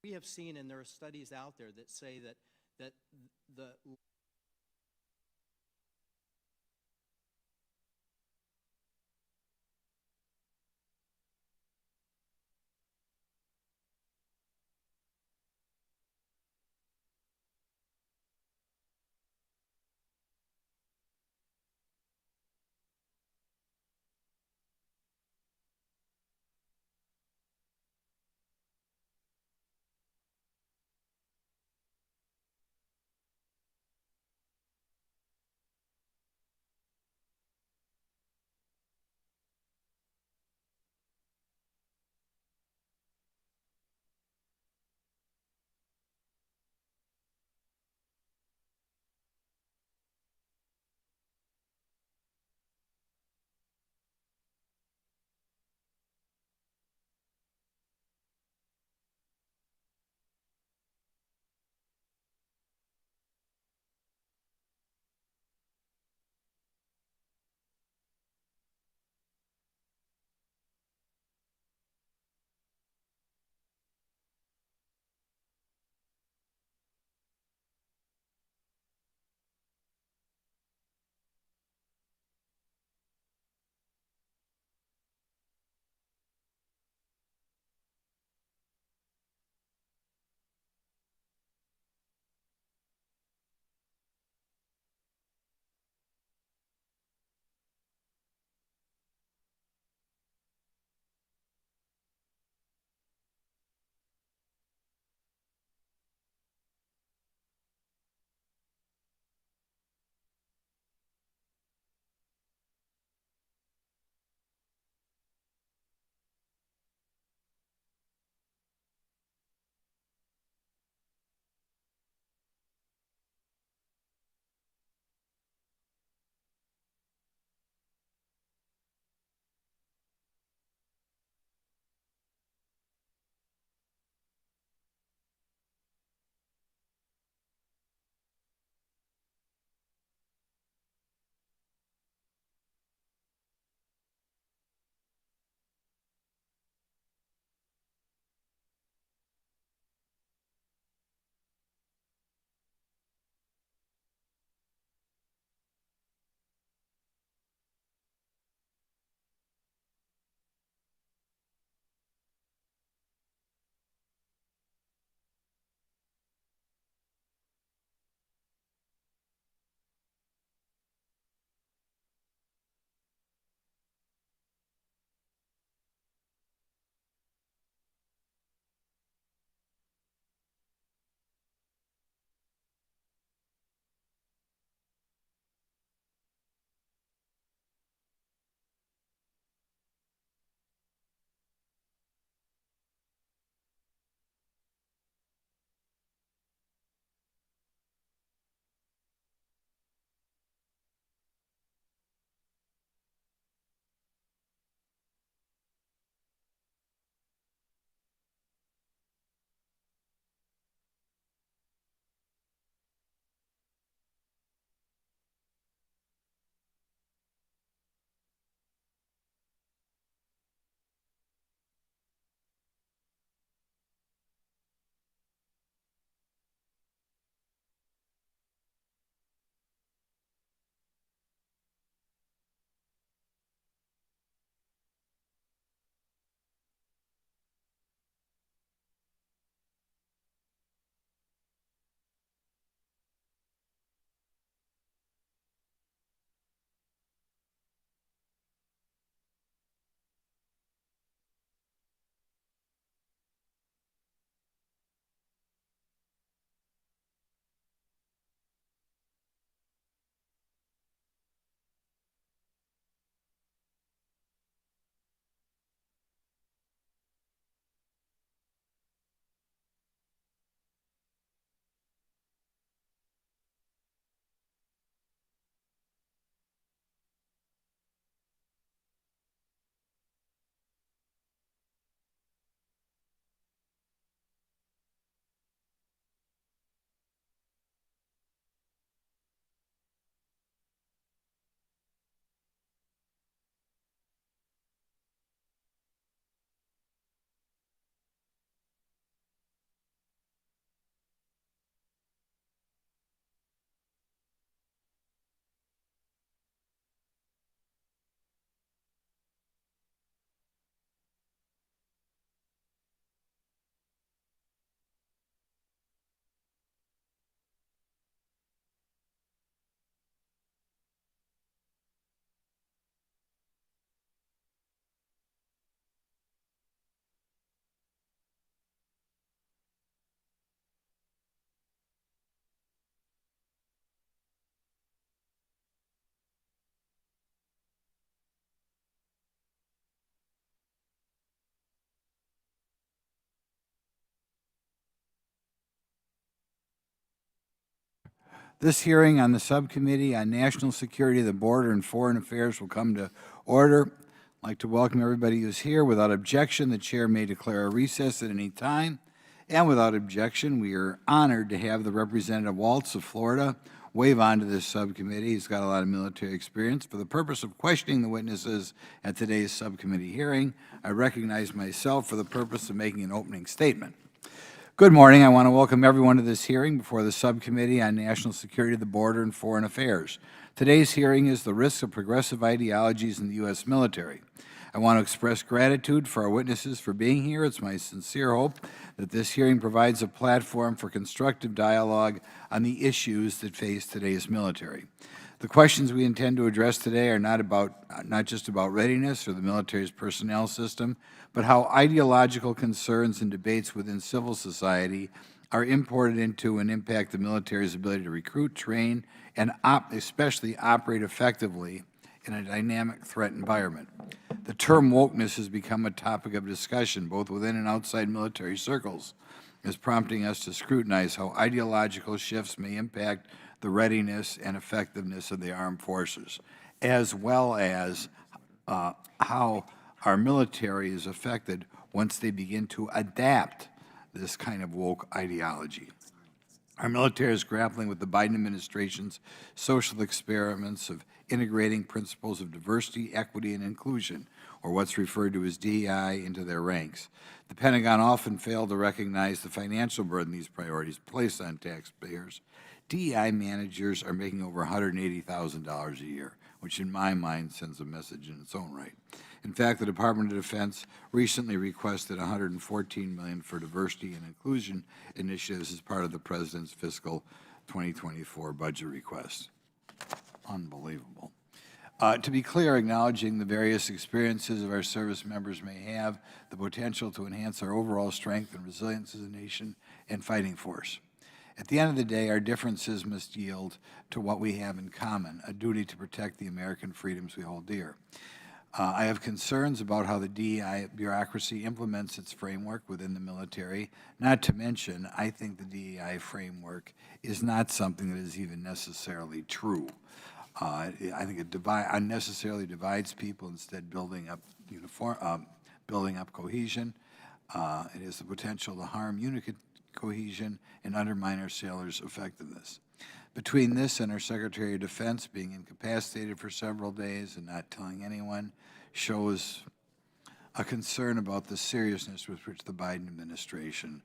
we have seen, and there are studies out there that say that the This hearing on the Subcommittee on National Security, the Border, and Foreign Affairs will come to order. I'd like to welcome everybody who's here. Without objection, the chair may declare a recess at any time. And without objection, we are honored to have the Representative Waltz of Florida wave on to this subcommittee. He's got a lot of military experience. For the purpose of questioning the witnesses at today's subcommittee hearing, I recognize myself for the purpose of making an opening statement. Good morning. I want to welcome everyone to this hearing before the Subcommittee on National Security, the Border, and Foreign Affairs. Today's hearing is the risks of progressive ideologies in the U.S. military. I want to express gratitude for our witnesses for being here. It's my sincere hope that this hearing provides a platform for constructive dialogue on the issues that face today's military. The questions we intend to address today are not just about readiness or the military's personnel system, but how ideological concerns and debates within civil society are imported into and impact the military's ability to recruit, train, and especially operate effectively in a dynamic threat environment. The term wokeness has become a topic of discussion both within and outside military circles, is prompting us to scrutinize how ideological shifts may impact the readiness and effectiveness of the armed forces, as well as how our military is affected once they begin to adapt this kind of woke ideology. Our military is grappling with the Biden administration's social experiments of integrating principles of diversity, equity, and inclusion, or what's referred to as DEI, into their ranks. The Pentagon often failed to recognize the financial burden these priorities place on taxpayers. DEI managers are making over $180,000 a year, which in my mind sends a message in its own right. In fact, the Department of Defense recently requested $114 million for diversity and inclusion initiatives as part of the President's fiscal 2024 budget request. Unbelievable. To be clear, acknowledging the various experiences of our service members may have the potential to enhance our overall strength and resilience as a nation and fighting force. At the end of the day, our differences must yield to what we have in common, a duty to protect the American freedoms we hold dear. I have concerns about how the DEI bureaucracy implements its framework within the military. Not to mention, I think the DEI framework is not something that is even necessarily true. I think it unnecessarily divides people instead building up cohesion. It has the potential to harm unit cohesion and undermine our sailors' effectiveness. Between this and our Secretary of Defense being incapacitated for several days and not telling anyone shows a concern about the seriousness with which the Biden administration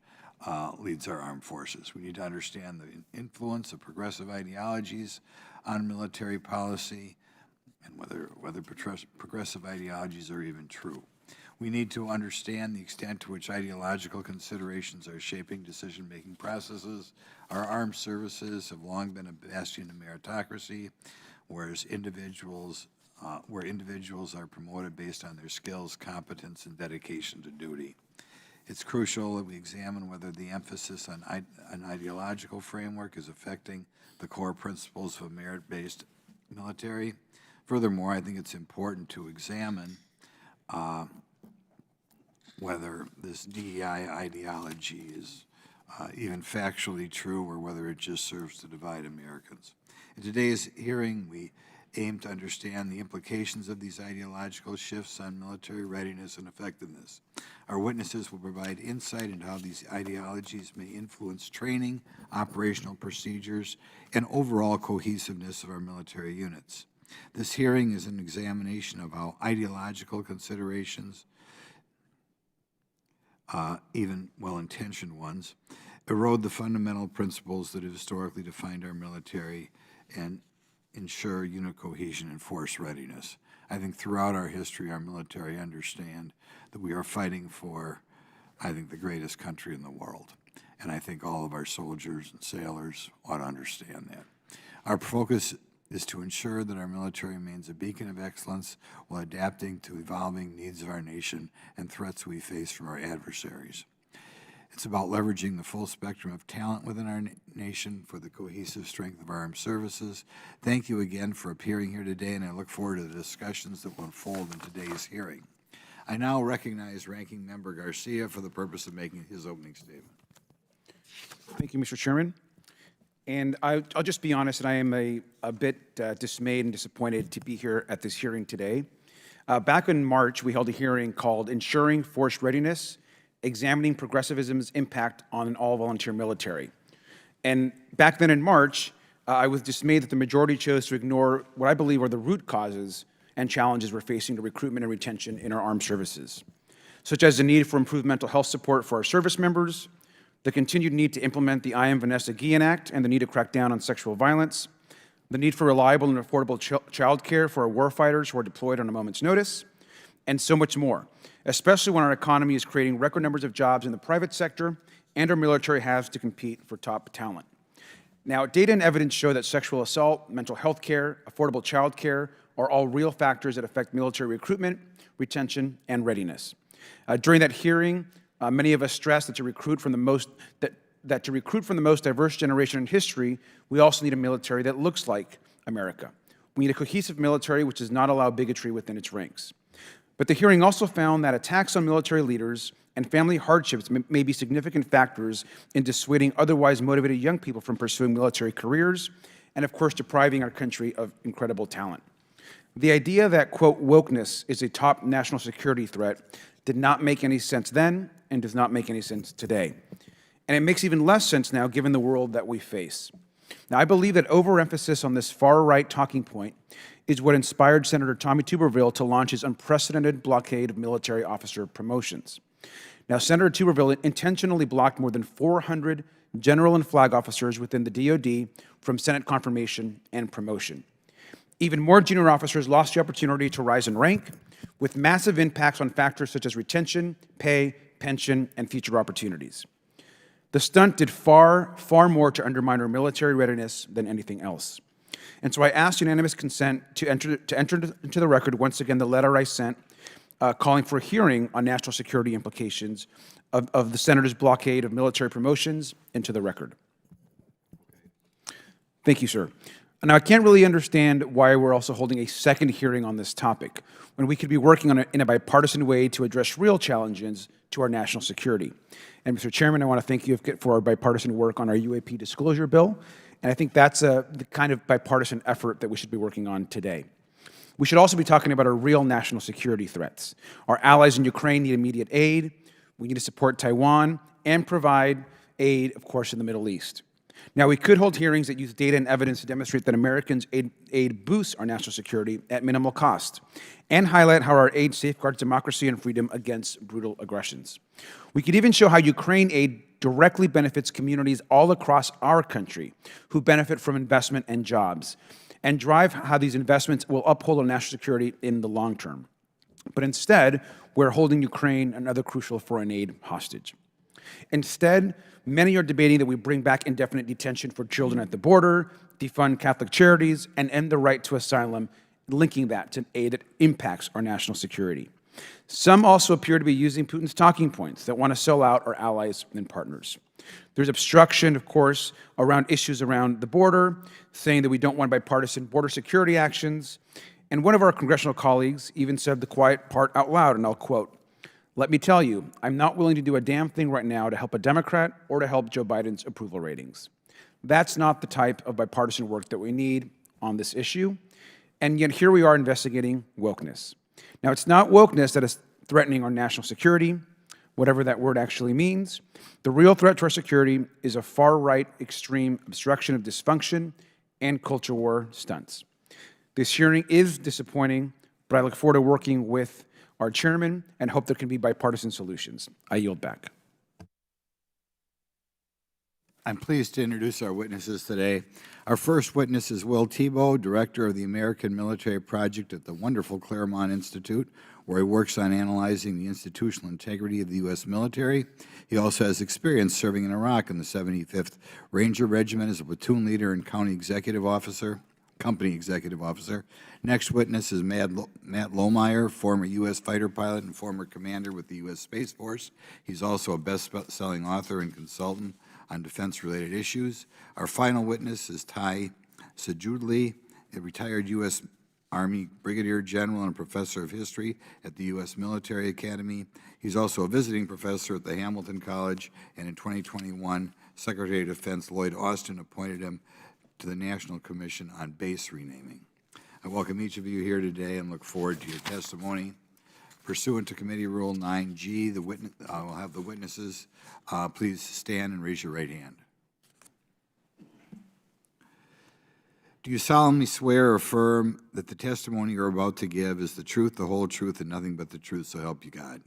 leads our armed forces. We need to understand the influence of progressive ideologies on military policy and whether progressive ideologies are even true. We need to understand the extent to which ideological considerations are shaping decision-making processes. Our armed services have long been a bastion of meritocracy, where individuals are promoted based on their skills, competence, and dedication to duty. It's crucial that we examine whether the emphasis on an ideological framework is affecting the core principles of a merit-based military. Furthermore, I think it's important to examine whether this DEI ideology is even factually true or whether it just serves to divide Americans. In today's hearing, we aim to understand the implications of these ideological shifts on military readiness and effectiveness. Our witnesses will provide insight into how these ideologies may influence training, operational procedures, and overall cohesiveness of our military units. This hearing is an examination of how ideological considerations, even well-intentioned ones, erode the fundamental principles that have historically defined our military and ensure unit cohesion and force readiness. I think throughout our history, our military understand that we are fighting for, the greatest country in the world. And I think all of our soldiers and sailors ought to understand that. Our focus is to ensure that our military remains a beacon of excellence while adapting to evolving needs of our nation and threats we face from our adversaries. It's about leveraging the full spectrum of talent within our nation for the cohesive strength of our armed services. Thank you again for appearing here today, and I look forward to the discussions that will unfold in today's hearing. I now recognize Ranking Member Garcia for the purpose of making his opening statement. Thank you, Mr. Chairman. And I'll just be honest, and I am a bit dismayed and disappointed to be here at this hearing today. Back in March, we held a hearing called Ensuring Force Readiness, Examining Progressivism's Impact on an All-Volunteer Military. And back then in March, I was dismayed that the majority chose to ignore what I believe are the root causes and challenges we're facing to recruitment and retention in our armed services, such as the need for improved mental health support for our service members, the continued need to implement the I Am Vanessa Guillen Act and the need to crack down on sexual violence, the need for reliable and affordable child care for our warfighters who are deployed on a moment's notice, and so much more, especially when our economy is creating record numbers of jobs in the private sector and our military has to compete for top talent. Now, data and evidence show that sexual assault, mental health care, affordable child care are all real factors that affect military recruitment, retention, and readiness. During that hearing, many of us stressed that to recruit from the most diverse generation in history, we also need a military that looks like America. We need a cohesive military which does not allow bigotry within its ranks. But the hearing also found that attacks on military leaders and family hardships may be significant factors in dissuading otherwise motivated young people from pursuing military careers and, of course, depriving our country of incredible talent. The idea that, quote, wokeness is a top national security threat did not make any sense then and does not make any sense today. And it makes even less sense now given the world that we face. Now, I believe that overemphasis on this far-right talking point is what inspired Senator Tommy Tuberville to launch his unprecedented blockade of military officer promotions. Now, Senator Tuberville intentionally blocked more than 400 general and flag officers within the DoD from Senate confirmation and promotion. Even more junior officers lost the opportunity to rise in rank, with massive impacts on factors such as retention, pay, pension, and future opportunities. The stunt did far, far more to undermine our military readiness than anything else. And so I asked unanimous consent to enter into the record once again the letter I sent calling for a hearing on national security implications of the Senator's blockade of military promotions into the record. Thank you, sir. Now, I can't really understand why we're also holding a second hearing on this topic when we could be working on in a bipartisan way to address real challenges to our national security. And Mr. Chairman, I want to thank you for our bipartisan work on our UAP disclosure bill, and I think that's the kind of bipartisan effort that we should be working on today. We should also be talking about our real national security threats. Our allies in Ukraine need immediate aid. We need to support Taiwan and provide aid, of course, in the Middle East. Now, we could hold hearings that use data and evidence to demonstrate that Americans' aid boosts our national security at minimal cost and highlight how our aid safeguards democracy and freedom against brutal aggressions. We could even show how Ukraine aid directly benefits communities all across our country who benefit from investment and jobs, and drive how these investments will uphold our national security in the long term. But instead, we're holding Ukraine and other crucial foreign aid hostage. Instead, many are debating that we bring back indefinite detention for children at the border, defund Catholic charities, and end the right to asylum, linking that to aid that impacts our national security. Some also appear to be using Putin's talking points that want to sell out our allies and partners. There's obstruction, of course, around issues around the border, saying that we don't want bipartisan border security actions. And one of our congressional colleagues even said the quiet part out loud, and I'll quote, "Let me tell you, I'm not willing to do a damn thing right now to help a Democrat or to help Joe Biden's approval ratings." That's not the type of bipartisan work that we need on this issue. And yet here we are investigating wokeness. Now, it's not wokeness that is threatening our national security, whatever that word actually means. The real threat to our security is a far-right extreme obstruction of dysfunction and culture war stunts. This hearing is disappointing, but I look forward to working with our chairman and hope there can be bipartisan solutions. I yield back. I'm pleased to introduce our witnesses today. Our first witness is Will Tebow, Director of the American Military Project at the wonderful Claremont Institute, where he works on analyzing the institutional integrity of the U.S. military. He also has experience serving in Iraq in the 75th Ranger Regiment as a platoon leader and company executive officer. Next witness is Matt Lohmeyer, former U.S. fighter pilot and former commander with the U.S. Space Force. He's also a best-selling author and consultant on defense-related issues. Our final witness is Ty Sajudli, a retired U.S. Army Brigadier General and a professor of history at the U.S. Military Academy. He's also a visiting professor at the Hamilton College, and in 2021, Secretary of Defense Lloyd Austin appointed him to the National Commission on Base Renaming. I welcome each of you here today and look forward to your testimony. Pursuant to Committee Rule 9G, we'll have the witnesses please stand and raise your right hand. Do you solemnly swear or affirm that the testimony you're about to give is the truth, the whole truth, and nothing but the truth, so help you God?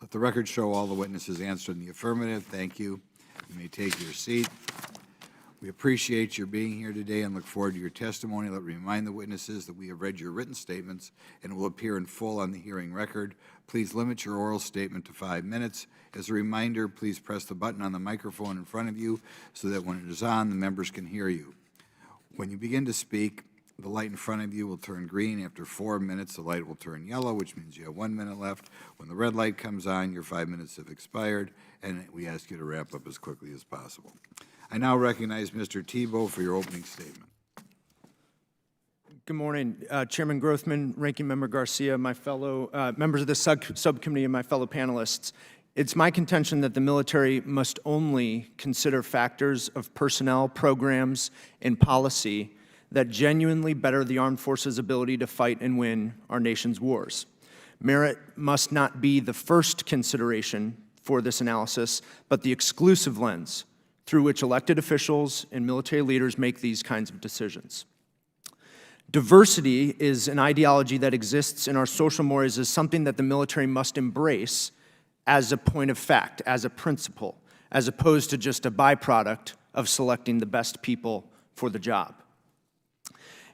Let the record show all the witnesses answered in the affirmative. Thank you. You may take your seat. We appreciate your being here today and look forward to your testimony. Let me remind the witnesses that we have read your written statements and will appear in full on the hearing record. Please limit your oral statement to 5 minutes. As a reminder, please press the button on the microphone in front of you so that when it is on, the members can hear you. When you begin to speak, the light in front of you will turn green. After 4 minutes, the light will turn yellow, which means you have 1 minute left. When the red light comes on, your 5 minutes have expired, and we ask you to wrap up as quickly as possible. I now recognize Mr. Tebow for your opening statement. Good morning, Chairman Grothman, Ranking Member Garcia, my fellow members of the subcommittee, and my fellow panelists. It's my contention that the military must only consider factors of personnel, programs, and policy that genuinely better the armed forces' ability to fight and win our nation's wars. Merit must not be the first consideration for this analysis, but the exclusive lens through which elected officials and military leaders make these kinds of decisions. Diversity is an ideology that exists in our social mores as something that the military must embrace as a point of fact, as a principle, as opposed to just a byproduct of selecting the best people for the job.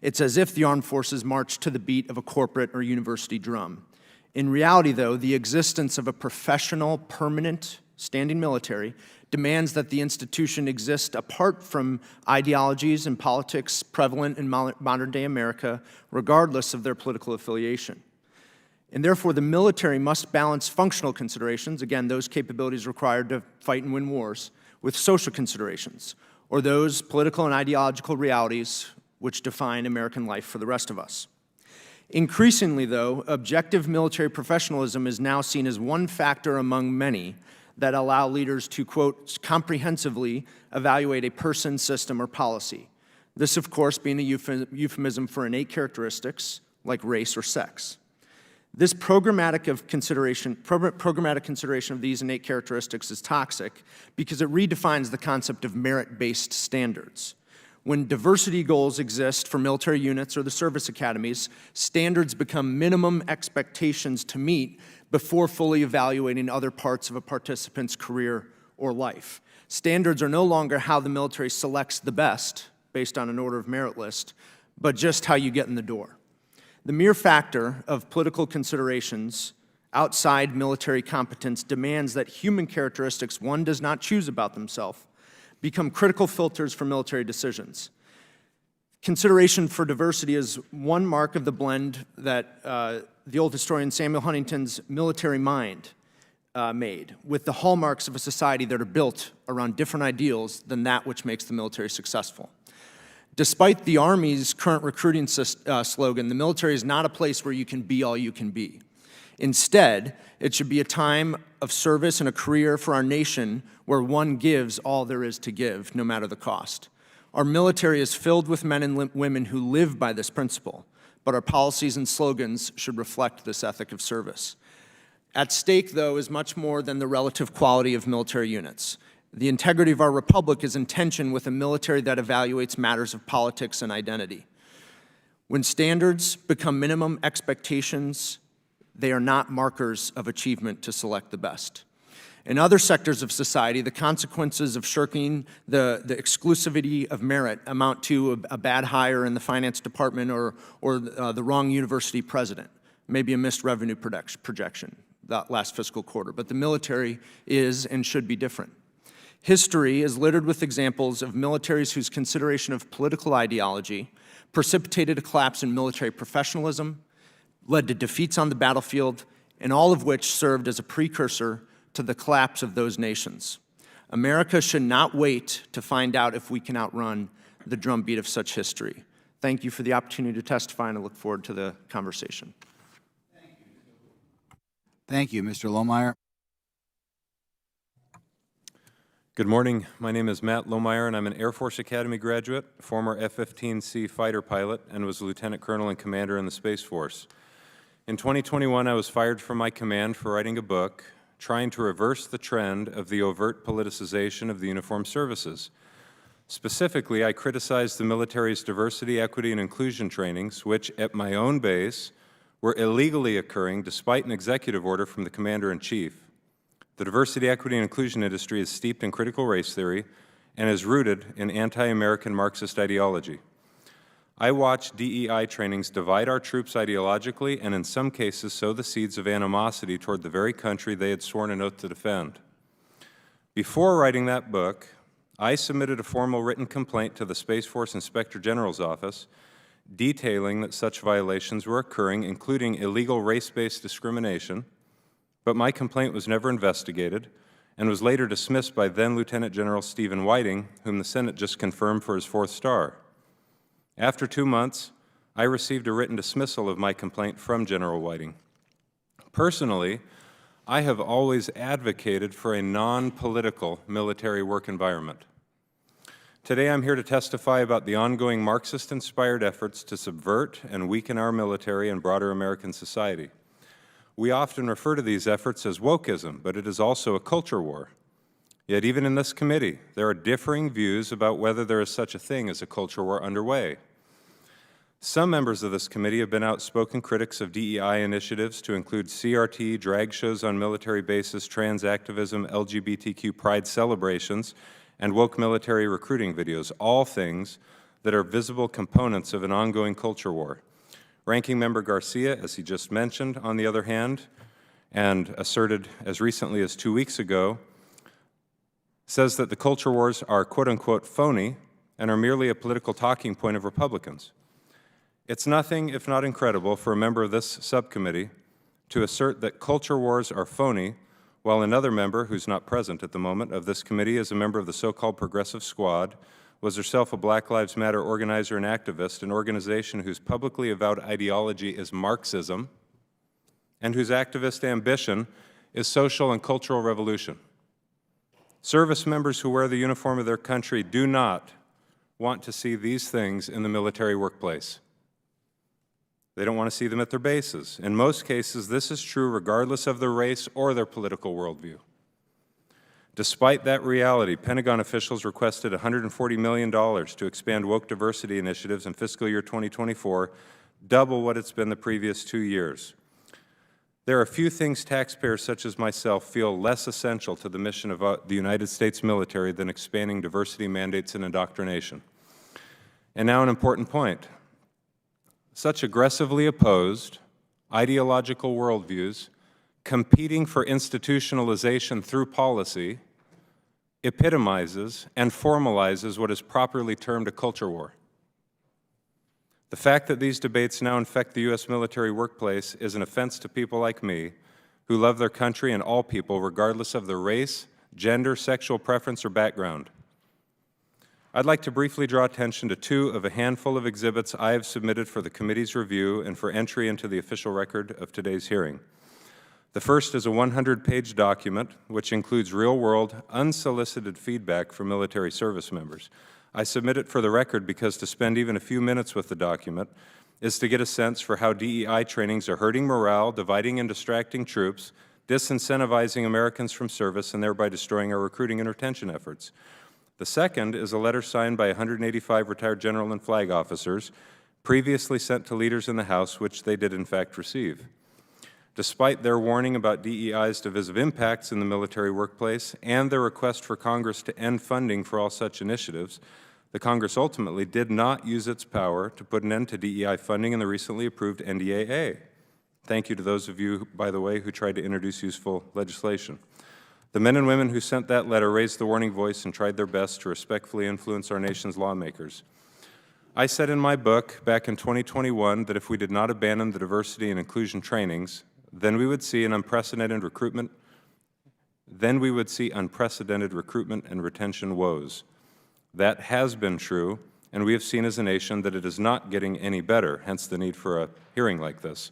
It's as if the armed forces march to the beat of a corporate or university drum. In reality, though, the existence of a professional, permanent, standing military demands that the institution exist apart from ideologies and politics prevalent in modern-day America, regardless of their political affiliation. And therefore, the military must balance functional considerations, again, those capabilities required to fight and win wars, with social considerations, or those political and ideological realities which define American life for the rest of us. Increasingly, though, objective military professionalism is now seen as one factor among many that allow leaders to, quote, comprehensively evaluate a person, system, or policy. This, of course, being a euphemism for innate characteristics like race or sex. This programmatic consideration of these innate characteristics is toxic because it redefines the concept of merit-based standards. When diversity goals exist for military units or the service academies, standards become minimum expectations to meet before fully evaluating other parts of a participant's career or life. Standards are no longer how the military selects the best based on an order of merit list, but just how you get in the door. The mere factor of political considerations outside military competence demands that human characteristics one does not choose about themselves become critical filters for military decisions. Consideration for diversity is one mark of the blend that the old historian Samuel Huntington's Military Mind made, with the hallmarks of a society that are built around different ideals than that which makes the military successful. Despite the Army's current recruiting slogan, the military is not a place where you can be all you can be. Instead, it should be a time of service and a career for our nation where one gives all there is to give, no matter the cost. Our military is filled with men and women who live by this principle, but our policies and slogans should reflect this ethic of service. At stake, though, is much more than the relative quality of military units. The integrity of our republic is in tension with a military that evaluates matters of politics and identity. When standards become minimum expectations, they are not markers of achievement to select the best. In other sectors of society, the consequences of shirking the exclusivity of merit amount to a bad hire in the finance department or the wrong university president, maybe a missed revenue projection that last fiscal quarter. But the military is and should be different. History is littered with examples of militaries whose consideration of political ideology precipitated a collapse in military professionalism, led to defeats on the battlefield, and all of which served as a precursor to the collapse of those nations. America should not wait to find out if we can outrun the drumbeat of such history. Thank you for the opportunity to testify, and I look forward to the conversation. Thank you, Mr. Lohmeyer. Good morning. My name is Matt Lohmeyer, and I'm an Air Force Academy graduate, former F-15C fighter pilot, and was a lieutenant colonel and commander in the Space Force. In 2021, I was fired from my command for writing a book trying to reverse the trend of the overt politicization of the uniformed services. Specifically, I criticized the military's diversity, equity, and inclusion trainings, which, at my own base, were illegally occurring despite an executive order from the Commander-in-Chief. The diversity, equity, and inclusion industry is steeped in critical race theory and is rooted in anti-American Marxist ideology. I watched DEI trainings divide our troops ideologically and in some cases sow the seeds of animosity toward the very country they had sworn an oath to defend. Before writing that book, I submitted a formal written complaint to the Space Force Inspector General's office detailing that such violations were occurring, including illegal race-based discrimination, but my complaint was never investigated and was later dismissed by then Lieutenant General Stephen Whiting, whom the Senate just confirmed for his 4th star. After 2 months, I received a written dismissal of my complaint from General Whiting. Personally, I have always advocated for a non-political military work environment. Today I'm here to testify about the ongoing Marxist-inspired efforts to subvert and weaken our military and broader American society. We often refer to these efforts as wokeism, but it is also a culture war. Yet even in this committee, there are differing views about whether there is such a thing as a culture war underway. Some members of this committee have been outspoken critics of DEI initiatives to include CRT, drag shows on military bases, trans activism, LGBTQ pride celebrations, and woke military recruiting videos, all things that are visible components of an ongoing culture war. Ranking Member Garcia, as he just mentioned, on the other hand, and asserted as recently as 2 weeks ago, says that the culture wars are quote-unquote phony and are merely a political talking point of Republicans. It's nothing if not incredible for a member of this subcommittee to assert that culture wars are phony, while another member, who's not present at the moment, of this committee is a member of the so-called Progressive Squad, was herself a Black Lives Matter organizer and activist, an organization whose publicly avowed ideology is Marxism, and whose activist ambition is social and cultural revolution. Service members who wear the uniform of their country do not want to see these things in the military workplace. They don't want to see them at their bases. In most cases, this is true regardless of their race or their political worldview. Despite that reality, Pentagon officials requested $140 million to expand woke diversity initiatives in fiscal year 2024, double what it's been the previous 2 years. There are few things taxpayers such as myself feel less essential to the mission of the United States military than expanding diversity mandates and indoctrination. And now an important point. Such aggressively opposed ideological worldviews competing for institutionalization through policy epitomizes and formalizes what is properly termed a culture war. The fact that these debates now infect the U.S. military workplace is an offense to people like me who love their country and all people regardless of their race, gender, sexual preference, or background. I'd like to briefly draw attention to 2 of a handful of exhibits I have submitted for the committee's review and for entry into the official record of today's hearing. The first is a 100-page document which includes real-world, unsolicited feedback from military service members. I submit it for the record because to spend even a few minutes with the document is to get a sense for how DEI trainings are hurting morale, dividing and distracting troops, disincentivizing Americans from service, and thereby destroying our recruiting and retention efforts. The second is a letter signed by 185 retired general and flag officers, previously sent to leaders in the House, which they did in fact receive. Despite their warning about DEI's divisive impacts in the military workplace and their request for Congress to end funding for all such initiatives, the Congress ultimately did not use its power to put an end to DEI funding in the recently approved NDAA. Thank you to those of you, by the way, who tried to introduce useful legislation. The men and women who sent that letter raised the warning voice and tried their best to respectfully influence our nation's lawmakers. I said in my book back in 2021 that if we did not abandon the diversity and inclusion trainings, then we would see unprecedented recruitment and retention woes. That has been true, and we have seen as a nation that it is not getting any better, hence the need for a hearing like this.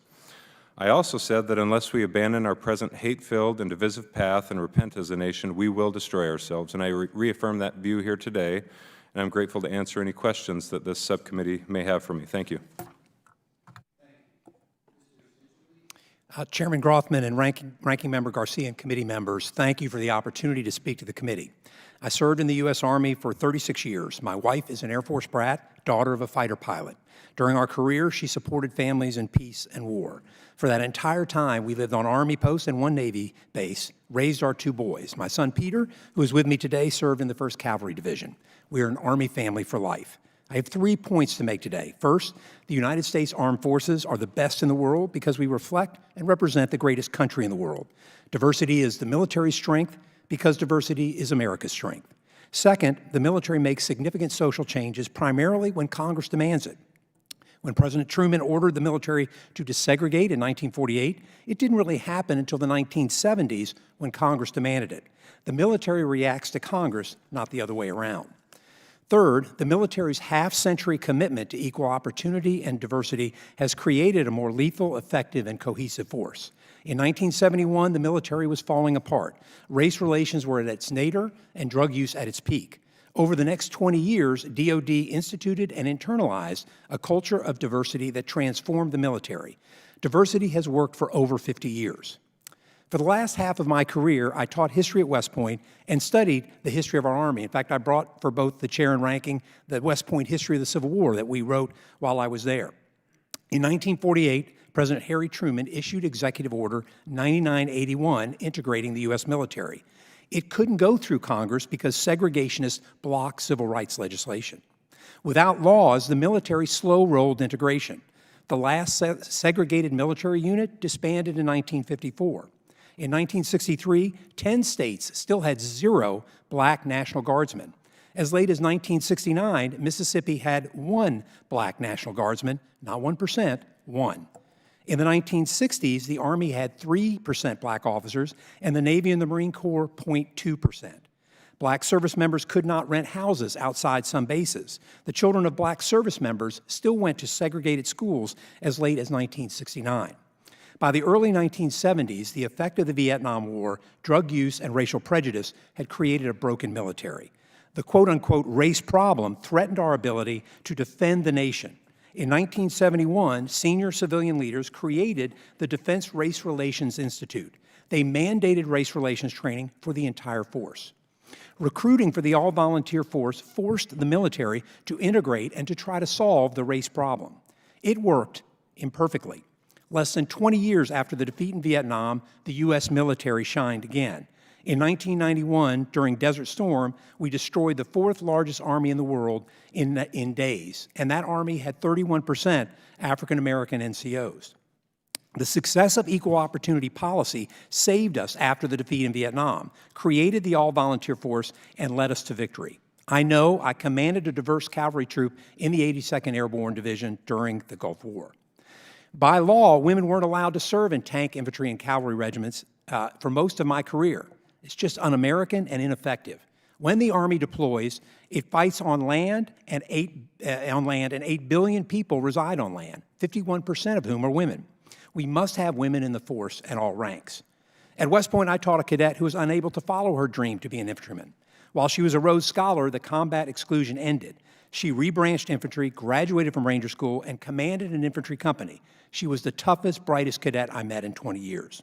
I also said that unless we abandon our present hate-filled and divisive path and repent as a nation, we will destroy ourselves, and I reaffirm that view here today, and I'm grateful to answer any questions that this subcommittee may have for me. Thank you. Chairman Grothman and Ranking Member Garcia and committee members, thank you for the opportunity to speak to the committee. I served in the U.S. Army for 36 years. My wife is an Air Force brat, daughter of a fighter pilot. During our career, she supported families in peace and war. For that entire time, we lived on Army posts and one Navy base, raised our 2 boys. My son Peter, who is with me today, served in the 1st Cavalry Division. We are an Army family for life. I have 3 points to make today. First, the United States Armed Forces are the best in the world because we reflect and represent the greatest country in the world. Diversity is the military strength because diversity is America's strength. Second, the military makes significant social changes primarily when Congress demands it. When President Truman ordered the military to desegregate in 1948, it didn't really happen until the 1970s when Congress demanded it. The military reacts to Congress, not the other way around. Third, the military's half-century commitment to equal opportunity and diversity has created a more lethal, effective, and cohesive force. In 1971, the military was falling apart. Race relations were at its nadir and drug use at its peak. Over the next 20 years, DoD instituted and internalized a culture of diversity that transformed the military. Diversity has worked for over 50 years. For the last half of my career, I taught history at West Point and studied the history of our Army. In fact, I brought for both the chair and ranking the West Point history of the Civil War that we wrote while I was there. In 1948, President Harry Truman issued Executive Order 9981 integrating the U.S. military. It couldn't go through Congress because segregationists blocked civil rights legislation. Without laws, the military slow-rolled integration. The last segregated military unit disbanded in 1954. In 1963, 10 states still had 0 black National Guardsmen. As late as 1969, Mississippi had 1 black National Guardsman, not 1%, 1. In the 1960s, the Army had 3% black officers, and the Navy and the Marine Corps 0.2%. Black service members could not rent houses outside some bases. The children of black service members still went to segregated schools as late as 1969. By the early 1970s, the effect of the Vietnam War, drug use, and racial prejudice had created a broken military. The quote-unquote race problem threatened our ability to defend the nation. In 1971, senior civilian leaders created the Defense Race Relations Institute. They mandated race relations training for the entire force. Recruiting for the all-volunteer force forced the military to integrate and to try to solve the race problem. It worked imperfectly. Less than 20 years after the defeat in Vietnam, the U.S. military shined again. In 1991, during Desert Storm, we destroyed the 4th largest army in the world in days, and that army had 31% African-American NCOs. The success of equal opportunity policy saved us after the defeat in Vietnam, created the all-volunteer force, and led us to victory. I know I commanded a diverse cavalry troop in the 82nd Airborne Division during the Gulf War. By law, women weren't allowed to serve in tank, infantry, and cavalry regiments for most of my career. It's just un-American and ineffective. When the Army deploys, it fights on land, and 8 billion people reside on land, 51% of whom are women. We must have women in the force at all ranks. At West Point, I taught a cadet who was unable to follow her dream to be an infantryman. While she was a Rhodes Scholar, the combat exclusion ended. She rebranched infantry, graduated from Ranger School, and commanded an infantry company. She was the toughest, brightest cadet I met in 20 years.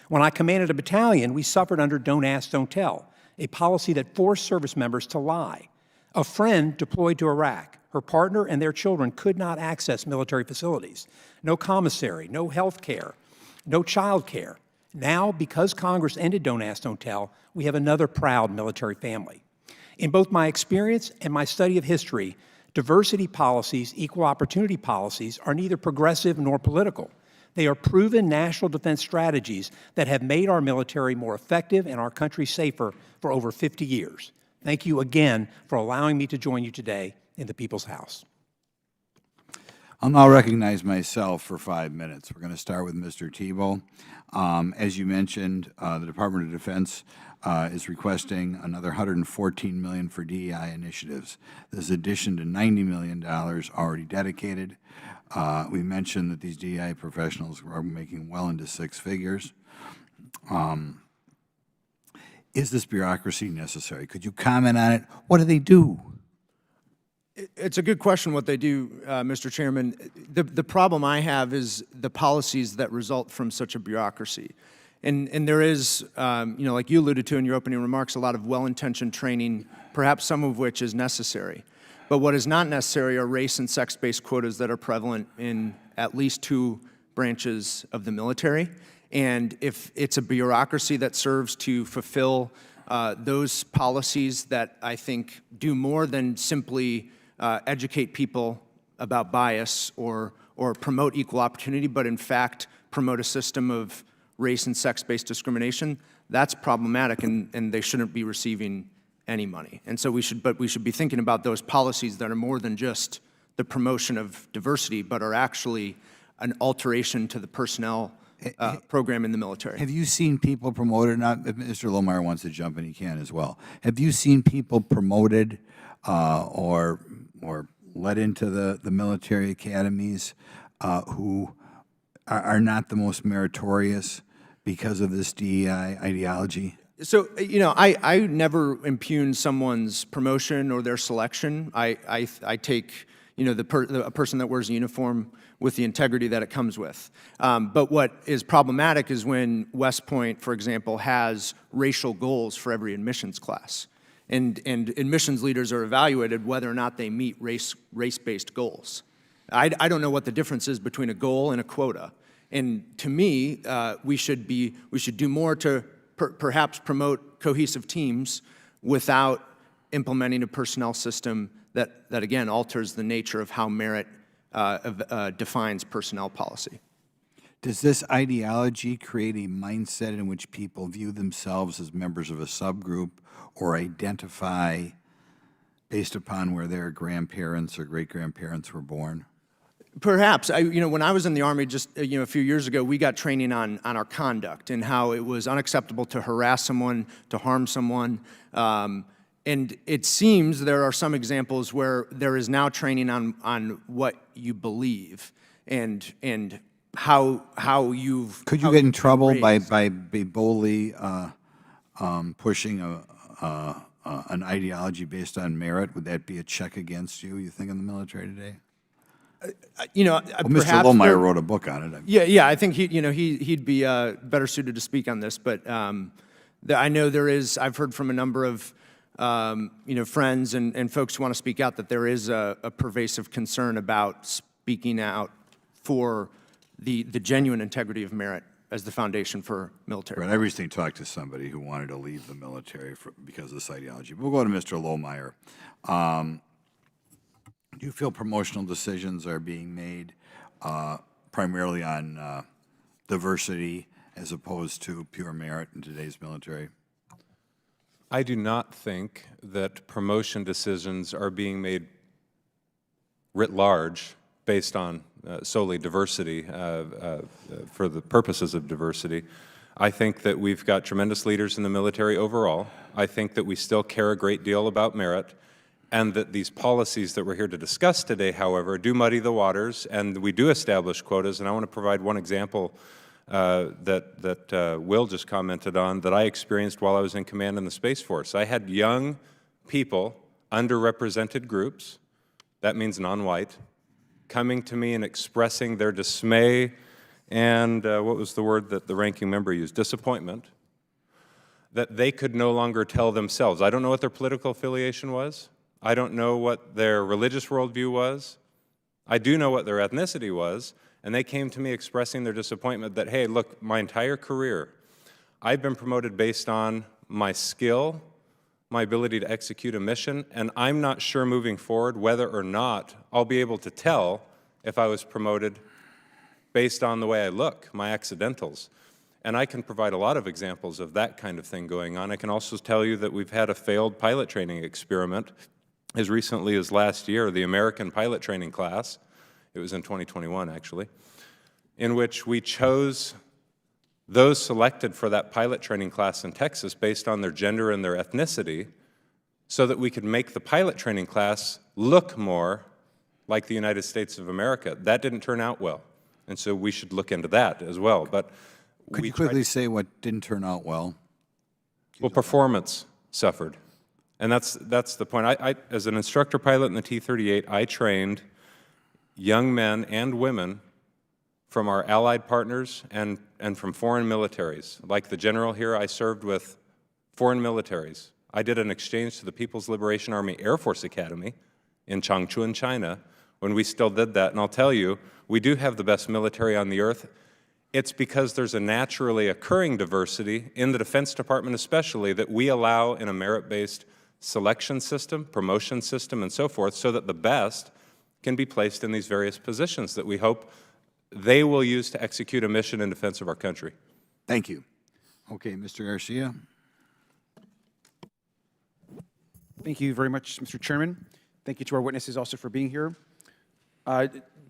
When I commanded a battalion, we suffered under Don't Ask, Don't Tell, a policy that forced service members to lie. A friend deployed to Iraq. Her partner and their children could not access military facilities. No commissary, no health care, no child care. Now, because Congress ended Don't Ask, Don't Tell, we have another proud military family. In both my experience and my study of history, diversity policies, equal opportunity policies, are neither progressive nor political. They are proven national defense strategies that have made our military more effective and our country safer for over 50 years. Thank you again for allowing me to join you today in the People's House. I'll now recognize myself for 5 minutes. We're going to start with Mr. Tebow. As you mentioned, the Department of Defense is requesting another $114 million for DEI initiatives. This is in addition to $90 million already dedicated. We mentioned that these DEI professionals are making well into six figures. Is this bureaucracy necessary? Could you comment on it? What do they do? It's a good question what they do, Mr. Chairman. The problem I have is the policies that result from such a bureaucracy. And there is, like you alluded to in your opening remarks, a lot of well-intentioned training, perhaps some of which is necessary. But what is not necessary are race and sex-based quotas that are prevalent in at least two branches of the military. And if it's a bureaucracy that serves to fulfill those policies that I think do more than simply educate people about bias or promote equal opportunity, but in fact promote a system of race and sex-based discrimination, that's problematic, and they shouldn't be receiving any money. And so we should be thinking about those policies that are more than just the promotion of diversity, but are actually an alteration to the personnel program in the military. Have you seen people promoted? Now, if Mr. Lohmeyer wants to jump in, he can as well. Have you seen people promoted or led into the military academies who are not the most meritorious because of this DEI ideology? So, I never impugn someone's promotion or their selection. I take, a person that wears a uniform with the integrity that it comes with. But what is problematic is when West Point, for example, has racial goals for every admissions class. And admissions leaders are evaluated whether or not they meet race-based goals. I don't know what the difference is between a goal and a quota. And to me, we should do more to perhaps promote cohesive teams without implementing a personnel system that again alters the nature of how merit defines personnel policy. Does this ideology create a mindset in which people view themselves as members of a subgroup or identify based upon where their grandparents or great-grandparents were born? Perhaps. When I was in the Army just a few years ago, we got training on our conduct and how it was unacceptable to harass someone, to harm someone. And it seems there are some examples where there is now training on what you believe and how you've. Could you get in trouble by boldly pushing an ideology based on merit? Would that be a check against you, you think, in the military today? Mr. Lohmeyer wrote a book on it. Yeah. I think he'd be better suited to speak on this. But I know there is. I've heard from a number of friends and folks who want to speak out that there is a pervasive concern about speaking out for the genuine integrity of merit as the foundation for military. Right. I recently talked to somebody who wanted to leave the military because of this ideology. We'll go to Mr. Lohmeyer. Do you feel promotional decisions are being made primarily on diversity as opposed to pure merit in today's military? I do not think that promotion decisions are being made writ large based on solely diversity for the purposes of diversity. I think that we've got tremendous leaders in the military overall. I think that we still care a great deal about merit, and that these policies that we're here to discuss today, however, do muddy the waters, and we do establish quotas. And I want to provide one example that Will just commented on that I experienced while I was in command in the Space Force. I had young people, underrepresented groups, that means non-white, coming to me and expressing their dismay and what was the word that the ranking member used? Disappointment, that they could no longer tell themselves. I don't know what their political affiliation was. I don't know what their religious worldview was. I do know what their ethnicity was, and they came to me expressing their disappointment that, hey, look, my entire career, I've been promoted based on my skill, my ability to execute a mission, and I'm not sure moving forward whether or not I'll be able to tell if I was promoted based on the way I look, my accidentals. And I can provide a lot of examples of that kind of thing going on. I can also tell you that we've had a failed pilot training experiment as recently as last year, the American pilot training class. it was in 2021 actually, in which we chose those selected for that pilot training class in Texas based on their gender and their ethnicity so that we could make the pilot training class look more like the United States of America. That didn't turn out well, and so we should look into that as well. But Could you quickly say what didn't turn out well? well, performance suffered, and that's the point. I as an instructor pilot in the T-38, I trained young men and women from our allied partners and from foreign militaries. Like the general here, I served with foreign militaries. I did an exchange to the People's Liberation Army Air Force Academy in Changchun, China, when we still did that. And I'll tell you, we do have the best military on the earth. It's because there's a naturally occurring diversity in the Defense Department especially that we allow in a merit-based selection system, promotion system, and so forth, so that the best can be placed in these various positions that we hope they will use to execute a mission in defense of our country. Thank you. Okay, Mr. Garcia. Thank you very much, Mr. Chairman. Thank you to our witnesses also for being here.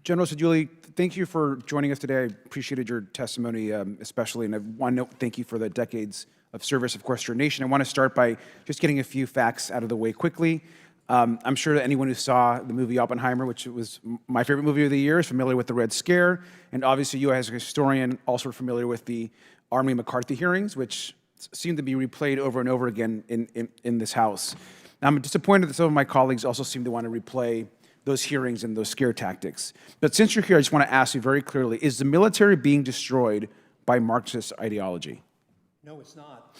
General Sedulli, thank you for joining us today. I appreciated your testimony especially, and I want to note thank you for the decades of service, of course, to our nation. I want to start by just getting a few facts out of the way quickly. I'm sure that anyone who saw the movie Oppenheimer, which was my favorite movie of the year, is familiar with the Red Scare, and obviously you as a historian also are familiar with the Army McCarthy hearings, which seem to be replayed over and over again in this House. Now, I'm disappointed that some of my colleagues also seem to want to replay those hearings and those scare tactics. But since you're here, I just want to ask you very clearly, is the military being destroyed by Marxist ideology? No, it's not.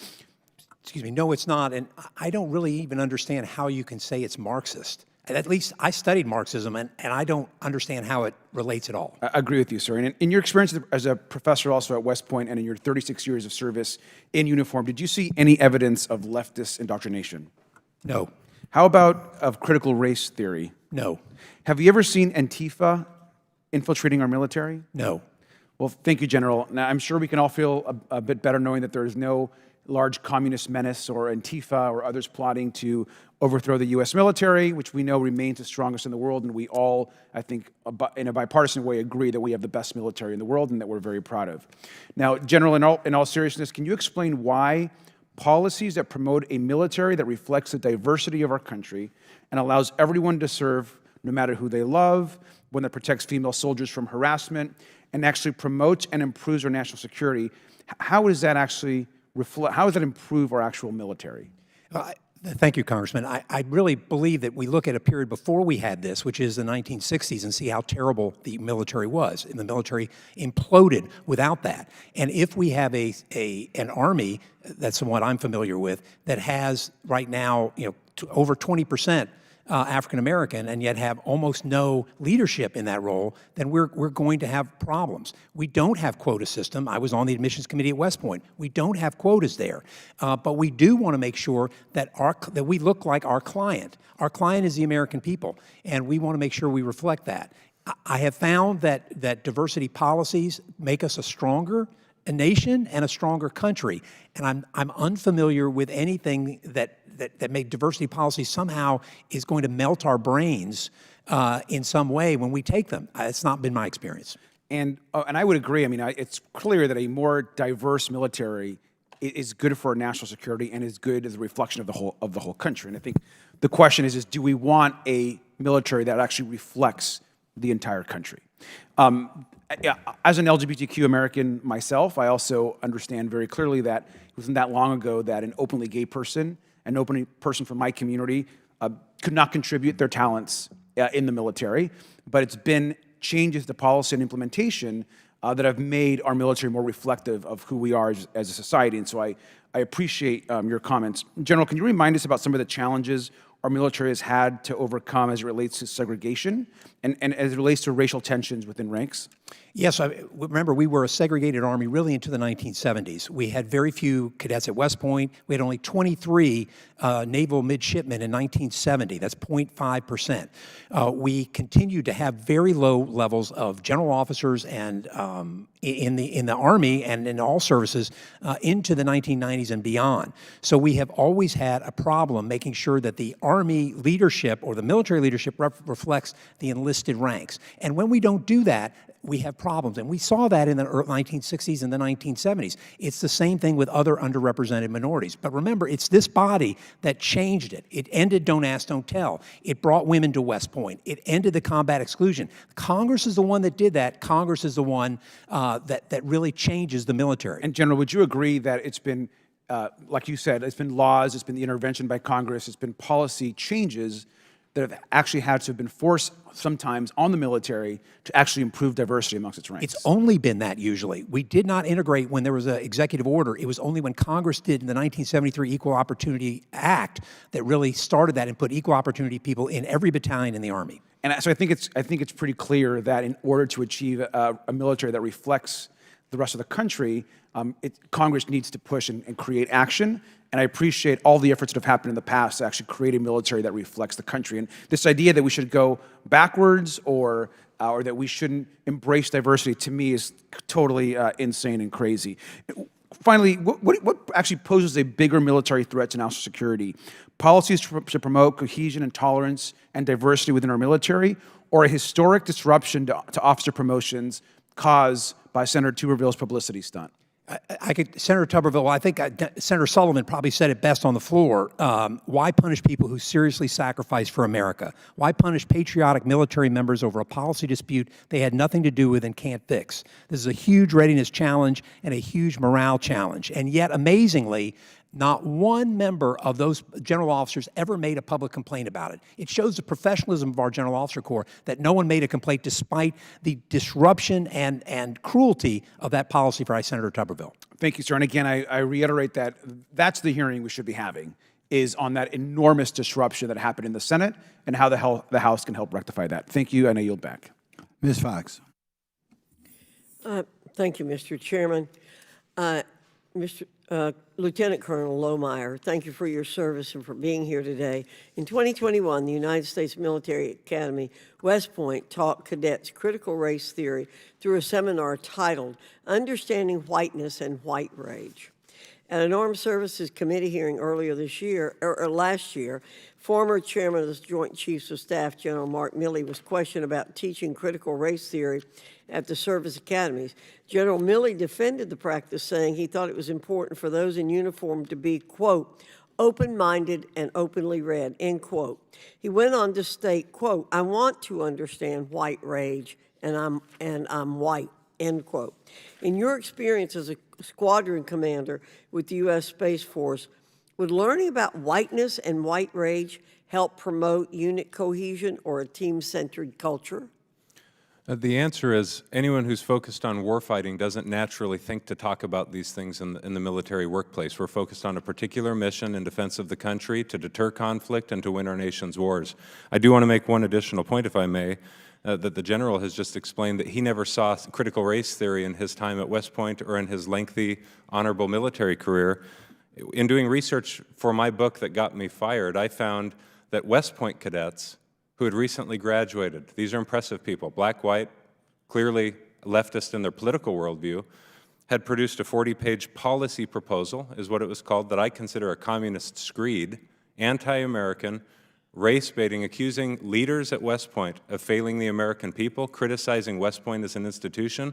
Excuse me, no, it's not, and I don't really even understand how you can say it's Marxist. At least I studied Marxism, and I don't understand how it relates at all. I agree with you, sir. And in your experience as a professor also at West Point and in your 36 years of service in uniform, did you see any evidence of leftist indoctrination? No. How about of critical race theory? No. Have you ever seen Antifa infiltrating our military? No. Well, thank you, General. Now, I'm sure we can all feel a bit better knowing that there is no large communist menace or Antifa or others plotting to overthrow the U.S. military, which we know remains the strongest in the world, and we all, I think, in a bipartisan way, agree that we have the best military in the world and that we're very proud of. Now, General, in all seriousness, can you explain why policies that promote a military that reflects the diversity of our country and allows everyone to serve no matter who they love, one that protects female soldiers from harassment, and actually promotes and improves our national security, how does that actually how does that improve our actual military? Thank you, Congressman. I really believe that we look at a period before we had this, which is the 1960s, and see how terrible the military was. And the military imploded without that. And if we have an army, that's what I'm familiar with, that has right now, over 20% African American, and yet have almost no leadership in that role, then we're going to have problems. We don't have quota system. I was on the admissions committee at West Point. We don't have quotas there, but we do want to make sure that that we look like our client. Our client is the American people, and we want to make sure we reflect that. I have found that diversity policies make us a stronger nation and a stronger country, and I'm unfamiliar with anything that make diversity policy somehow is going to melt our brains in some way when we take them. It's not been my experience. And I would agree. I mean, it's clear that a more diverse military is good for our national security and is good as a reflection of the whole country. And I think the question is do we want a military that actually reflects the entire country? As an LGBTQ American myself, I also understand very clearly that it wasn't that long ago that an openly gay person, an open person from my community, could not contribute their talents in the military, but it's been changes to policy and implementation that have made our military more reflective of who we are as a society, and so I appreciate your comments. General, can you remind us about some of the challenges our military has had to overcome as it relates to segregation and as it relates to racial tensions within ranks? Yes, remember, we were a segregated Army really into the 1970s. We had very few cadets at West Point. We had only 23 naval midshipmen in 1970. That's 0.5%. We continued to have very low levels of general officers and in the Army and in all services into the 1990s and beyond. So we have always had a problem making sure that the Army leadership or the military leadership reflects the enlisted ranks. And when we don't do that, we have problems. And we saw that in the 1960s and the 1970s. It's the same thing with other underrepresented minorities. But remember, it's this body that changed it. It ended Don't Ask, Don't Tell. It brought women to West Point. It ended the combat exclusion. Congress is the one that did that. Congress is the one that really changes the military. And General, would you agree that it's been, like you said, it's been laws, it's been the intervention by Congress, it's been policy changes that have actually had to have been forced sometimes on the military to actually improve diversity amongst its ranks? It's only been that usually. We did not integrate when there was an executive order. It was only when Congress did in the 1973 Equal Opportunity Act that really started that and put equal opportunity people in every battalion in the Army. And so I think it's pretty clear that in order to achieve a military that reflects the rest of the country, Congress needs to push and create action. And I appreciate all the efforts that have happened in the past to actually create a military that reflects the country. And this idea that we should go backwards or that we shouldn't embrace diversity, to me, is totally insane and crazy. Finally, what actually poses a bigger military threat to national security? Policies to promote cohesion and tolerance and diversity within our military, or a historic disruption to officer promotions caused by Senator Tuberville's publicity stunt? Senator Tuberville, I think Senator Sullivan probably said it best on the floor. Why punish people who seriously sacrifice for America? Why punish patriotic military members over a policy dispute they had nothing to do with and can't fix? This is a huge readiness challenge and a huge morale challenge. And yet, amazingly, not one member of those general officers ever made a public complaint about it. It shows the professionalism of our General Officer Corps that no one made a complaint despite the disruption and cruelty of that policy by Senator Tuberville. Thank you, sir. And again, I reiterate that that's the hearing we should be having, is on that enormous disruption that happened in the Senate and how the House can help rectify that. Thank you, and I yield back. Ms. Fox. Thank you, Mr. Chairman. Lieutenant Colonel Lohmeyer, thank you for your service and for being here today. In 2021, the United States Military Academy, West Point, taught cadets critical race theory through a seminar titled Understanding Whiteness and White Rage. At an Armed Services Committee hearing earlier this year, or last year, former chairman of the Joint Chiefs of Staff, General Mark Milley, was questioned about teaching critical race theory at the service academies. General Milley defended the practice, saying he thought it was important for those in uniform to be, quote, open-minded and openly read, end quote. He went on to state, quote, I want to understand white rage, and I'm white, end quote. In your experience as a squadron commander with the U.S. Space Force, would learning about whiteness and white rage help promote unit cohesion or a team-centered culture? The answer is anyone who's focused on warfighting doesn't naturally think to talk about these things in the military workplace. We're focused on a particular mission in defense of the country to deter conflict and to win our nation's wars. I do want to make one additional point, if I may, that the General has just explained that he never saw critical race theory in his time at West Point or in his lengthy, honorable military career. In doing research for my book that got me fired, I found that West Point cadets who had recently graduated, these are impressive people, black, white, clearly leftist in their political worldview, had produced a 40-page policy proposal, is what it was called, that I consider a communist screed, anti-American, race-baiting, accusing leaders at West Point of failing the American people, criticizing West Point as an institution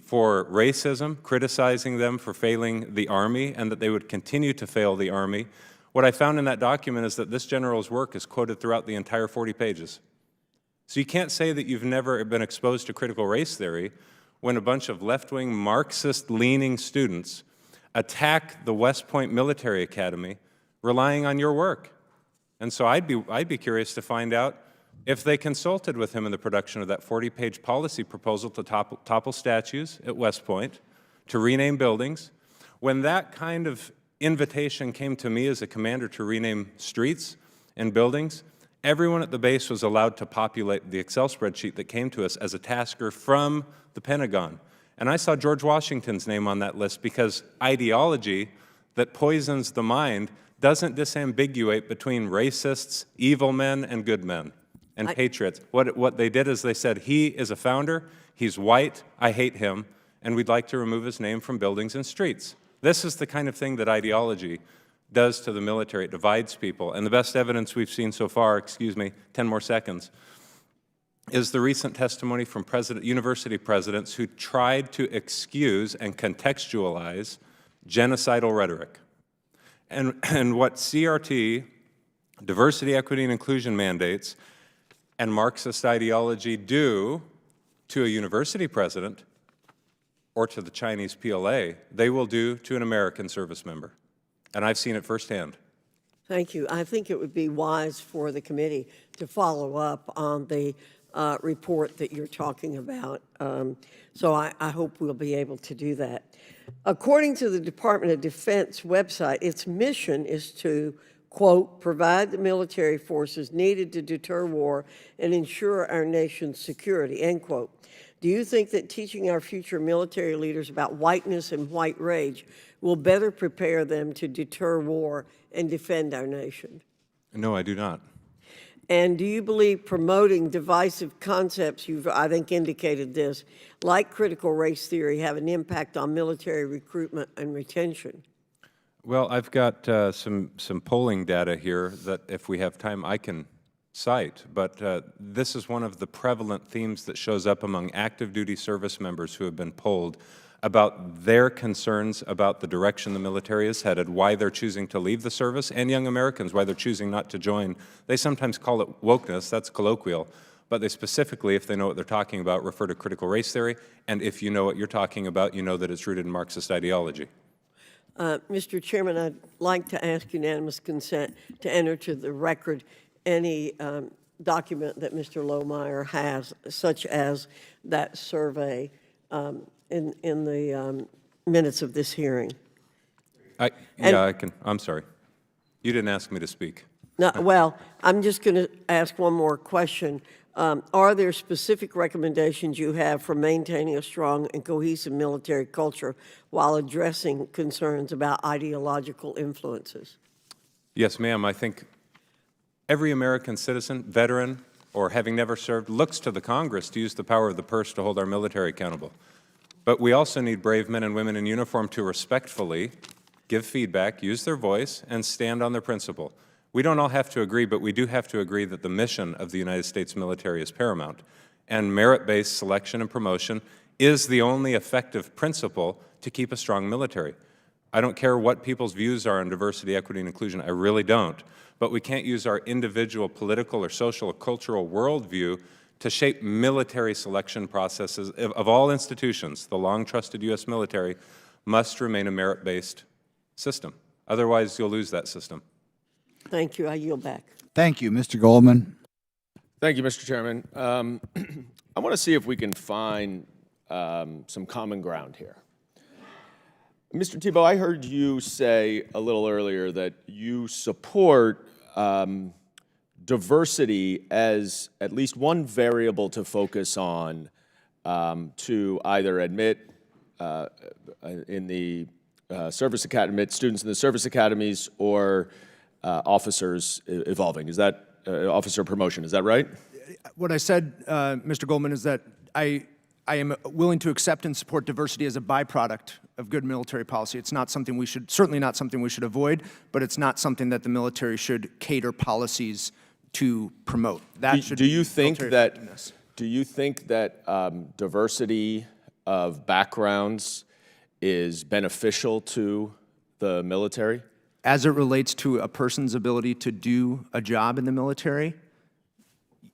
for racism, criticizing them for failing the Army, and that they would continue to fail the Army. What I found in that document is that this general's work is quoted throughout the entire 40 pages. So you can't say that you've never been exposed to critical race theory when a bunch of left-wing Marxist-leaning students attack the West Point Military Academy relying on your work. And so I'd be curious to find out if they consulted with him in the production of that 40-page policy proposal to topple statues at West Point, to rename buildings. When that kind of invitation came to me as a commander to rename streets and buildings, everyone at the base was allowed to populate the Excel spreadsheet that came to us as a tasker from the Pentagon. And I saw George Washington's name on that list because ideology that poisons the mind doesn't disambiguate between racists, evil men, and good men, and patriots. What they did is they said, he is a founder, he's white, I hate him, and we'd like to remove his name from buildings and streets. This is the kind of thing that ideology does to the military. It divides people. And the best evidence we've seen so far, 10 more seconds, is the recent testimony from university presidents who tried to excuse and contextualize genocidal rhetoric. And what CRT, diversity, equity, and inclusion mandates, and Marxist ideology do to a university president or to the Chinese PLA, they will do to an American service member. And I've seen it firsthand. Thank you. I think it would be wise for the committee to follow up on the report that you're talking about. So I hope we'll be able to do that. According to the Department of Defense website, its mission is to, quote, provide the military forces needed to deter war and ensure our nation's security, end quote. Do you think that teaching our future military leaders about whiteness and white rage will better prepare them to deter war and defend our nation? No, I do not. And do you believe promoting divisive concepts, you've, I think, indicated this, like critical race theory, have an impact on military recruitment and retention? Well, I've got some polling data here that, if we have time, I can cite. But this is one of the prevalent themes that shows up among active duty service members who have been polled about their concerns about the direction the military is headed, why they're choosing to leave the service, and young Americans, why they're choosing not to join. They sometimes call it wokeness, that's colloquial, but they specifically, if they know what they're talking about, refer to critical race theory, and if you know what you're talking about, you know that it's rooted in Marxist ideology. Mr. Chairman, I'd like to ask unanimous consent to enter to the record any document that Mr. Lohmeyer has, such as that survey, in the minutes of this hearing. I can. I'm sorry. You didn't ask me to speak. No, well, I'm just going to ask one more question. Are there specific recommendations you have for maintaining a strong and cohesive military culture while addressing concerns about ideological influences? Yes, ma'am. I think every American citizen, veteran, or having never served, looks to the Congress to use the power of the purse to hold our military accountable. But we also need brave men and women in uniform to respectfully give feedback, use their voice, and stand on their principle. We don't all have to agree, but we do have to agree that the mission of the United States military is paramount. And merit-based selection and promotion is the only effective principle to keep a strong military. I don't care what people's views are on diversity, equity, and inclusion. I really don't. But we can't use our individual political or social or cultural worldview to shape military selection processes of all institutions. The long-trusted U.S. military must remain a merit-based system. Otherwise, you'll lose that system. Thank you. I yield back. Thank you. Mr. Goldman. Thank you, Mr. Chairman. I want to see if we can find some common ground here. Mr. Thibault, I heard you say a little earlier that you support diversity as at least one variable to focus on to either admit in the service academy, admit students in the service academies or officers evolving. Is that officer promotion? Is that right? What I said, Mr. Goldman, is that I am willing to accept and support diversity as a byproduct of good military policy. It's not something we should, certainly not something we should avoid, but it's not something that the military should cater policies to promote. That should do you think that effectiveness. Do you think that diversity of backgrounds is beneficial to the military? As it relates to a person's ability to do a job in the military,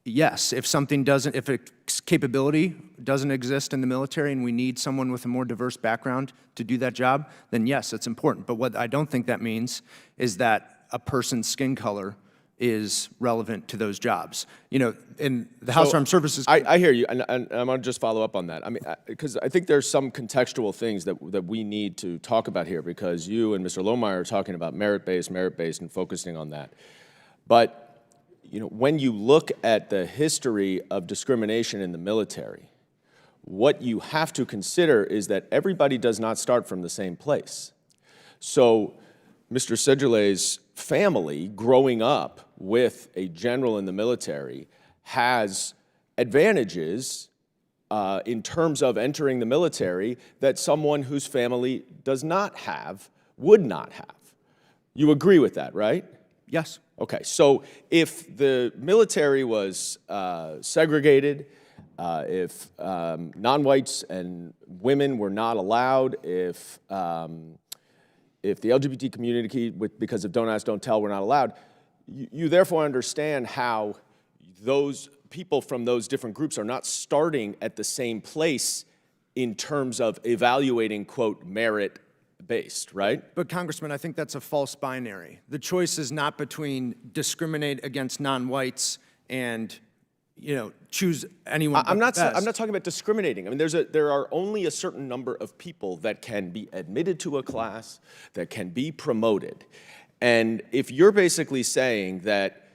yes. If something doesn't, if a capability doesn't exist in the military and we need someone with a more diverse background to do that job, then yes, it's important. But what I don't think that means is that a person's skin color is relevant to those jobs. You know, in the House Armed Services. I hear you, and I'm going to just follow up on that. I mean, because I think there's some contextual things that we need to talk about here, because you and Mr. Lohmeyer are talking about merit-based, and focusing on that. But when you look at the history of discrimination in the military, what you have to consider is that everybody does not start from the same place. So Mr. Sedgerlay's family, growing up with a general in the military, has advantages in terms of entering the military that someone whose family does not have would not have. You agree with that, right? Yes. Okay, so if the military was segregated, if non-whites and women were not allowed, if the LGBT community, because of Don't Ask, Don't Tell, were not allowed, you therefore understand how those people from those different groups are not starting at the same place in terms of evaluating, quote, merit-based, right? But Congressman, I think that's a false binary. The choice is not between discriminate against non-whites and, choose anyone. I'm not talking about discriminating. I mean, there are only a certain number of people that can be admitted to a class, that can be promoted. And if you're basically saying that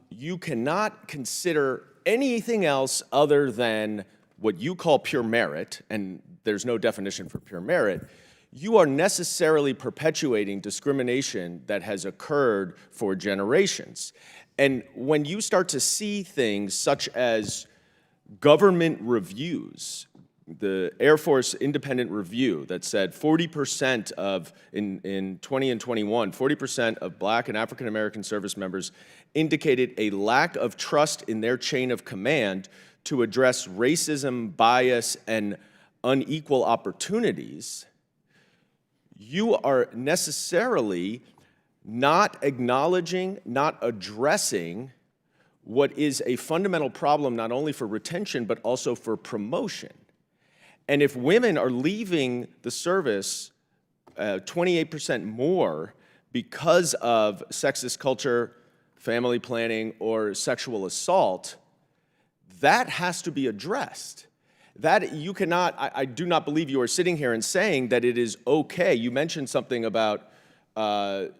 you cannot consider anything else other than what you call pure merit, and there's no definition for pure merit, you are necessarily perpetuating discrimination that has occurred for generations. And when you start to see things such as government reviews, the Air Force independent review that said 40% of, in 20 and 21, 40% of Black and African American service members indicated a lack of trust in their chain of command to address racism, bias, and unequal opportunities, you are necessarily not acknowledging, not addressing what is a fundamental problem not only for retention but also for promotion. And if women are leaving the service 28% more because of sexist culture, family planning, or sexual assault, that has to be addressed. That you cannot, I do not believe you are sitting here and saying that it is okay. You mentioned something about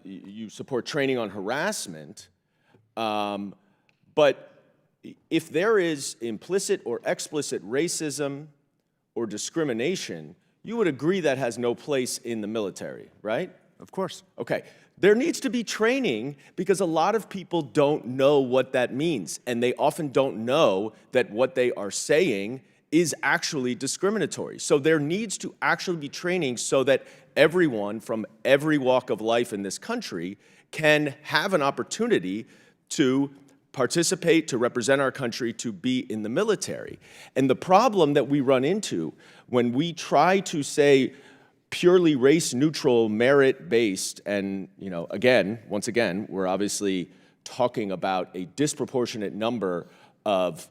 you support training on harassment, but if there is implicit or explicit racism or discrimination, you would agree that has no place in the military, right? Of course. Okay. There needs to be training because a lot of people don't know what that means, and they often don't know that what they are saying is actually discriminatory. So there needs to actually be training so that everyone from every walk of life in this country can have an opportunity to participate, to represent our country, to be in the military. And the problem that we run into when we try to say purely race-neutral, merit-based, and once again, we're obviously talking about a disproportionate number of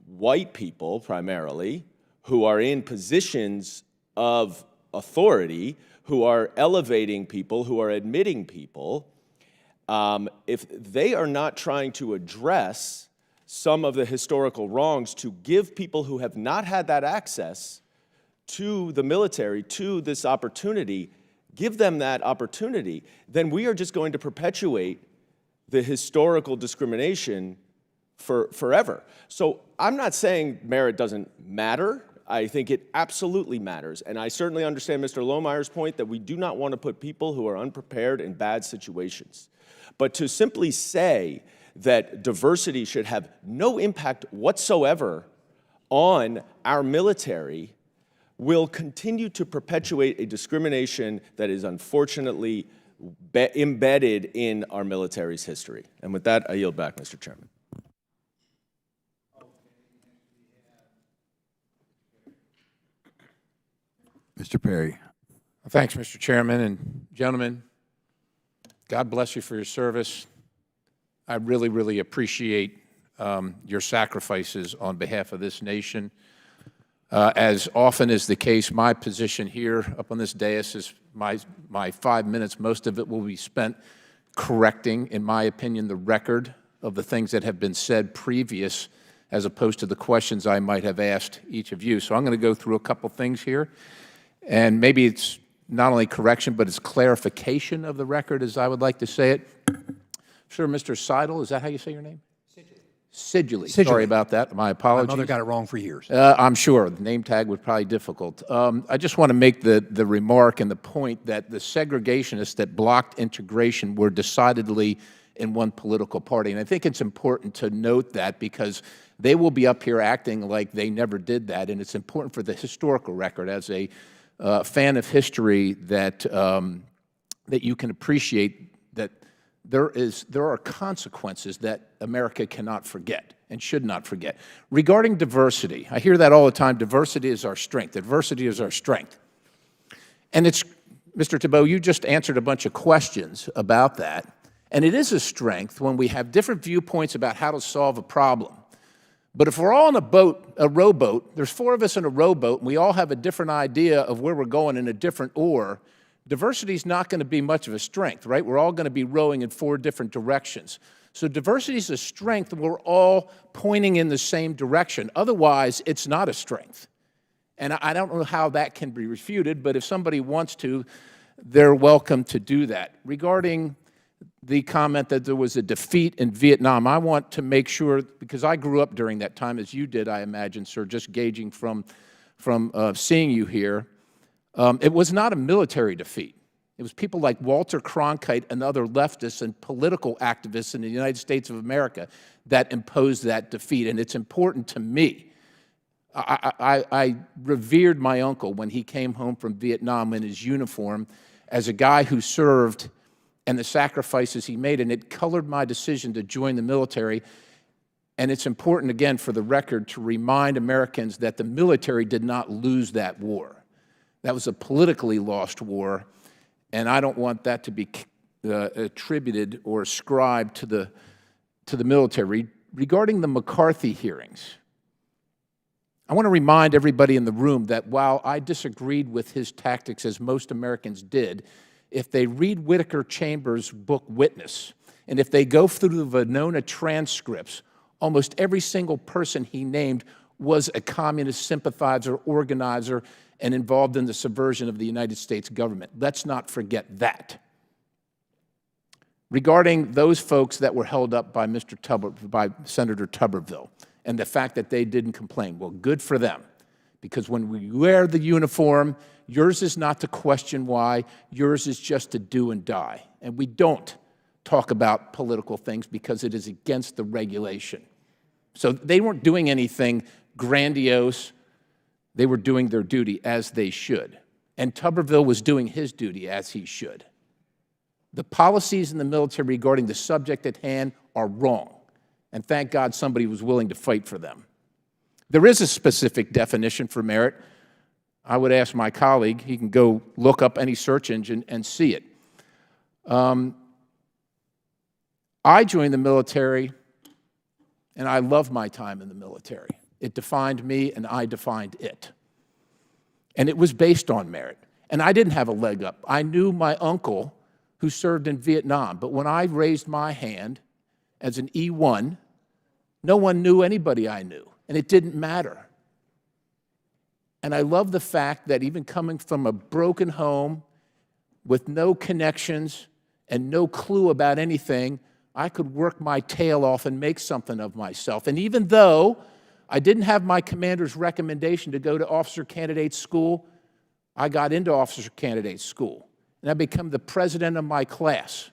white people, primarily, who are in positions of authority, who are elevating people, who are admitting people. If they are not trying to address some of the historical wrongs to give people who have not had that access to the military, to this opportunity, give them that opportunity, then we are just going to perpetuate the historical discrimination forever. So I'm not saying merit doesn't matter. I think it absolutely matters. And I certainly understand Mr. Lohmeyer's point that we do not want to put people who are unprepared in bad situations. But to simply say that diversity should have no impact whatsoever on our military will continue to perpetuate a discrimination that is unfortunately embedded in our military's history. And with that, I yield back, Mr. Chairman. Mr. Perry. Thanks, Mr. Chairman, and gentlemen, God bless you for your service. I really, really appreciate your sacrifices on behalf of this nation. As often is the case, my position here up on this dais is my 5 minutes. Most of it will be spent correcting, in my opinion, the record of the things that have been said previous as opposed to the questions I might have asked each of you. So I'm going to go through a couple things here. And maybe it's not only correction, but it's clarification of the record, as I would like to say it. Sure, Mr. Seidel, is that how you say your name? Sidgley. Sorry about that. My apologies. My mother got it wrong for years. I'm sure. The name tag was probably difficult. I just want to make the remark and the point that the segregationists that blocked integration were decidedly in one political party. And I think it's important to note that because they will be up here acting like they never did that. And it's important for the historical record as a fan of history that, that you can appreciate that there are consequences that America cannot forget and should not forget. Regarding diversity, I hear that all the time, diversity is our strength, diversity is our strength. And it's, Mr. Thibault, you just answered a bunch of questions about that, and it is a strength when we have different viewpoints about how to solve a problem. But if we're all in a boat, a rowboat, there's 4 of us in a rowboat, and we all have a different idea of where we're going in a different oar, diversity is not going to be much of a strength, right? We're all going to be rowing in 4 different directions. So diversity is a strength, and we're all pointing in the same direction. Otherwise, it's not a strength. And I don't know how that can be refuted, but if somebody wants to, they're welcome to do that. Regarding the comment that there was a defeat in Vietnam, I want to make sure, because I grew up during that time, as you did, I imagine, sir, just gauging from seeing you here, it was not a military defeat. It was people like Walter Cronkite and other leftists and political activists in the United States of America that imposed that defeat, and it's important to me. I revered my uncle when he came home from Vietnam in his uniform as a guy who served and the sacrifices he made, and it colored my decision to join the military. And it's important, again, for the record, to remind Americans that the military did not lose that war. That was a politically lost war, and I don't want that to be attributed or ascribed to the military. Regarding the McCarthy hearings, I want to remind everybody in the room that while I disagreed with his tactics, as most Americans did, if they read Whittaker Chambers' book Witness, and if they go through the Venona transcripts, almost every single person he named was a communist sympathizer, organizer, and involved in the subversion of the United States government. Let's not forget that. Regarding those folks that were held up by by Senator Tuberville, and the fact that they didn't complain, well, good for them. Because when we wear the uniform, yours is not to question why, yours is just to do and die. And we don't talk about political things because it is against the regulation. So they weren't doing anything grandiose. They were doing their duty as they should. And Tuberville was doing his duty as he should. The policies in the military regarding the subject at hand are wrong. And thank God somebody was willing to fight for them. There is a specific definition for merit. I would ask my colleague, he can go look up any search engine and see it. I joined the military, and I love my time in the military. It defined me, and I defined it. And it was based on merit. And I didn't have a leg up. I knew my uncle who served in Vietnam, but when I raised my hand as an E1, no one knew anybody I knew, and it didn't matter. And I love the fact that even coming from a broken home with no connections and no clue about anything, I could work my tail off and make something of myself. And even though I didn't have my commander's recommendation to go to officer candidate school, I got into officer candidate school, and I became the president of my class.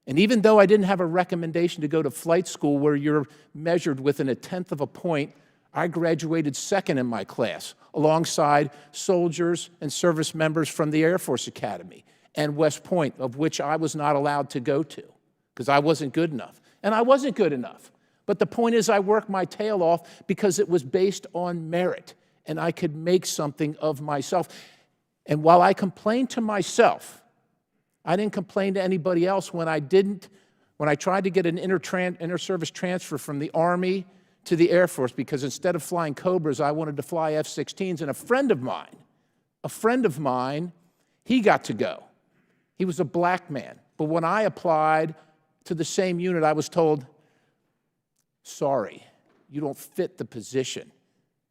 And even though I didn't have a recommendation to go to flight school where you're measured within 1/10 of a point, I graduated second in my class alongside soldiers and service members from the Air Force Academy and West Point, of which I was not allowed to go to because I wasn't good enough. And I wasn't good enough. But the point is I worked my tail off because it was based on merit and I could make something of myself. And while I complained to myself, I didn't complain to anybody else when I tried to get an inter-service transfer from the Army to the Air Force, because instead of flying Cobras, I wanted to fly F-16s, and a friend of mine, he got to go. He was a black man. But when I applied to the same unit, I was told, sorry, you don't fit the position.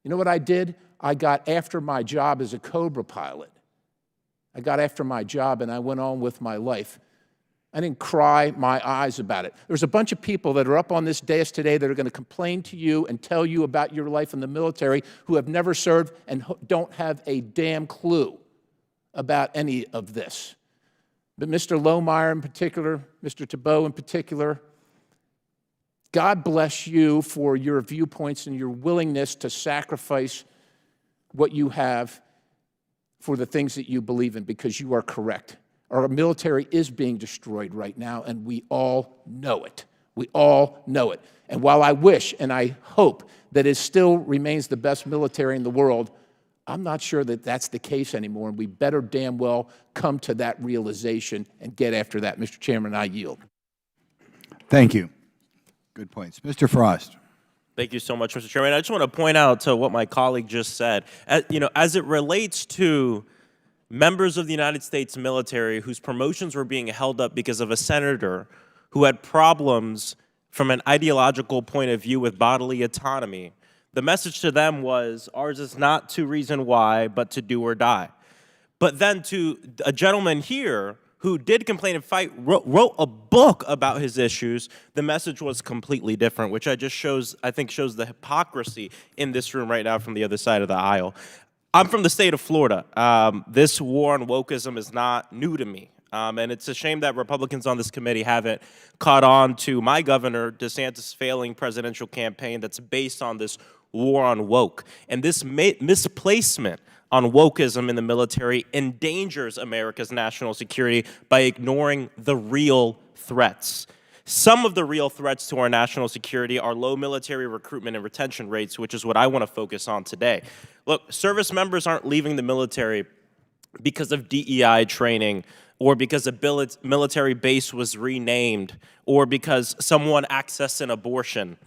You know what I did? I got after my job as a Cobra pilot. I got after my job and I went on with my life. I didn't cry my eyes about it. There's a bunch of people that are up on this dais today that are going to complain to you and tell you about your life in the military who have never served and don't have a damn clue about any of this. But Mr. Lohmeyer in particular, Mr. Thibault in particular, God bless you for your viewpoints and your willingness to sacrifice what you have for the things that you believe in, because you are correct. Our military is being destroyed right now, and we all know it. We all know it. And while I wish and I hope that it still remains the best military in the world, I'm not sure that that's the case anymore, and we better damn well come to that realization and get after that. Mr. Chairman, I yield. Thank you. Good points. Mr. Frost. Thank you so much, Mr. Chairman. I just want to point out to what my colleague just said. As it relates to members of the United States military whose promotions were being held up because of a senator who had problems from an ideological point of view with bodily autonomy, the message to them was, ours is not to reason why, but to do or die. But then to a gentleman here who did complain and fight, wrote a book about his issues, the message was completely different, which I think shows the hypocrisy in this room right now from the other side of the aisle. I'm from the state of Florida. This war on wokeism is not new to me. And it's a shame that Republicans on this committee haven't caught on to my governor DeSantis' failing presidential campaign that's based on this war on woke. And this misplacement on wokeism in the military endangers America's national security by ignoring the real threats. Some of the real threats to our national security are low military recruitment and retention rates, which is what I want to focus on today. Look, service members aren't leaving the military because of DEI training, or because a military base was renamed, or because someone accessed an abortion.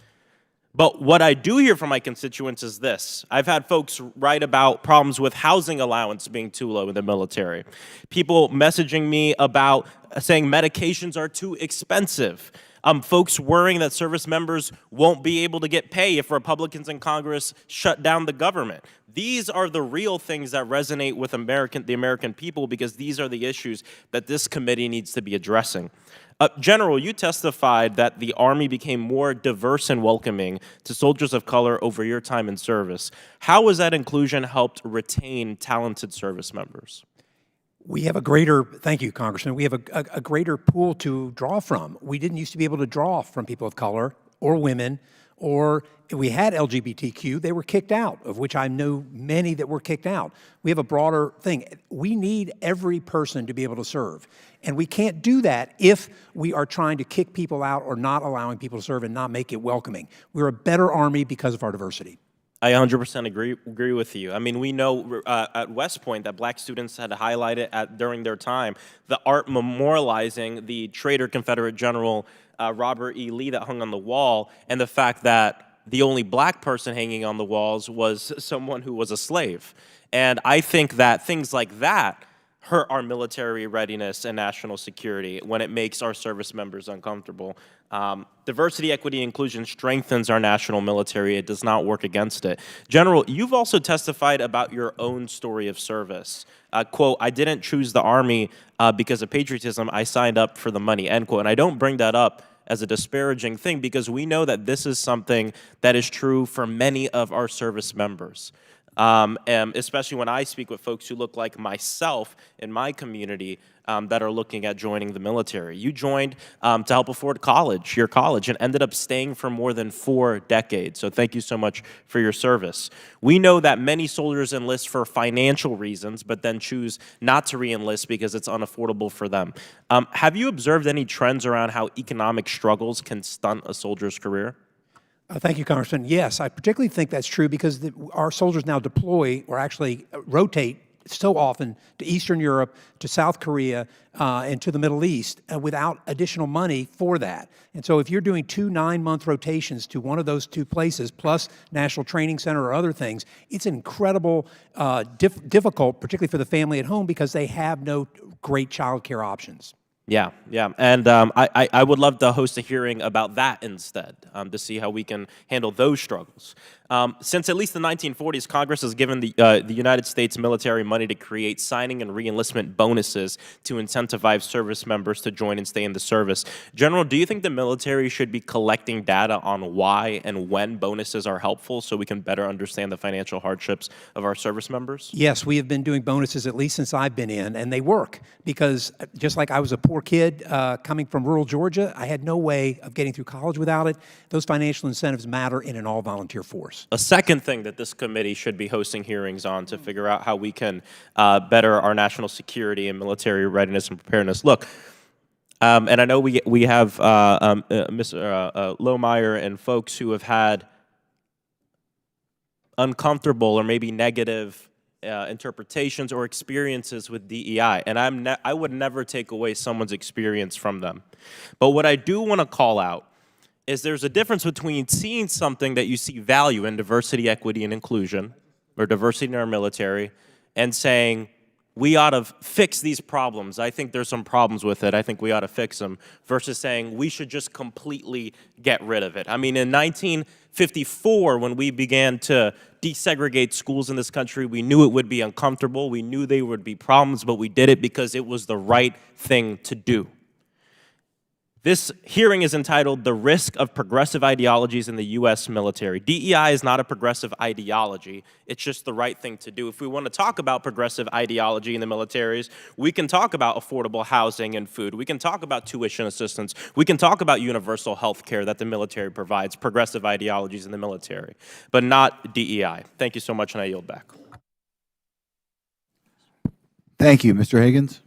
But what I do hear from my constituents is this. I've had folks write about problems with housing allowance being too low in the military. People messaging me about saying medications are too expensive. Folks worrying that service members won't be able to get pay if Republicans in Congress shut down the government. These are the real things that resonate with the American people, because these are the issues that this committee needs to be addressing. General, you testified that the Army became more diverse and welcoming to soldiers of color over your time in service. How has that inclusion helped retain talented service members? We have thank you, Congressman, we have a greater pool to draw from. We didn't used to be able to draw from people of color or women, or if we had LGBTQ, they were kicked out, of which I know many that were kicked out. We have a broader thing. We need every person to be able to serve. And we can't do that if we are trying to kick people out or not allowing people to serve and not make it welcoming. We're a better Army because of our diversity. I 100% agree with you. I mean, we know at West Point that black students had highlighted during their time the art memorializing the traitor Confederate General Robert E. Lee that hung on the wall, and the fact that the only black person hanging on the walls was someone who was a slave. And I think that things like that hurt our military readiness and national security when it makes our service members uncomfortable. Diversity, equity, inclusion strengthens our national military. It does not work against it. General, you've also testified about your own story of service. Quote, I didn't choose the Army because of patriotism. I signed up for the money, end quote. And I don't bring that up as a disparaging thing, because we know that this is something that is true for many of our service members. And especially when I speak with folks who look like myself in my community that are looking at joining the military. You joined to help afford your college, and ended up staying for more than 4 decades. So thank you so much for your service. We know that many soldiers enlist for financial reasons, but then choose not to re-enlist because it's unaffordable for them. Have you observed any trends around how economic struggles can stunt a soldier's career? Thank you, Congressman. Yes, I particularly think that's true because our soldiers now deploy, or actually rotate so often, to Eastern Europe, to South Korea, and to the Middle East without additional money for that. And so if you're doing 2 9-month rotations to one of those 2 places, plus National Training Center or other things, it's incredible, difficult, particularly for the family at home, because they have no great child care options. Yeah, and I would love to host a hearing about that instead, to see how we can handle those struggles. Since at least the 1940s, Congress has given the United States military money to create signing and reenlistment bonuses to incentivize service members to join and stay in the service. General, do you think the military should be collecting data on why and when bonuses are helpful so we can better understand the financial hardships of our service members? Yes, we have been doing bonuses at least since I've been in, and they work because just like I was a poor kid coming from rural Georgia, I had no way of getting through college without it. Those financial incentives matter in an all-volunteer force. A second thing that this committee should be hosting hearings on to figure out how we can better our national security and military readiness and preparedness. Look, and I know we have Mr. Lohmeyer and folks who have had uncomfortable or maybe negative interpretations or experiences with DEI, and I would never take away someone's experience from them. But what I do want to call out is there's a difference between seeing something that you see value in, diversity, equity, and inclusion, or diversity in our military, and saying, we ought to fix these problems. I think there's some problems with it. I think we ought to fix them, versus saying we should just completely get rid of it. I mean, in 1954, when we began to desegregate schools in this country, we knew it would be uncomfortable. We knew there would be problems, but we did it because it was the right thing to do. This hearing is entitled "The Risk of Progressive Ideologies in the U.S. Military." DEI is not a progressive ideology. It's just the right thing to do. If we want to talk about progressive ideology in the militaries, we can talk about affordable housing and food. We can talk about tuition assistance. We can talk about universal health care that the military provides, progressive ideologies in the military, but not DEI. Thank you so much, and I yield back. Thank you. Mr. Higgins?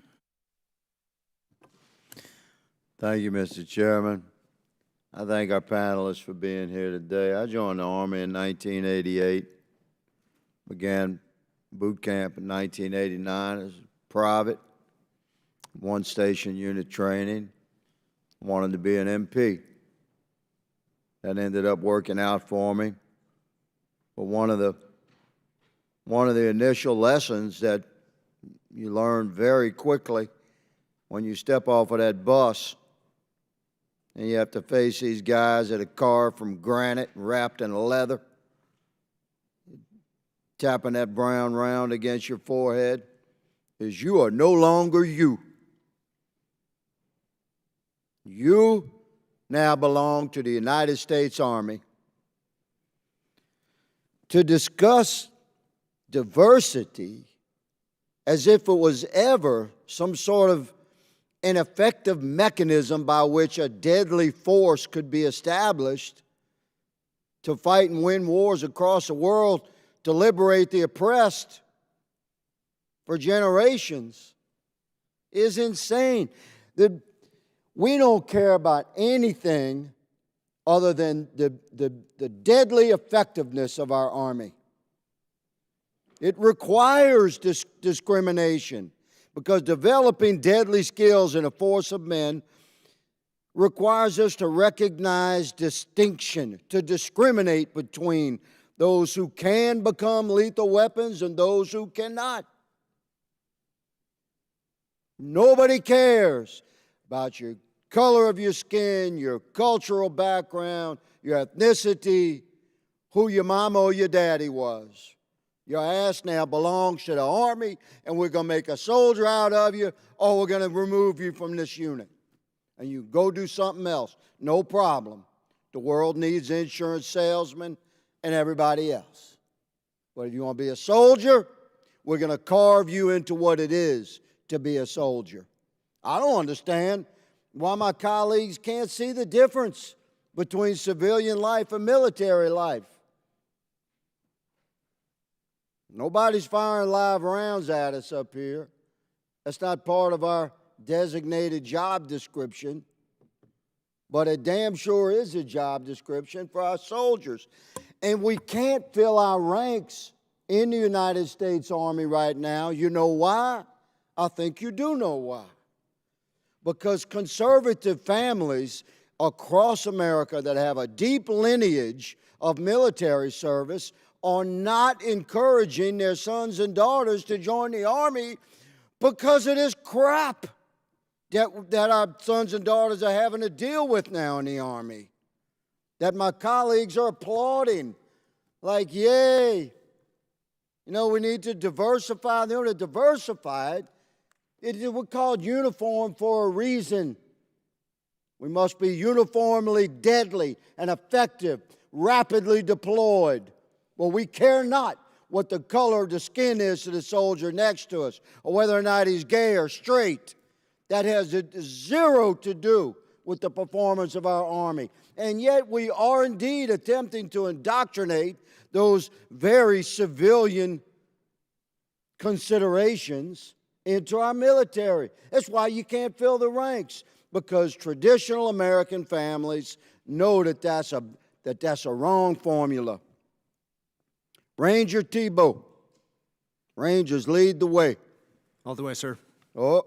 Thank you, Mr. Chairman. I thank our panelists for being here today. I joined the Army in 1988, began boot camp in 1989 as private, one-station unit training, wanted to be an MP. That ended up working out for me. But one of the initial lessons that you learn very quickly when you step off of that bus and you have to face these guys at a car from granite wrapped in leather, tapping that brown round against your forehead, is you are no longer you. You now belong to the United States Army. To discuss diversity as if it was ever some sort of an effective mechanism by which a deadly force could be established to fight and win wars across the world, to liberate the oppressed for generations, is insane. We don't care about anything other than the deadly effectiveness of our Army. It requires discrimination, because developing deadly skills in a force of men requires us to recognize distinction, to discriminate between those who can become lethal weapons and those who cannot. Nobody cares about your color of your skin, your cultural background, your ethnicity, who your mama or your daddy was. Your ass now belongs to the Army, and we're going to make a soldier out of you, or we're going to remove you from this unit. And you go do something else. No problem. The world needs insurance salesmen and everybody else. But if you want to be a soldier, we're going to carve you into what it is to be a soldier. I don't understand why my colleagues can't see the difference between civilian life and military life. Nobody's firing live rounds at us up here. That's not part of our designated job description. But it damn sure is a job description for our soldiers. And we can't fill our ranks in the United States Army right now. You know why? I think you do know why. Because conservative families across America that have a deep lineage of military service are not encouraging their sons and daughters to join the Army because of this crap that our sons and daughters are having to deal with now in the Army, that my colleagues are applauding like, yay, we need to diversify. In order to diversify it was called uniform for a reason. We must be uniformly deadly and effective, rapidly deployed. Well, we care not what the color of the skin is to the soldier next to us, or whether or not he's gay or straight. That has zero to do with the performance of our Army. And yet we are indeed attempting to indoctrinate those very civilian considerations into our military. That's why you can't fill the ranks, because traditional American families know that that's a wrong formula. Ranger Tebow. Rangers lead the way. All the way, sir. Oh,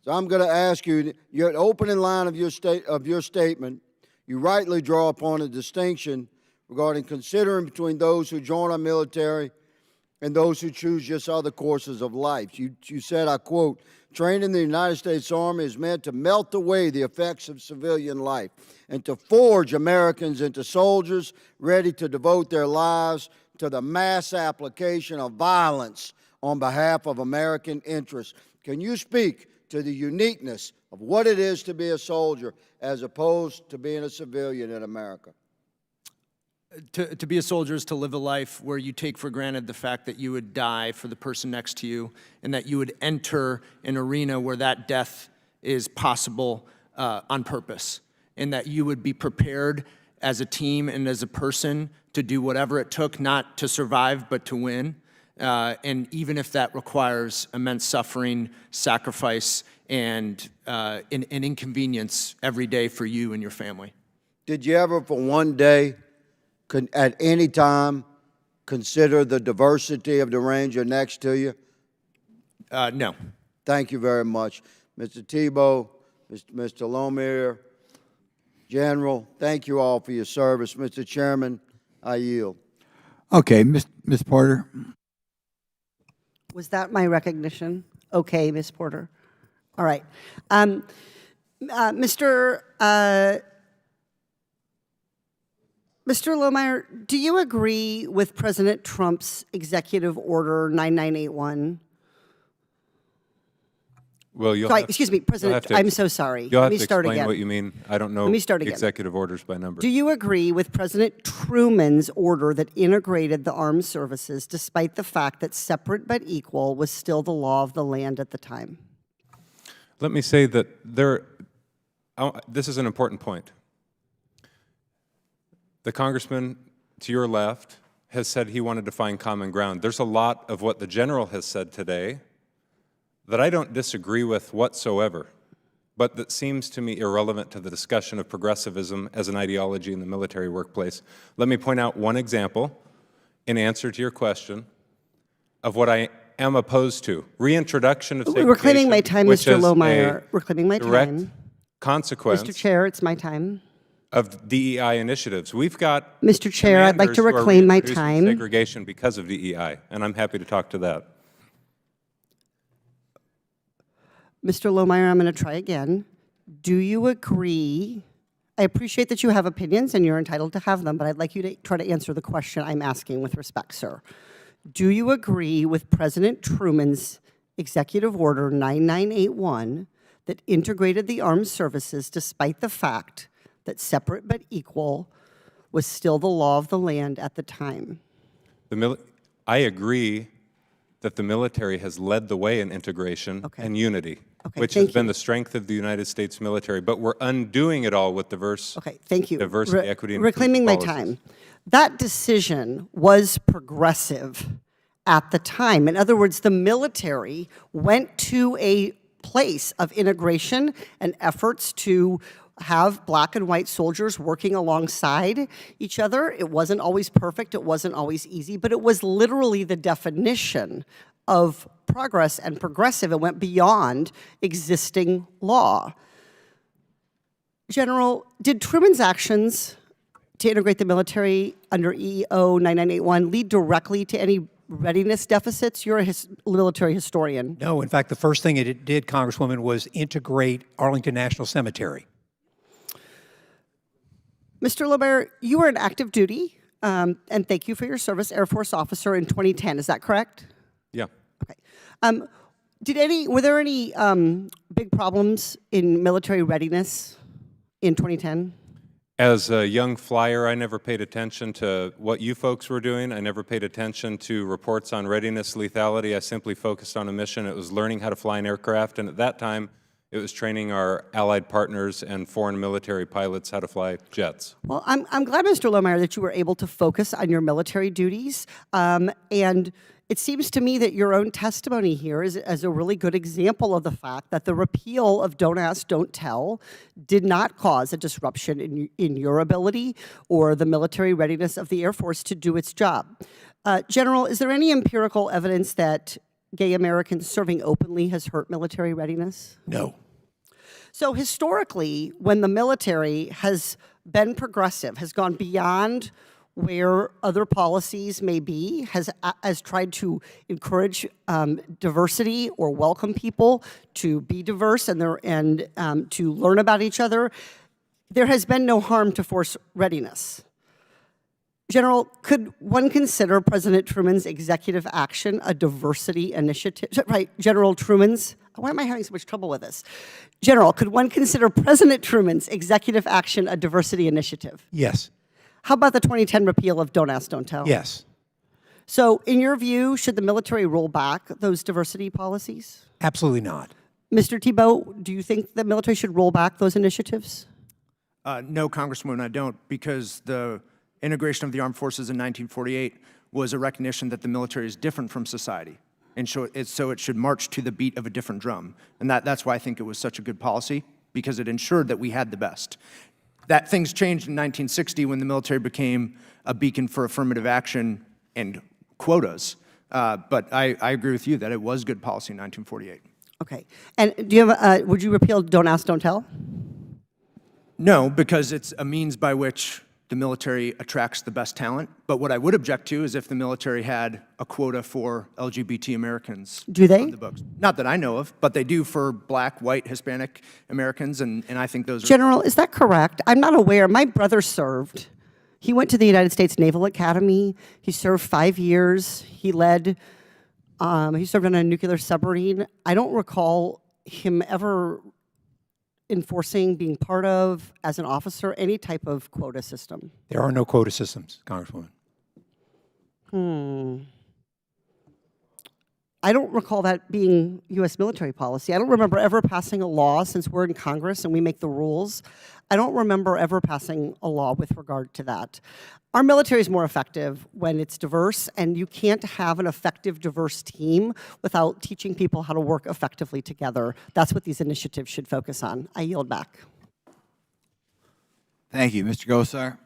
so I'm going to ask you, your opening line of your statement, you rightly draw upon a distinction regarding considering between those who join our military and those who choose just other courses of life. You said, I quote, "Training in the United States Army is meant to melt away the effects of civilian life and to forge Americans into soldiers ready to devote their lives to the mass application of violence on behalf of American interests." Can you speak to the uniqueness of what it is to be a soldier as opposed to being a civilian in America? To be a soldier is to live a life where you take for granted the fact that you would die for the person next to you, and that you would enter an arena where that death is possible on purpose, and that you would be prepared as a team and as a person to do whatever it took, not to survive, but to win. And even if that requires immense suffering, sacrifice, and an inconvenience every day for you and your family. Did you ever for one day, at any time, consider the diversity of the Ranger next to you? No. Thank you very much. Mr. Tebow, Mr. Lohmeyer, General, thank you all for your service. Mr. Chairman, I yield. Okay, Ms. Porter. Was that my recognition? Okay, Ms. Porter. All right. Mr. Lohmeyer, do you agree with President Trump's Executive Order 9981? Well, you'll Sorry, have, excuse me, President, I'm so sorry. You'll Let have me to start explain again. what you mean. I don't know Let me start again. executive orders by number. Do you agree with President Truman's order that integrated the armed services despite the fact that separate but equal was still the law of the land at the time? Let me say that this is an important point. The congressman to your left has said he wanted to find common ground. There's a lot of what the general has said today that I don't disagree with whatsoever, but that seems to me irrelevant to the discussion of progressivism as an ideology in the military workplace. Let me point out one example in answer to your question of what I am opposed to. Reintroduction of segregation, We're claiming my time, which Mr. is Lohmeyer. We're claiming my direct time. consequence Mr. Chair, it's my time. of DEI initiatives. We've got Mr. Chair, I'd like to commanders who are reclaim my reintroducing time. segregation because of DEI, and I'm happy to talk to that. Mr. Lohmeyer, I'm going to try again. Do you agree? I appreciate that you have opinions and you're entitled to have them, but I'd like you to try to answer the question I'm asking with respect, sir. Do you agree with President Truman's Executive Order 9981 that integrated the armed services despite the fact that separate but equal was still the law of the land at the time? I agree that the military has led the way in integration and unity, which has been the strength of the United States military, but we're undoing it all with diversity, equity, and reclaiming my policies. time. That decision was progressive at the time. In other words, the military went to a place of integration and efforts to have black and white soldiers working alongside each other. It wasn't always perfect, it wasn't always easy, but it was literally the definition of progress and progressive. It went beyond existing law. General, did Truman's actions to integrate the military under EO 9981 lead directly to any readiness deficits? You're a military historian. No, in fact, the first thing it did, Congresswoman, was integrate Arlington National Cemetery. Mr. Lohmeyer, you were in active duty and thank you for your service, Air Force officer in 2010. Is that correct? Yeah. Okay. Were there any big problems in military readiness in 2010? As a young flyer, I never paid attention to what you folks were doing. I never paid attention to reports on readiness, lethality. I simply focused on a mission. It was learning how to fly an aircraft, and at that time, it was training our allied partners and foreign military pilots how to fly jets. Well, I'm glad, Mr. Lohmeyer, that you were able to focus on your military duties, and it seems to me that your own testimony here is a really good example of the fact that the repeal of Don't Ask, Don't Tell did not cause a disruption in your ability or the military readiness of the Air Force to do its job. General, is there any empirical evidence that gay Americans serving openly has hurt military readiness? No. So historically, when the military has been progressive, has gone beyond where other policies may be, has tried to encourage diversity or welcome people to be diverse and to learn about each other, there has been no harm to force readiness. General, could one consider President Truman's executive action a diversity initiative? Right, General Truman's. Why am I having so much trouble with this? General, could one consider President Truman's executive action a diversity initiative? Yes. How about the 2010 repeal of Don't Ask, Don't Tell? Yes. So, in your view, should the military roll back those diversity policies? Absolutely not. Mr. Thibault, do you think the military should roll back those initiatives? No, Congresswoman, I don't, because the integration of the armed forces in 1948 was a recognition that the military is different from society, and so it should march to the beat of a different drum. And that's why I think it was such a good policy, because it ensured that we had the best. That things changed in 1960 when the military became a beacon for affirmative action and quotas. But I agree with you that it was good policy in 1948. Okay. And do you have would you repeal Don't Ask, Don't Tell? No, because it's a means by which the military attracts the best talent. But what I would object to is if the military had a quota for LGBT Americans. Do they? On the books. Not that I know of, but they do for Black, white, Hispanic Americans, and I think those are... General, is that correct? I'm not aware. My brother served. He went to the United States Naval Academy. He served 5 years. He served on a nuclear submarine. I don't recall him ever enforcing, being part of, as an officer, any type of quota system. There are no quota systems, Congresswoman. I don't recall that being U.S. military policy. I don't remember ever passing a law, since we're in Congress and we make the rules. I don't remember ever passing a law with regard to that. Our military is more effective when it's diverse, and you can't have an effective, diverse team without teaching people how to work effectively together. That's what these initiatives should focus on. I yield back. Thank you. Mr. Gosar?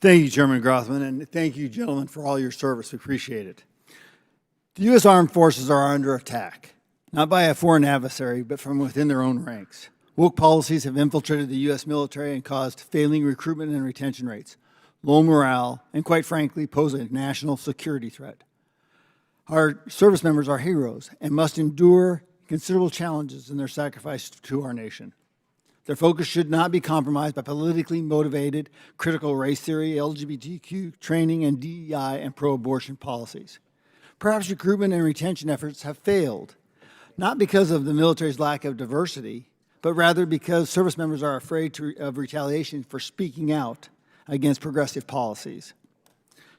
Thank you, Chairman Grothman, and thank you, gentlemen, for all your service. We appreciate it. The U.S. Armed Forces are under attack, not by a foreign adversary, but from within their own ranks. Woke policies have infiltrated the U.S. military and caused failing recruitment and retention rates, low morale, and quite frankly, pose a national security threat. Our service members are heroes and must endure considerable challenges in their sacrifice to our nation. Their focus should not be compromised by politically motivated critical race theory, LGBTQ training, and DEI and pro-abortion policies. Perhaps recruitment and retention efforts have failed, not because of the military's lack of diversity, but rather because service members are afraid of retaliation for speaking out against progressive policies.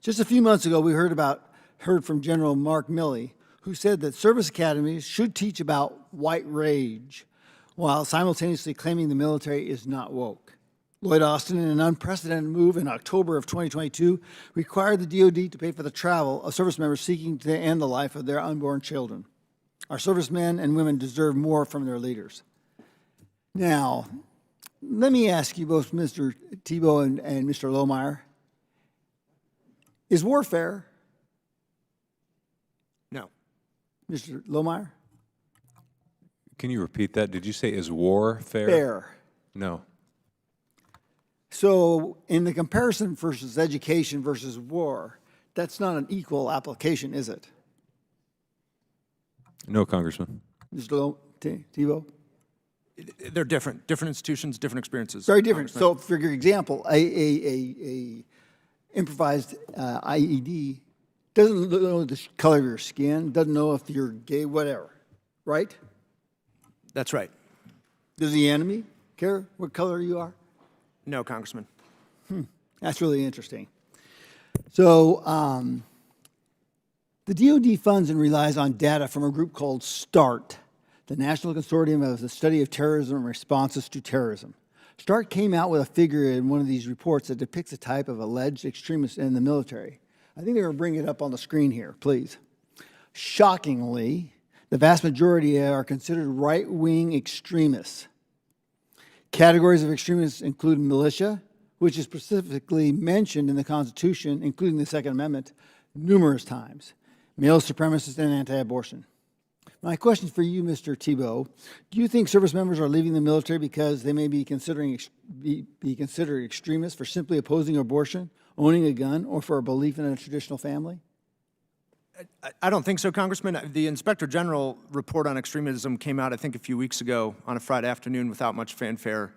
Just a few months ago, we heard from General Mark Milley, who said that service academies should teach about white rage, while simultaneously claiming the military is not woke. Lloyd Austin, in an unprecedented move in October of 2022, required the DoD to pay for the travel of service members seeking to end the life of their unborn children. Our servicemen and women deserve more from their leaders. Now, let me ask you both, Mr. Thibault and Mr. Lohmeyer, is war fair? No. Mr. Lohmeyer? Can you repeat that? Did you say is war fair? Fair. No. So in the comparison versus education versus war, that's not an equal application, is it? No, Congressman. Mr. Thibault? They're different institutions, different experiences. Very different. So for your example, a improvised IED doesn't know the color of your skin, doesn't know if you're gay, whatever, right? That's right. Does the enemy care what color you are? No, Congressman. That's really interesting. So the DoD funds and relies on data from a group called START, the National Consortium of the Study of Terrorism and Responses to Terrorism. START came out with a figure in one of these reports that depicts a type of alleged extremist in the military. I think they're going to bring it up on the screen here, please. Shockingly, the vast majority are considered right-wing extremists. Categories of extremists include militia, which is specifically mentioned in the Constitution, including the Second Amendment, numerous times, male supremacists, and anti-abortion. My question for you, Mr. Thibault, do you think service members are leaving the military because they may be considered extremists for simply opposing abortion, owning a gun, or for a belief in a traditional family? I don't think so, Congressman. The Inspector General report on extremism came out, I think, a few weeks ago on a Friday afternoon without much fanfare,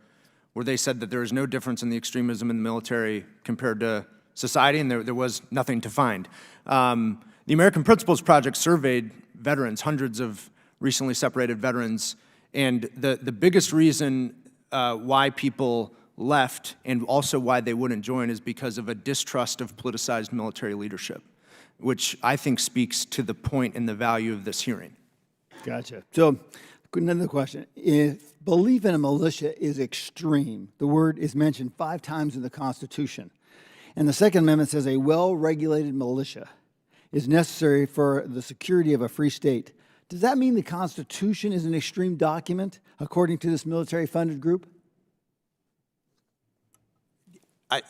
where they said that there is no difference in the extremism in the military compared to society, and there was nothing to find. The American Principles Project surveyed veterans, hundreds of recently separated veterans, and the biggest reason why people left and also why they wouldn't join is because of a distrust of politicized military leadership, which I think speaks to the point and the value of this hearing. Gotcha. So another question. If belief in a militia is extreme, the word is mentioned 5 times in the Constitution, and the Second Amendment says a well-regulated militia is necessary for the security of a free state. Does that mean the Constitution is an extreme document, according to this military-funded group?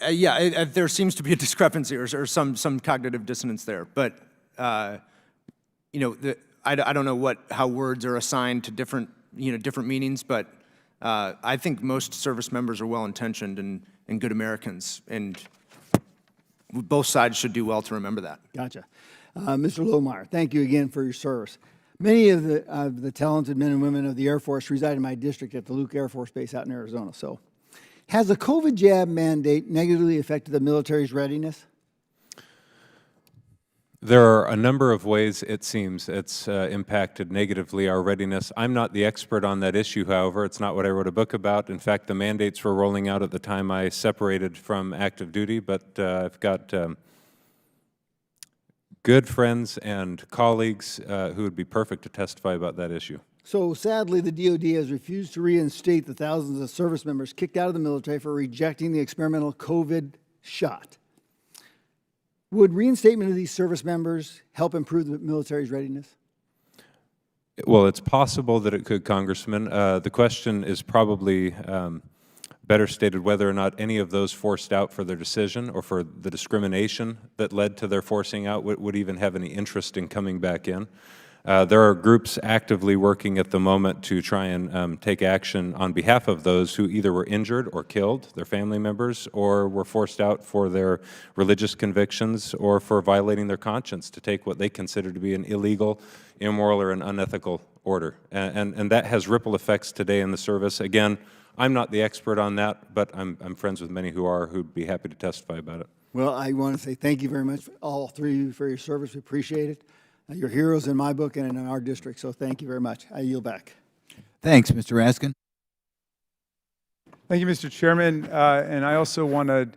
Yeah, there seems to be a discrepancy or some cognitive dissonance there. But, you know, I don't know how words are assigned to different meanings, but I think most service members are well-intentioned and good Americans, and both sides should do well to remember that. Gotcha. Mr. Lohmeyer, thank you again for your service. Many of the talented men and women of the Air Force reside in my district at the Luke Air Force Base out in Arizona. So, has the COVID jab mandate negatively affected the military's readiness? There are a number of ways, it seems, it's impacted negatively our readiness. I'm not the expert on that issue, however. It's not what I wrote a book about. In fact, the mandates were rolling out at the time I separated from active duty, but I've got good friends and colleagues who would be perfect to testify about that issue. So sadly, the DoD has refused to reinstate the thousands of service members kicked out of the military for rejecting the experimental COVID shot. Would reinstatement of these service members help improve the military's readiness? Well, it's possible that it could, Congressman. The question is probably better stated whether or not any of those forced out for their decision or for the discrimination that led to their forcing out would even have any interest in coming back in. There are groups actively working at the moment to try and take action on behalf of those who either were injured or killed, their family members, or were forced out for their religious convictions or for violating their conscience to take what they consider to be an illegal, immoral, or an unethical order. And that has ripple effects today in the service. Again, I'm not the expert on that, but I'm friends with many who are, who'd be happy to testify about it. Well, I want to say thank you very much, all three of you, for your service. We appreciate it. You're heroes in my book and in our district, so thank you very much. I yield back. Thanks, Mr. Raskin. Thank you, Mr. Chairman. And I also want to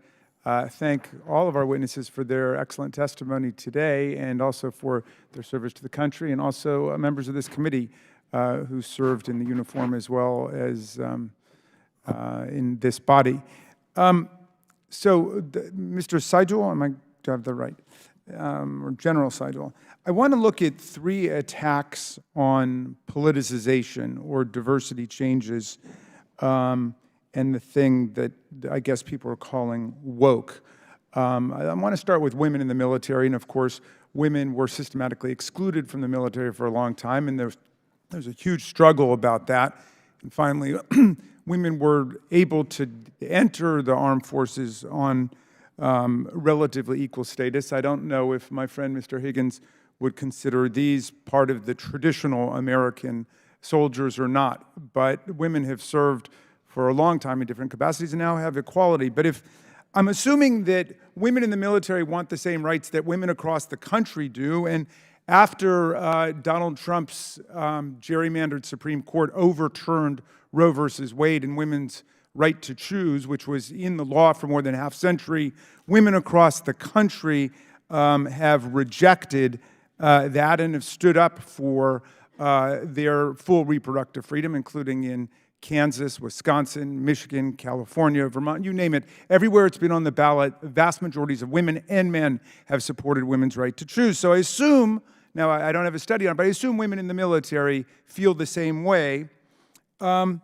thank all of our witnesses for their excellent testimony today and also for their service to the country, and also members of this committee who served in the uniform as well as in this body. Mr. Seidel, do I have the right? Or General Seidel, I want to look at 3 attacks on politicization or diversity changes and the thing that I guess people are calling woke. I want to start with women in the military, and of course, women were systematically excluded from the military for a long time, and there's a huge struggle about that. And finally, women were able to enter the armed forces on relatively equal status. I don't know if my friend Mr. Higgins would consider these part of the traditional American soldiers or not, but women have served for a long time in different capacities and now have equality. But if I'm assuming that women in the military want the same rights that women across the country do, and after Donald Trump's gerrymandered Supreme Court overturned Roe versus Wade and women's right to choose, which was in the law for more than a half century, women across the country have rejected that and have stood up for their full reproductive freedom, including in Kansas, Wisconsin, Michigan, California, Vermont, you name it. Everywhere it's been on the ballot, vast majorities of women and men have supported women's right to choose. So I assume, now I don't have a study on it, but I assume women in the military feel the same way, and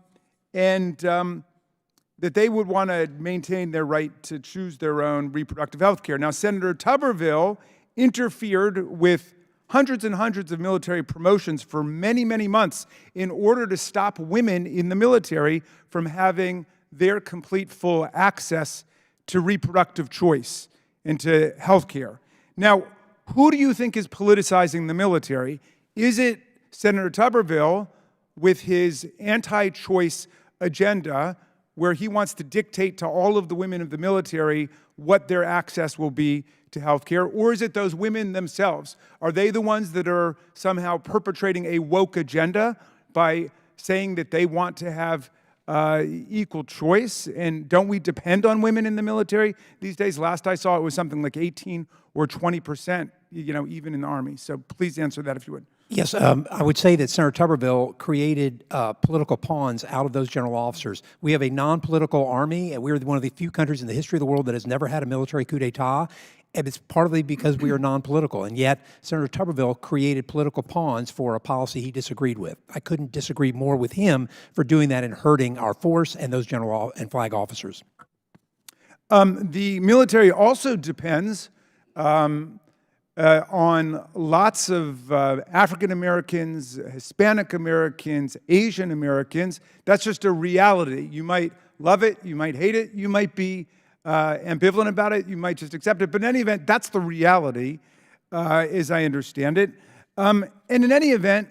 that they would want to maintain their right to choose their own reproductive health care. Now, Senator Tuberville interfered with hundreds and hundreds of military promotions for many, many months in order to stop women in the military from having their complete full access to reproductive choice and to health care. Now, who do you think is politicizing the military? Is it Senator Tuberville with his anti-choice agenda, where he wants to dictate to all of the women of the military what their access will be to health care, or is it those women themselves? Are they the ones that are somehow perpetrating a woke agenda by saying that they want to have equal choice? And don't we depend on women in the military these days? Last I saw, it was something like 18 or 20%, even in the Army. So please answer that if you would. Yes, I would say that Senator Tuberville created political pawns out of those general officers. We have a non-political army, and we're one of the few countries in the history of the world that has never had a military coup d'etat, and it's partly because we are non-political. And yet, Senator Tuberville created political pawns for a policy he disagreed with. I couldn't disagree more with him for doing that and hurting our force and those general and flag officers. The military also depends on lots of African Americans, Hispanic Americans, Asian Americans. That's just a reality. You might love it, you might hate it, you might be ambivalent about it, you might just accept it. But in any event, that's the reality, as I understand it. And in any event,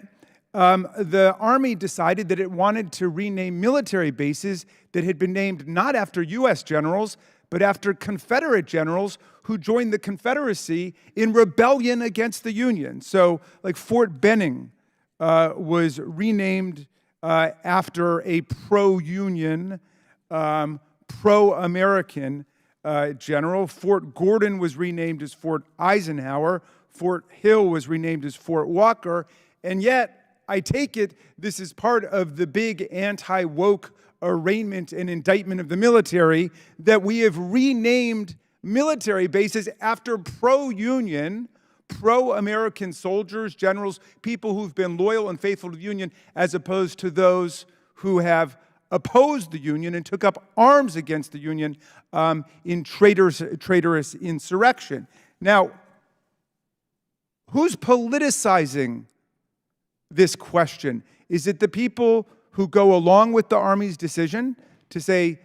the Army decided that it wanted to rename military bases that had been named not after U.S. generals, but after Confederate generals who joined the Confederacy in rebellion against the Union. So, like Fort Benning was renamed after a pro-Union, pro-American general. Fort Gordon was renamed as Fort Eisenhower. Fort Hill was renamed as Fort Walker. And yet, I take it this is part of the big anti-woke arraignment and indictment of the military, that we have renamed military bases after pro-Union, pro-American soldiers, generals, people who've been loyal and faithful to the Union, as opposed to those who have opposed the Union and took up arms against the Union in traitorous insurrection. Now, who's politicizing this question? Is it the people who go along with the Army's decision to say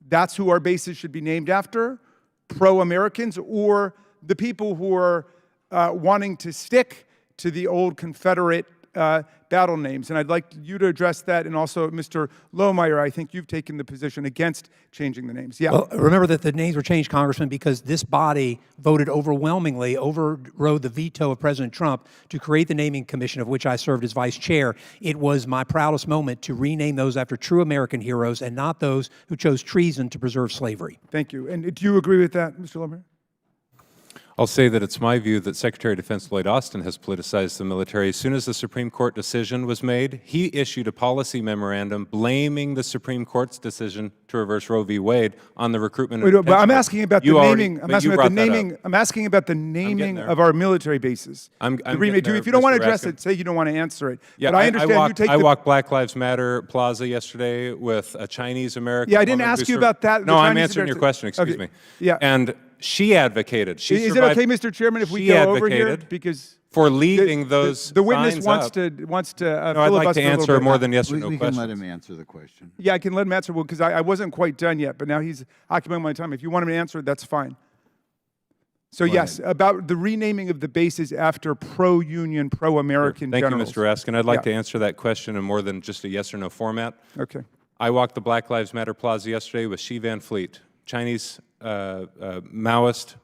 that's who our bases should be named after, pro-Americans, or the people who are wanting to stick to the old Confederate battle names? And I'd like you to address that, and also Mr. Lohmeyer, I think you've taken the position against changing the names. Yeah. Well, remember that the names were changed, Congressman, because this body voted overwhelmingly, overrode the veto of President Trump to create the naming commission, of which I served as vice chair. It was my proudest moment to rename those after true American heroes and not those who chose treason to preserve slavery. Thank you. And do you agree with that, Mr. Lohmeyer? I'll say that it's my view that Secretary of Defense Lloyd Austin has politicized the military. As soon as the Supreme Court decision was made, he issued a policy memorandum blaming the Supreme Court's decision to reverse Roe v. Wade on the recruitment. Wait, but I'm asking about the naming. I'm asking about the I'm naming of our military bases. If you don't want to address it, say you don't want to answer it. Yeah, but I understand I walked Black Lives Matter Plaza yesterday with a Chinese American. Yeah, I didn't ask you about that. No, I'm answering your question. Excuse me. Yeah. And she advocated. Is it okay, Mr. Chairman, if we go over here? Because for leaving those the witness signs wants up. to No, I'd like to answer more than yes or no We questions. can let him answer the question. Yeah, I can let him answer, because I wasn't quite done yet, but now he's occupying my time. If you want him to answer it, that's fine. So yes, about the renaming of the bases after pro-Union, pro-American generals. Thank you, Mr. Raskin. I'd like to answer that question in more than just a yes or no format. Okay. I walked the Black Lives Matter Plaza yesterday with Xi Van Fleet, Chinese Maoist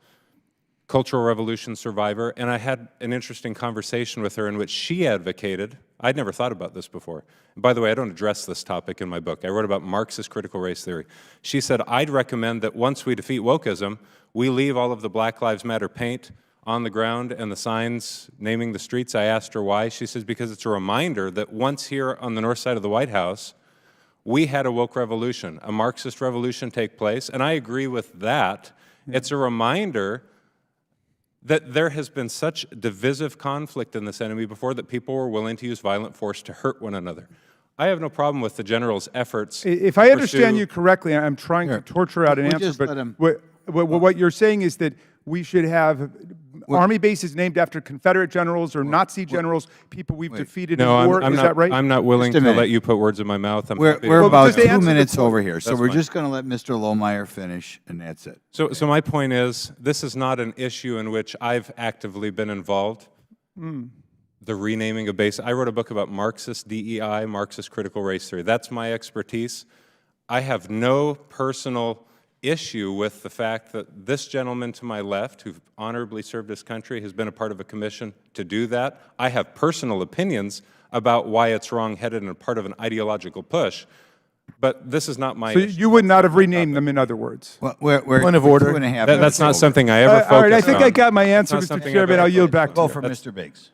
Cultural Revolution survivor, and I had an interesting conversation with her in which she advocated, I'd never thought about this before. And by the way, I don't address this topic in my book. I wrote about Marxist critical race theory. She said, I'd recommend that once we defeat wokeism, we leave all of the Black Lives Matter paint on the ground and the signs naming the streets. I asked her why. She says, because it's a reminder that once here on the north side of the White House, we had a woke revolution, a Marxist revolution take place, and I agree with that. It's a reminder that there has been such divisive conflict in this enemy before that people were willing to use violent force to hurt one another. I have no problem with the general's efforts. If I understand you correctly, I'm trying to torture out an answer, but what you're saying is that we should have Army bases named after Confederate generals or Nazi generals, people we've defeated in war. Is that right? I'm not willing to let you put words in my mouth. We're about 2 minutes over here, so we're just going to let Mr. Lohmeyer finish, and that's it. So my point is, this is not an issue in which I've actively been involved. The renaming of base. I wrote a book about Marxist DEI, Marxist critical race theory. That's my expertise. I have no personal issue with the fact that this gentleman to my left, who honorably served his country, has been a part of a commission to do that. I have personal opinions about why it's wrong-headed and a part of an ideological push, but this is not my issue. You would not have renamed them, in other words? Well, we're point of order. 2.5 minutes that's not something I ever focused on. All right, I think I got my answer, Mr. Chairman. I'll yield back to you. Go for Mr. Biggs.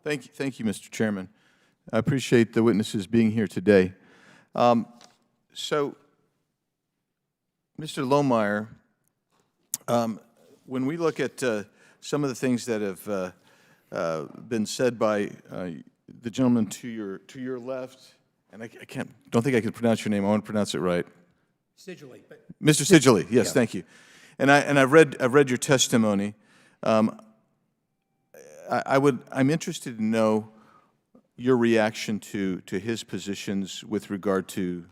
Thank you, Mr. Chairman. I appreciate the witnesses being here today. So, Mr. Lohmeyer, when we look at some of the things that have been said by the gentleman to your left, and don't think I can pronounce your name. I want to pronounce it right. Sidgley. Mr. Sidgley, yes, thank you. And I've read your testimony. I'm interested to know your reaction to his positions with regard to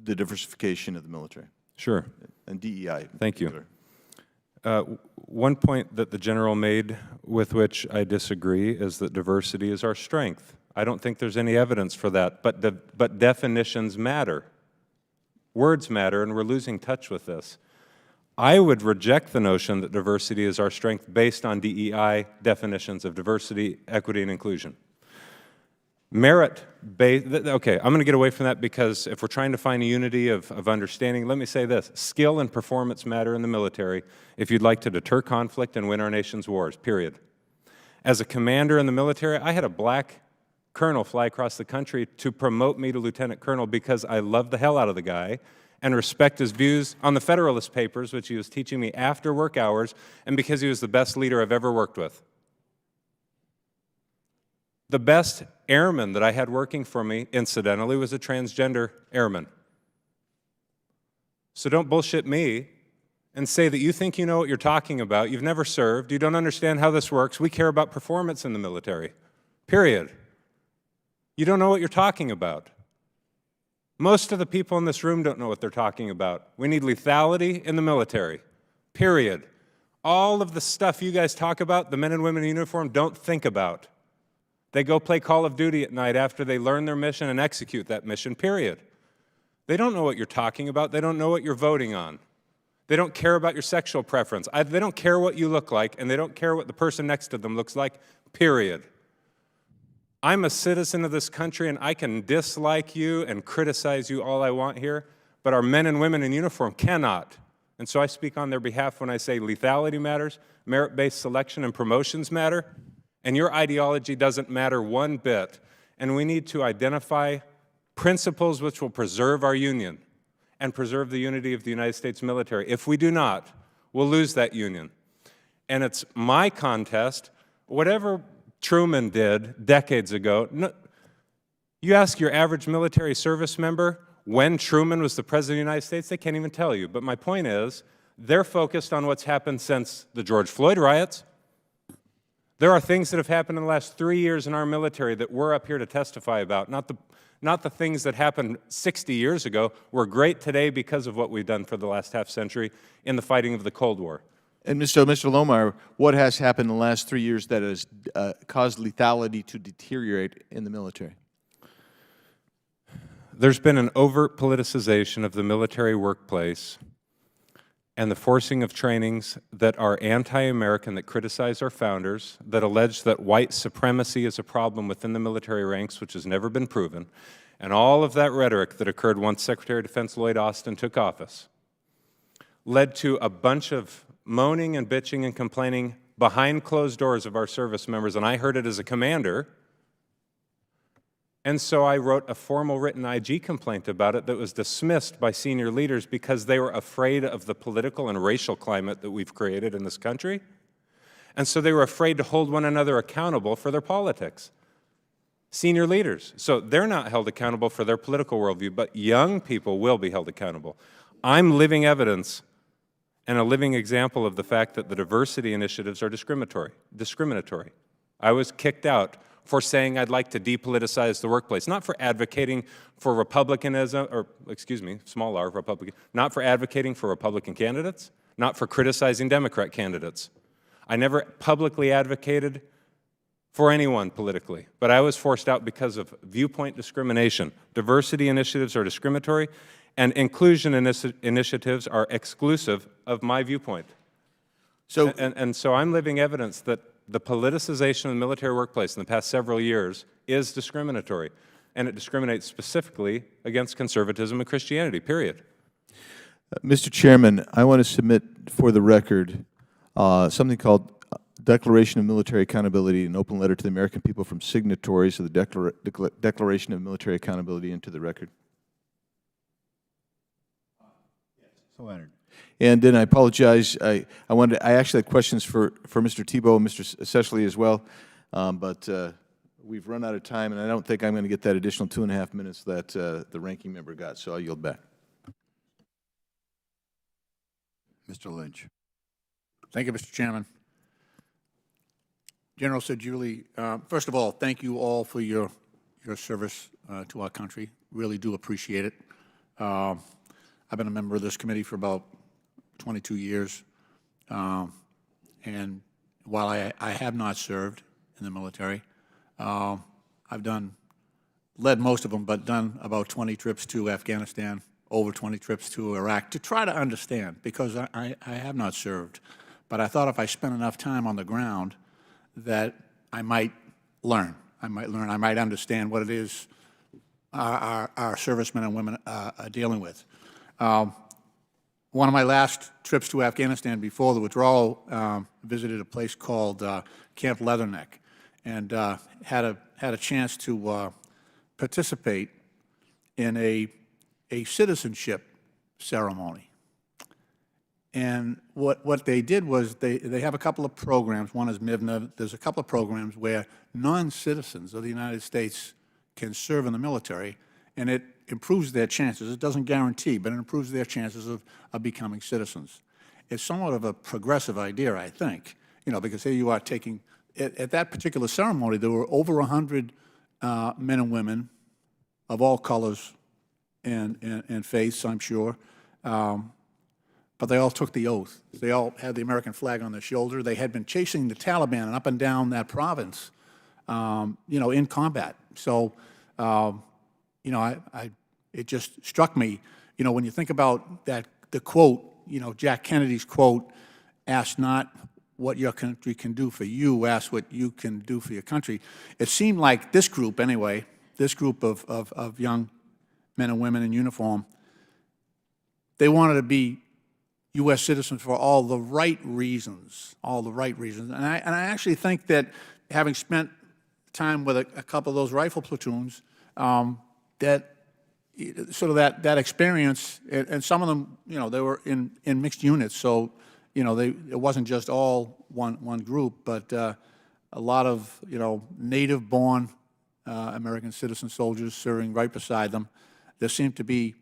the diversification of the military. Sure. And DEI. Thank you. One point that the general made with which I disagree is that diversity is our strength. I don't think there's any evidence for that, but definitions matter. Words matter, and we're losing touch with this. I would reject the notion that diversity is our strength based on DEI definitions of diversity, equity, and inclusion. Merit-based, okay, I'm going to get away from that because if we're trying to find a unity of understanding, let me say this. Skill and performance matter in the military if you'd like to deter conflict and win our nation's wars, period. As a commander in the military, I had a black colonel fly across the country to promote me to lieutenant colonel because I loved the hell out of the guy and respect his views on the Federalist Papers, which he was teaching me after work hours, and because he was the best leader I've ever worked with. The best airman that I had working for me, incidentally, was a transgender airman. So don't bullshit me and say that you think you know what you're talking about. You've never served. You don't understand how this works. We care about performance in the military, period. You don't know what you're talking about. Most of the people in this room don't know what they're talking about. We need lethality in the military, period. All of the stuff you guys talk about, the men and women in uniform don't think about. They go play Call of Duty at night after they learn their mission and execute that mission, period. They don't know what you're talking about. They don't know what you're voting on. They don't care about your sexual preference. They don't care what you look like, and they don't care what the person next to them looks like, period. I'm a citizen of this country, and I can dislike you and criticize you all I want here, but our men and women in uniform cannot. And so I speak on their behalf when I say lethality matters, merit-based selection and promotions matter, and your ideology doesn't matter one bit. And we need to identify principles which will preserve our union and preserve the unity of the United States military. If we do not, we'll lose that union. And it's my contest. Whatever Truman did decades ago, you ask your average military service member when Truman was the President of the United States, they can't even tell you. But my point is, they're focused on what's happened since the George Floyd riots. There are things that have happened in the last 3 years in our military that we're up here to testify about, not the things that happened 60 years ago. We're great today because of what we've done for the last half century in the fighting of the Cold War. And Mr. Lohmeyer, what has happened in the last 3 years that has caused lethality to deteriorate in the military? there's been an overt politicization of the military workplace and the forcing of trainings that are anti-American, that criticize our founders, that allege that white supremacy is a problem within the military ranks, which has never been proven, and all of that rhetoric that occurred once Secretary of Defense Lloyd Austin took office, led to a bunch of moaning and bitching and complaining behind closed doors of our service members, and I heard it as a commander. And so I wrote a formal written IG complaint about it that was dismissed by senior leaders because they were afraid of the political and racial climate that we've created in this country. And so they were afraid to hold one another accountable for their politics. Senior leaders. So they're not held accountable for their political worldview, but young people will be held accountable. I'm living evidence and a living example of the fact that the diversity initiatives are discriminatory. I was kicked out for saying I'd like to depoliticize the workplace, not for advocating for Republicanism, or excuse me, small r, Republican, not for advocating for Republican candidates, not for criticizing Democrat candidates. I never publicly advocated for anyone politically, but I was forced out because of viewpoint discrimination. Diversity initiatives are discriminatory, and inclusion initiatives are exclusive of my viewpoint. So, and so I'm living evidence that the politicization of the military workplace in the past several years is discriminatory, and it discriminates specifically against conservatism and Christianity, period. Mr. Chairman, I want to submit for the record something called Declaration of Military Accountability, an open letter to the American people from signatories of the Declaration of Military Accountability into the record. So entered. And then I apologize. I actually had questions for Mr. Tebow and Mr. Sessley as well, but we've run out of time, and I don't think I'm going to get that additional 2.5 minutes that the ranking member got. So I'll yield back. Mr. Lynch. Thank you, Mr. Chairman. General Sedgwick, first of all, thank you all for your service to our country. Really do appreciate it. I've been a member of this committee for about 22 years, and while I have not served in the military, I've led most of them, but done about 20 trips to Afghanistan, over 20 trips to Iraq, to try to understand, because I have not served. But I thought if I spent enough time on the ground that I might learn. I might understand what it is our servicemen and women are dealing with. One of my last trips to Afghanistan before the withdrawal, visited a place called Camp Leatherneck, and had a chance to participate in a citizenship ceremony. And what they did was they have a couple of programs. One is MIVNA. There's a couple of programs where non-citizens of the United States can serve in the military, and it improves their chances. It doesn't guarantee, but it improves their chances of becoming citizens. It's somewhat of a progressive idea, I think, because here you are taking, at that particular ceremony, there were over 100 men and women of all colors and faiths, I'm sure, but they all took the oath. They all had the American flag on their shoulder. They had been chasing the Taliban up and down that province, in combat. So, it just struck me, when you think about the quote, Jack Kennedy's quote, ask not what your country can do for you, ask what you can do for your country. It seemed like this group, anyway, this group of young men and women in uniform, they wanted to be U.S. citizens for all the right reasons, And I actually think that having spent time with a couple of those rifle platoons, that sort of that experience, and some of them, they were in mixed units, so it wasn't just all one group, but a lot of native-born American citizen soldiers serving right beside them. There seemed to be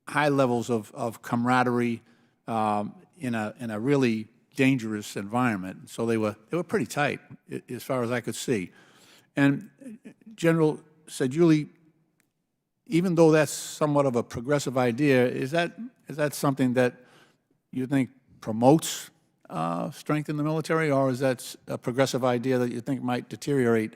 high levels of camaraderie in a really dangerous environment. So they were pretty tight as far as I could see. And General Sedgwick, even though that's somewhat of a progressive idea, is that something that you think promotes strength in the military, or is that a progressive idea that you think might deteriorate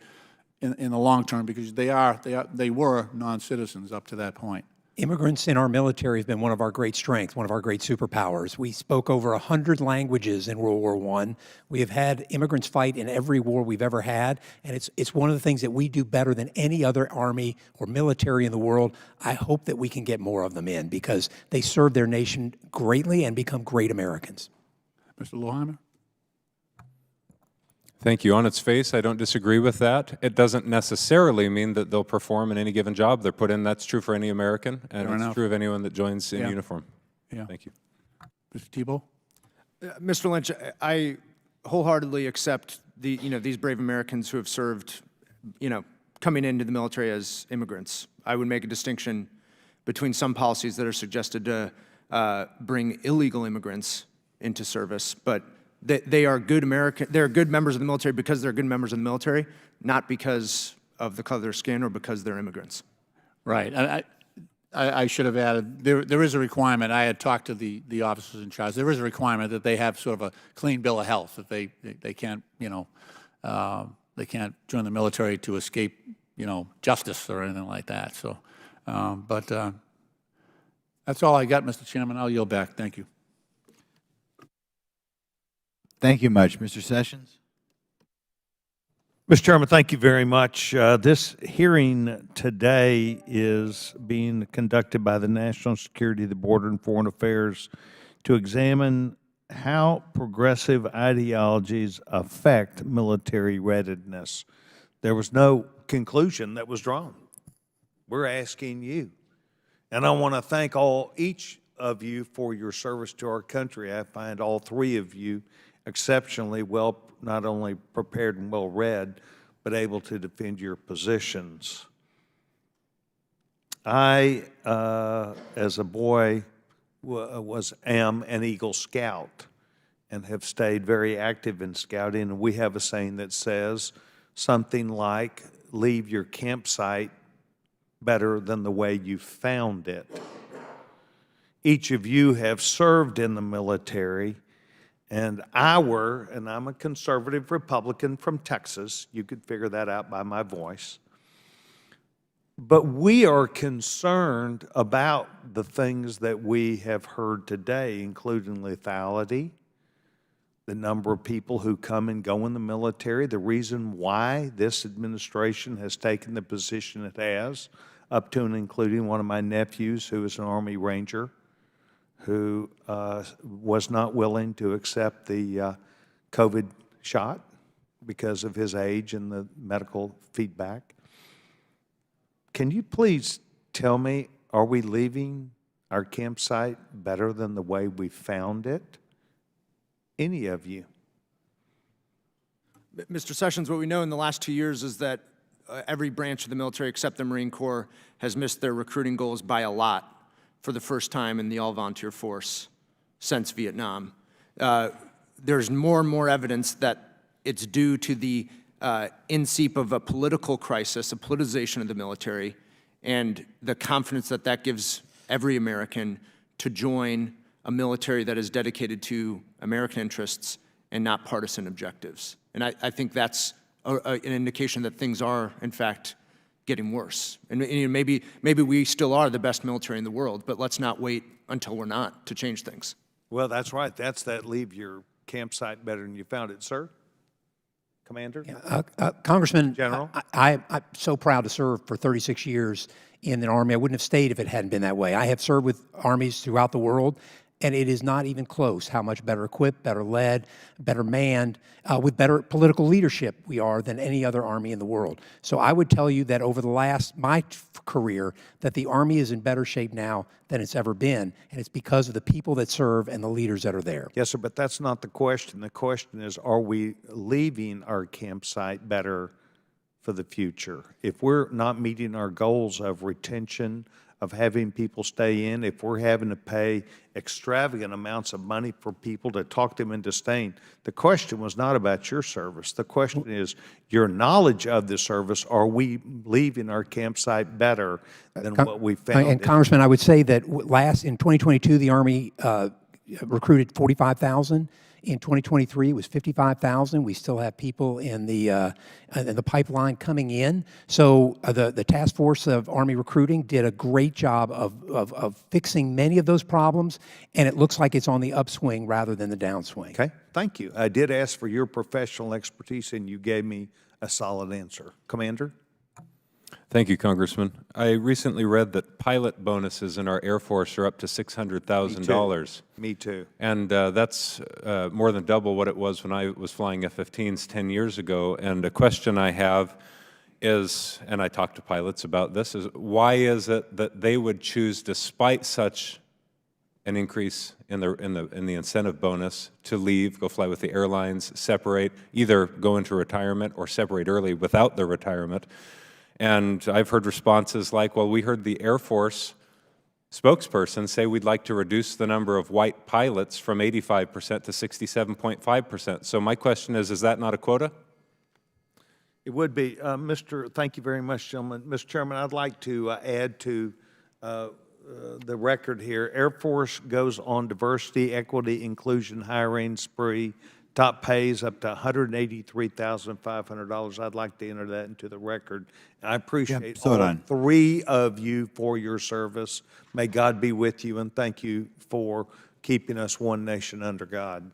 in the long term, because they were non-citizens up to that point. Immigrants in our military have been one of our great strengths, one of our great superpowers. We spoke over 100 languages in World War I. We have had immigrants fight in every war we've ever had, and it's one of the things that we do better than any other army or military in the world. I hope that we can get more of them in because they serve their nation greatly and become great Americans. Mr. Loheimer? Thank you. On its face, I don't disagree with that. It doesn't necessarily mean that they'll perform in any given job they're put in. That's true for any American, and Fair it's enough. true of anyone that joins in Yeah. uniform. Yeah. Thank you. Mr. Tebow? Mr. Lynch, I wholeheartedly accept these brave Americans who have served, coming into the military as immigrants. I would make a distinction between some policies that are suggested to bring illegal immigrants into service, but they are good they're good members of the military because they're good members of the military, not because of the color of their skin or because they're immigrants. Right. I should have added, there is a requirement. I had talked to the officers in charge. There is a requirement that they have sort of a clean bill of health, that they can't, they can't join the military to escape, justice or anything like that. So, but that's all I got, Mr. Chairman. I'll yield back. Thank you. Thank you much. Mr. Sessions? Mr. Chairman, thank you very much. This hearing today is being conducted by the National Security, the Border and Foreign Affairs to examine how progressive ideologies affect military readiness. There was no conclusion that was drawn. We're asking you. And I want to thank each of you for your service to our country. I find all three of you exceptionally well, not only prepared and well read, but able to defend your positions. I, as a boy, am an Eagle Scout and have stayed very active in scouting. And we have a saying that says something like, leave your campsite better than the way you found it. Each of you have served in the military. And I'm a conservative Republican from Texas. You could figure that out by my voice. But we are concerned about the things that we have heard today, including lethality, the number of people who come and go in the military, the reason why this administration has taken the position it has, up to and including one of my nephews who is an Army Ranger, who was not willing to accept the COVID shot because of his age and the medical feedback. Can you please tell me, are we leaving our campsite better than the way we found it? Any of you? Mr. Sessions, what we know in the last 2 years is that every branch of the military except the Marine Corps has missed their recruiting goals by a lot for the first time in the all-volunteer force since Vietnam. There's more and more evidence that it's due to the in-seep of a political crisis, a politicization of the military, and the confidence that that gives every American to join a military that is dedicated to American interests and not partisan objectives. And I think that's an indication that things are, in fact, getting worse. And maybe we still are the best military in the world, but let's not wait until we're not to change things. Well, that's right. That's that leave your campsite better than you found it, sir. Commander? Congressman, General? I'm so proud to serve for 36 years in the Army. I wouldn't have stayed if it hadn't been that way. I have served with armies throughout the world, and it is not even close how much better equipped, better led, better manned, with better political leadership we are than any other army in the world. So I would tell you that over my career, that the Army is in better shape now than it's ever been, and it's because of the people that serve and the leaders that are there. Yes, sir, but that's not the question. The question is, are we leaving our campsite better for the future? If we're not meeting our goals of retention, of having people stay in, if we're having to pay extravagant amounts of money for people to talk them into staying, the question was not about your service. The question is your knowledge of the service. Are we leaving our campsite better than what we found? And Congressman, I would say that in 2022, the Army recruited 45,000. In 2023, it was 55,000. We still have people in the pipeline coming in. So the Task Force of Army Recruiting did a great job of fixing many of those problems, and it looks like it's on the upswing rather than the downswing. Okay, thank you. I did ask for your professional expertise, and you gave me a solid answer. Commander? Thank you, Congressman. I recently read that pilot bonuses in our Air Force are up to $600,000. Me too. And that's more than double what it was when I was flying F-15s 10 years ago. And a question I have is, and I talked to pilots about this, is why is it that they would choose, despite such an increase in the incentive bonus, to leave, go fly with the airlines, separate, either go into retirement or separate early without their retirement? And I've heard responses like, well, we heard the Air Force spokesperson say we'd like to reduce the number of white pilots from 85% to 67.5%. So my question is that not a quota? It would be. Thank you very much, gentlemen. Mr. Chairman, I'd like to add to the record here. Air Force goes on diversity, equity, inclusion, hiring spree. Top pays up to $183,500. I'd like to enter that into the record. I appreciate all three of you for your service. May God be with you, and thank you for keeping us one nation under God.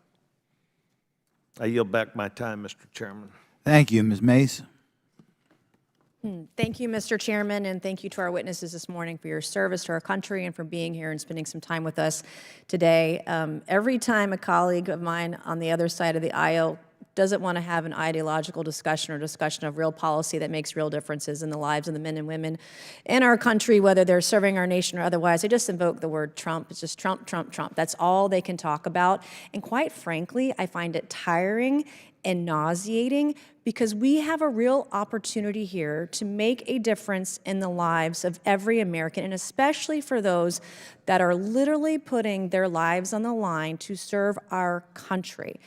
I yield back my time, Mr. Chairman. Thank you. Ms. Mace? Thank you, Mr. Chairman, and thank you to our witnesses this morning for your service to our country and for being here and spending some time with us today. Every time a colleague of mine on the other side of the aisle doesn't want to have an ideological discussion or discussion of real policy that makes real differences in the lives of the men and women in our country, whether they're serving our nation or otherwise, they just invoke the word Trump. It's just Trump, Trump, Trump. That's all they can talk about. And quite frankly, I find it tiring and nauseating because we have a real opportunity here to make a difference in the lives of every American, and especially for those that are literally putting their lives on the line to serve our country.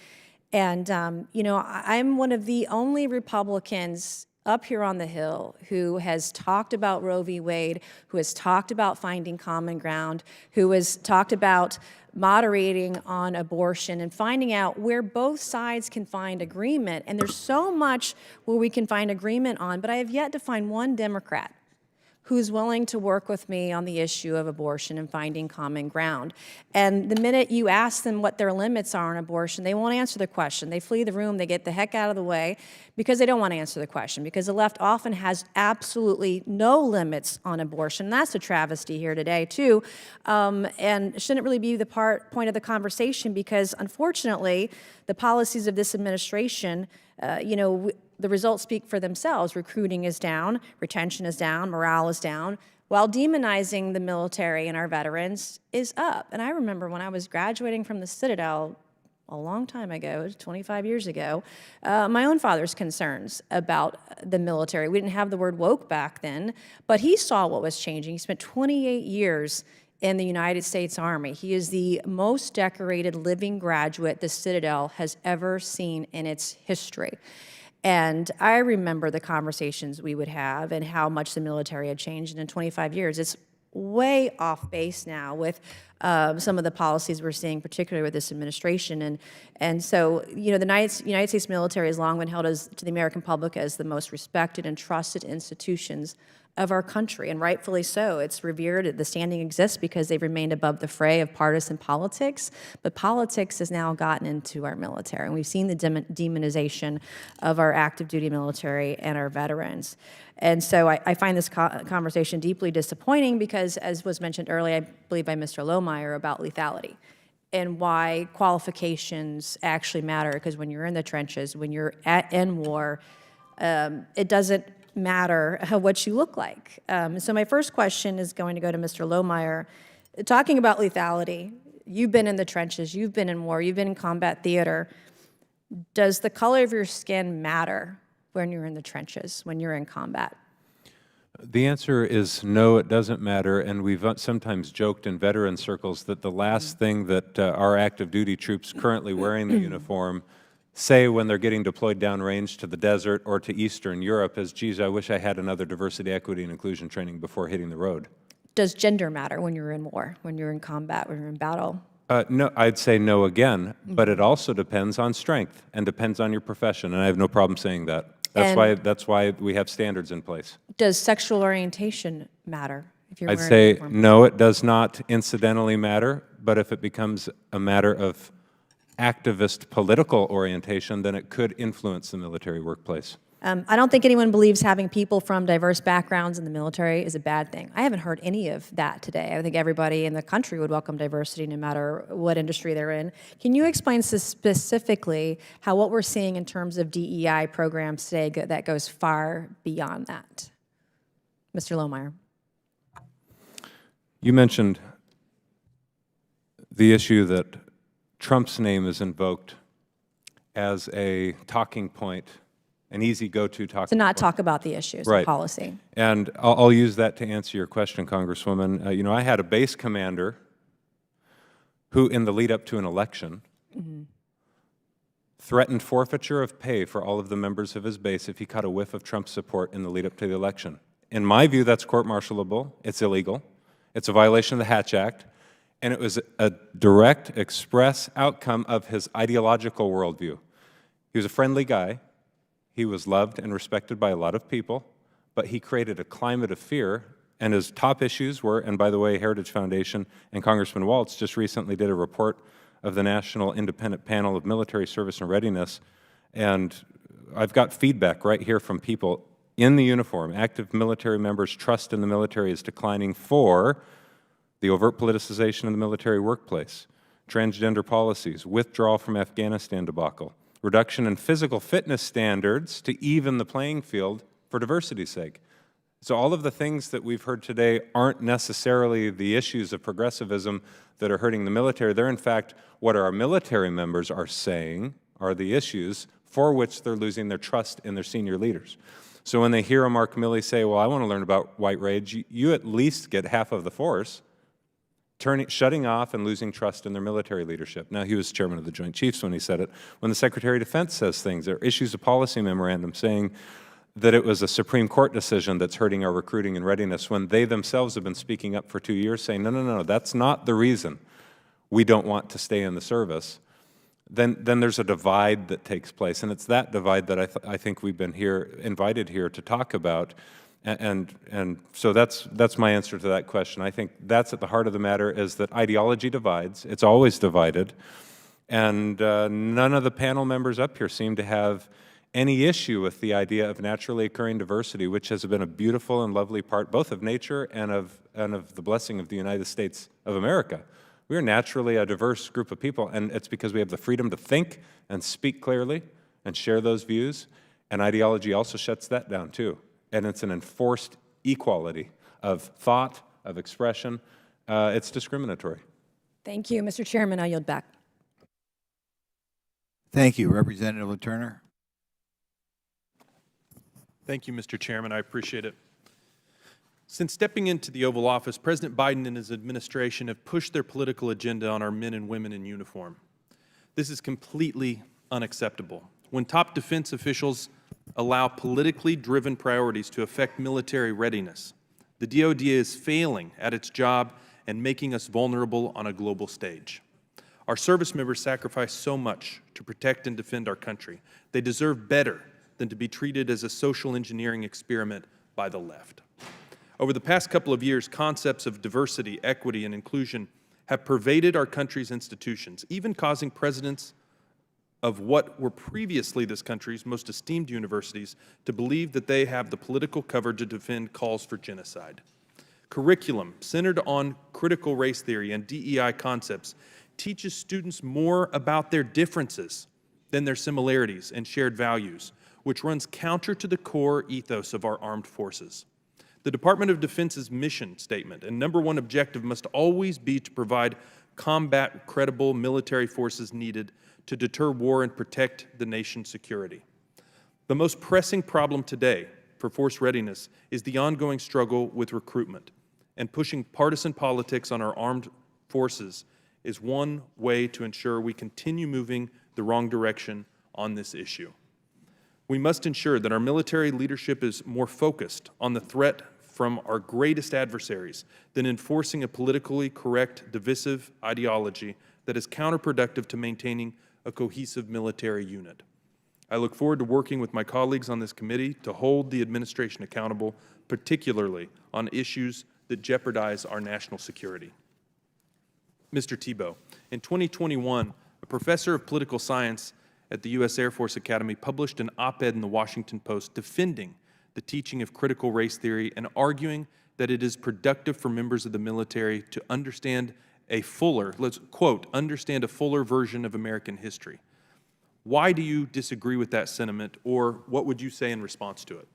And, you know, I'm one of the only Republicans up here on the Hill who has talked about Roe v. Wade, who has talked about finding common ground, who has talked about moderating on abortion and finding out where both sides can find agreement. And there's so much where we can find agreement on, but I have yet to find one Democrat who's willing to work with me on the issue of abortion and finding common ground. And the minute you ask them what their limits are on abortion, they won't answer the question. They flee the room, they get the heck out of the way because they don't want to answer the question, because the left often has absolutely no limits on abortion. That's a travesty here today, too, and shouldn't really be the point of the conversation, because unfortunately, the policies of this administration, you know, the results speak for themselves. Recruiting is down, retention is down, morale is down, while demonizing the military and our veterans is up. And I remember when I was graduating from the Citadel a long time ago, 25 years ago, my own father's concerns about the military. We didn't have the word woke back then, but he saw what was changing. He spent 28 years in the United States Army. He is the most decorated living graduate the Citadel has ever seen in its history. And I remember the conversations we would have and how much the military had changed. And in 25 years, it's way off base now with some of the policies we're seeing, particularly with this administration. And so, you know, the United States military has long been held to the American public as the most respected and trusted institutions of our country, and rightfully so. It's revered. The standing exists because they've remained above the fray of partisan politics, but politics has now gotten into our military, and we've seen the demonization of our active duty military and our veterans. And so I find this conversation deeply disappointing because, as was mentioned earlier, I believe by Mr. Lohmeyer, about lethality and why qualifications actually matter, because when you're in the trenches, when you're in war, it doesn't matter what you look like. So my first question is going to go to Mr. Lohmeyer. Talking about lethality, you've been in the trenches, you've been in war, you've been in combat theater. Does the color of your skin matter when you're in the trenches, when you're in combat? The answer is no, it doesn't matter, and we've sometimes joked in veteran circles that the last thing that our active duty troops currently wearing the uniform say when they're getting deployed downrange to the desert or to Eastern Europe is, geez, I wish I had another diversity, equity, and inclusion training before hitting the road. Does gender matter when you're in war, when you're in combat, when you're in battle? No, I'd say no again, but it also depends on strength and depends on your profession, and I have no problem saying that. That's why we have standards in place. Does sexual orientation matter if you're I'd wearing a say uniform? no, it does not incidentally matter, but if it becomes a matter of activist political orientation, then it could influence the military workplace. I don't think anyone believes having people from diverse backgrounds in the military is a bad thing. I haven't heard any of that today. I think everybody in the country would welcome diversity no matter what industry they're in. Can you explain specifically how what we're seeing in terms of DEI programs today that goes far beyond that? Mr. Lohmeyer. You mentioned the issue that Trump's name is invoked as a talking point, an easy go-to talking point. To not talk about the issues Right. of policy. And I'll use that to answer your question, Congresswoman. You know, I had a base commander who, in the lead up to an election, threatened forfeiture of pay for all of the members of his base if he caught a whiff of Trump's support in the lead up to the election. In my view, that's court-martialable. It's illegal. It's a violation of the Hatch Act. And it was a direct, express outcome of his ideological worldview. He was a friendly guy. He was loved and respected by a lot of people, but he created a climate of fear, and his top issues were, and by the way, Heritage Foundation and Congressman Waltz just recently did a report of the National Independent Panel of Military Service and Readiness, and I've got feedback right here from people in the uniform. Active military members' trust in the military is declining for the overt politicization of the military workplace, transgender policies, withdrawal from Afghanistan debacle, reduction in physical fitness standards to even the playing field for diversity's sake. So all of the things that we've heard today aren't necessarily the issues of progressivism that are hurting the military. They're in fact what our military members are saying are the issues for which they're losing their trust in their senior leaders. So when they hear a Mark Milley say, well, I want to learn about white rage, you at least get half of the force shutting off and losing trust in their military leadership. Now, he was chairman of the Joint Chiefs when he said it. When the Secretary of Defense says things, there are issues a policy memorandum saying that it was a Supreme Court decision that's hurting our recruiting and readiness, when they themselves have been speaking up for 2 years saying, no, that's not the reason we don't want to stay in the service. Then there's a divide that takes place, and it's that divide that I think we've been invited here to talk about. And so that's my answer to that question. I think that's at the heart of the matter, is that ideology divides. It's always divided. And none of the panel members up here seem to have any issue with the idea of naturally occurring diversity, which has been a beautiful and lovely part both of nature and of the blessing of the United States of America. We are naturally a diverse group of people, and it's because we have the freedom to think and speak clearly and share those views. And ideology also shuts that down too. And it's an enforced equality of thought, of expression. It's discriminatory. Thank you. Mr. Chairman, I yield back. Thank you. Representative Turner. Thank you, Mr. Chairman. I appreciate it. Since stepping into the Oval Office, President Biden and his administration have pushed their political agenda on our men and women in uniform. This is completely unacceptable. When top defense officials allow politically driven priorities to affect military readiness, the DoD is failing at its job and making us vulnerable on a global stage. Our service members sacrifice so much to protect and defend our country. They deserve better than to be treated as a social engineering experiment by the left. Over the past couple of years, concepts of diversity, equity, and inclusion have pervaded our country's institutions, even causing presidents of what were previously this country's most esteemed universities to believe that they have the political cover to defend calls for genocide. Curriculum centered on critical race theory and DEI concepts teaches students more about their differences than their similarities and shared values, which runs counter to the core ethos of our armed forces. The Department of Defense's mission statement and #1 objective must always be to provide combat credible military forces needed to deter war and protect the nation's security. The most pressing problem today for force readiness is the ongoing struggle with recruitment, and pushing partisan politics on our armed forces is one way to ensure we continue moving the wrong direction on this issue. We must ensure that our military leadership is more focused on the threat from our greatest adversaries than enforcing a politically correct, divisive ideology that is counterproductive to maintaining a cohesive military unit. I look forward to working with my colleagues on this committee to hold the administration accountable, particularly on issues that jeopardize our national security. Mr. Tebow, in 2021, a professor of political science at the U.S. Air Force Academy published an op-ed in the Washington Post defending the teaching of critical race theory and arguing that it is productive for members of the military to understand a fuller, let's quote, understand a fuller version of American history. Why do you disagree with that sentiment, or what would you say in response to it?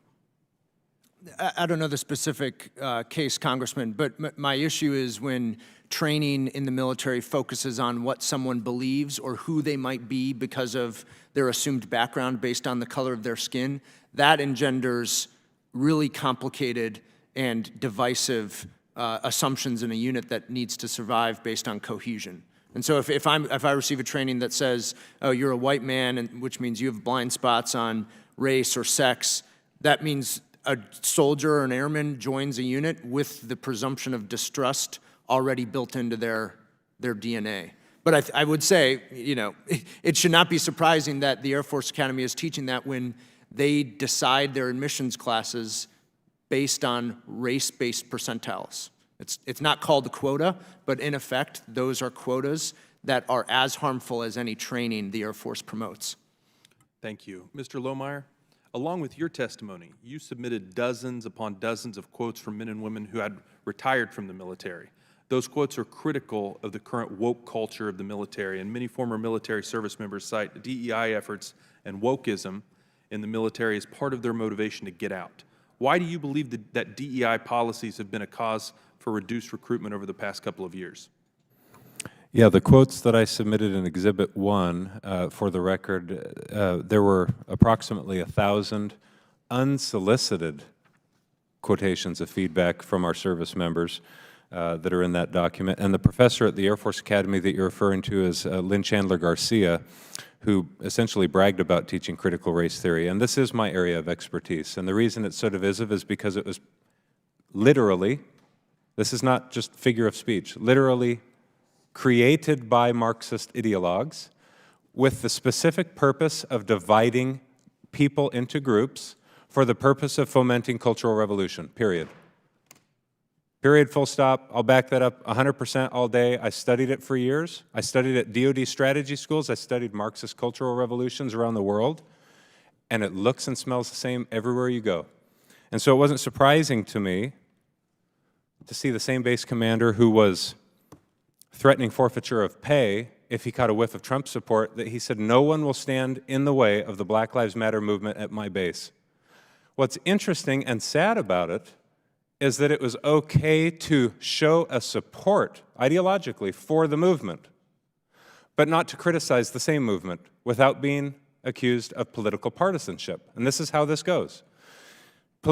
I don't know the specific case, Congressman, but my issue is when training in the military focuses on what someone believes or who they might be because of their assumed background based on the color of their skin, that engenders really complicated and divisive assumptions in a unit that needs to survive based on cohesion. And so if I receive a training that says, oh, you're a white man, and which means you have blind spots on race or sex, that means a soldier or an airman joins a unit with the presumption of distrust already built into their DNA. But I would say, you know, it should not be surprising that the Air Force Academy is teaching that when they decide their admissions classes based on race-based percentiles. It's not called a quota, but in effect, those are quotas that are as harmful as any training the Air Force promotes. Thank you. Mr. Lohmeyer, along with your testimony, you submitted dozens upon dozens of quotes from men and women who had retired from the military. Those quotes are critical of the current woke culture of the military, and many former military service members cite DEI efforts and wokeism in the military as part of their motivation to get out. Why do you believe that DEI policies have been a cause for reduced recruitment over the past couple of years? Yeah, the quotes that I submitted in Exhibit 1, for the record, there were approximately 1,000 unsolicited quotations of feedback from our service members that are in that document. And the professor at the Air Force Academy that you're referring to is Lynn Chandler Garcia, who essentially bragged about teaching critical race theory. And this is my area of expertise. And the reason it's so divisive is because it was literally, this is not just figure of speech, literally created by Marxist ideologues with the specific purpose of dividing people into groups for the purpose of fomenting cultural revolution, period. Period, full stop. I'll back that up 100% all day. I studied it for years. I studied at DoD strategy schools. I studied Marxist cultural revolutions around the world, and it looks and smells the same everywhere you go. And so it wasn't surprising to me to see the same base commander who was threatening forfeiture of pay if he caught a whiff of Trump support, that he said, no one will stand in the way of the Black Lives Matter movement at my base. What's interesting and sad about it is that it was okay to show a support ideologically for the movement, but not to criticize the same movement without being accused of political partisanship. And this is how this goes.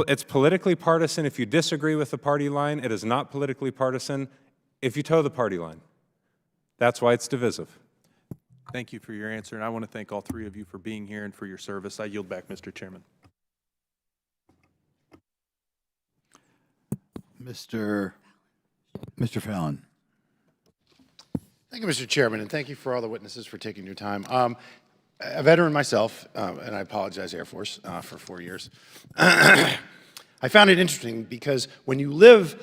It's politically partisan if you disagree with the party line. It is not politically partisan if you toe the party line. That's why it's divisive. Thank you for your answer, and I want to thank all three of you for being here and for your service. I yield back, Mr. Chairman. Mr. Fallon. Thank you, Mr. Chairman, and thank you for all the witnesses for taking your time. A veteran myself, and I apologize, Air Force, for 4 years. I found it interesting because when you live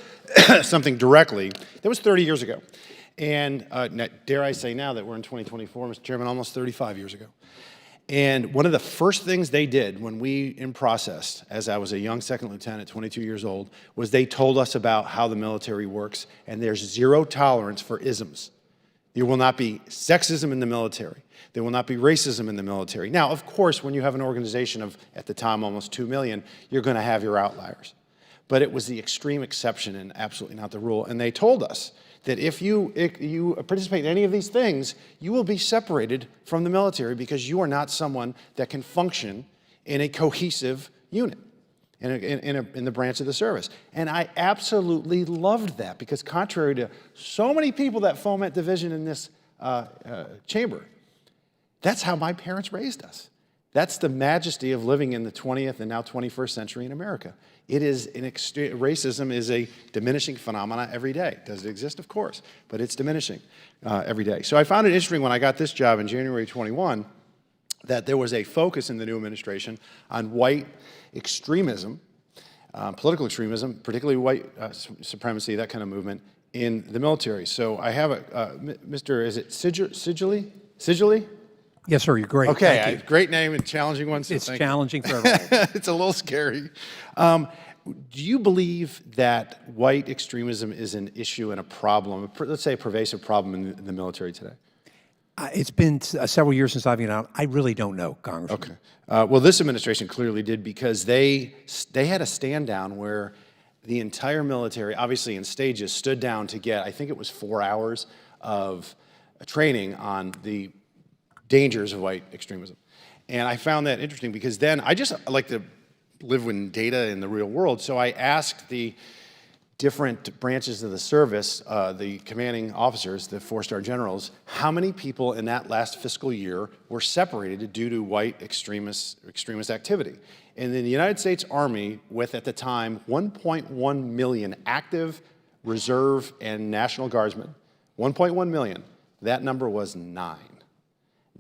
something directly, that was 30 years ago. And dare I say now that we're in 2024, Mr. Chairman, almost 35 years ago. And one of the first things they did when we in process, as I was a young second lieutenant, 22 years old, was they told us about how the military works, and there's zero tolerance for isms. There will not be sexism in the military. There will not be racism in the military. Now, of course, when you have an organization of, at the time, almost 2 million, you're going to have your outliers. But it was the extreme exception and absolutely not the rule. And they told us that if you participate in any of these things, you will be separated from the military because you are not someone that can function in a cohesive unit, in the branch of the service. And I absolutely loved that because contrary to so many people that foment division in this chamber, that's how my parents raised us. That's the majesty of living in the 20th and now 21st century in America. It is racism is a diminishing phenomena every day. Does it exist? Of course, but it's diminishing every day. So I found it interesting when I got this job in January 21 that there was a focus in the new administration on white extremism, political extremism, particularly white supremacy, that kind of movement in the military. So I have Mr. Is it Sigilly? Yes, sir, you're great. Okay, Thank you. great name and challenging one. So It's thank challenging you. for everyone. It's a little scary. Do you believe that white extremism is an issue and a problem, let's say a pervasive problem in the military today? It's been several years since I've been out. I really don't know, Congressman. Okay. Well, this administration clearly did because they had a stand down where the entire military, obviously in stages, stood down to get, I think it was 4 hours of training on the dangers of white extremism. And I found that interesting because then I like to live with data in the real world. So I asked the different branches of the service, the commanding officers, the 4-star generals, how many people in that last fiscal year were separated due to white extremist activity. And in the United States Army, with at the time 1.1 million active reserve and National Guardsmen, 1.1 million, that number was 9.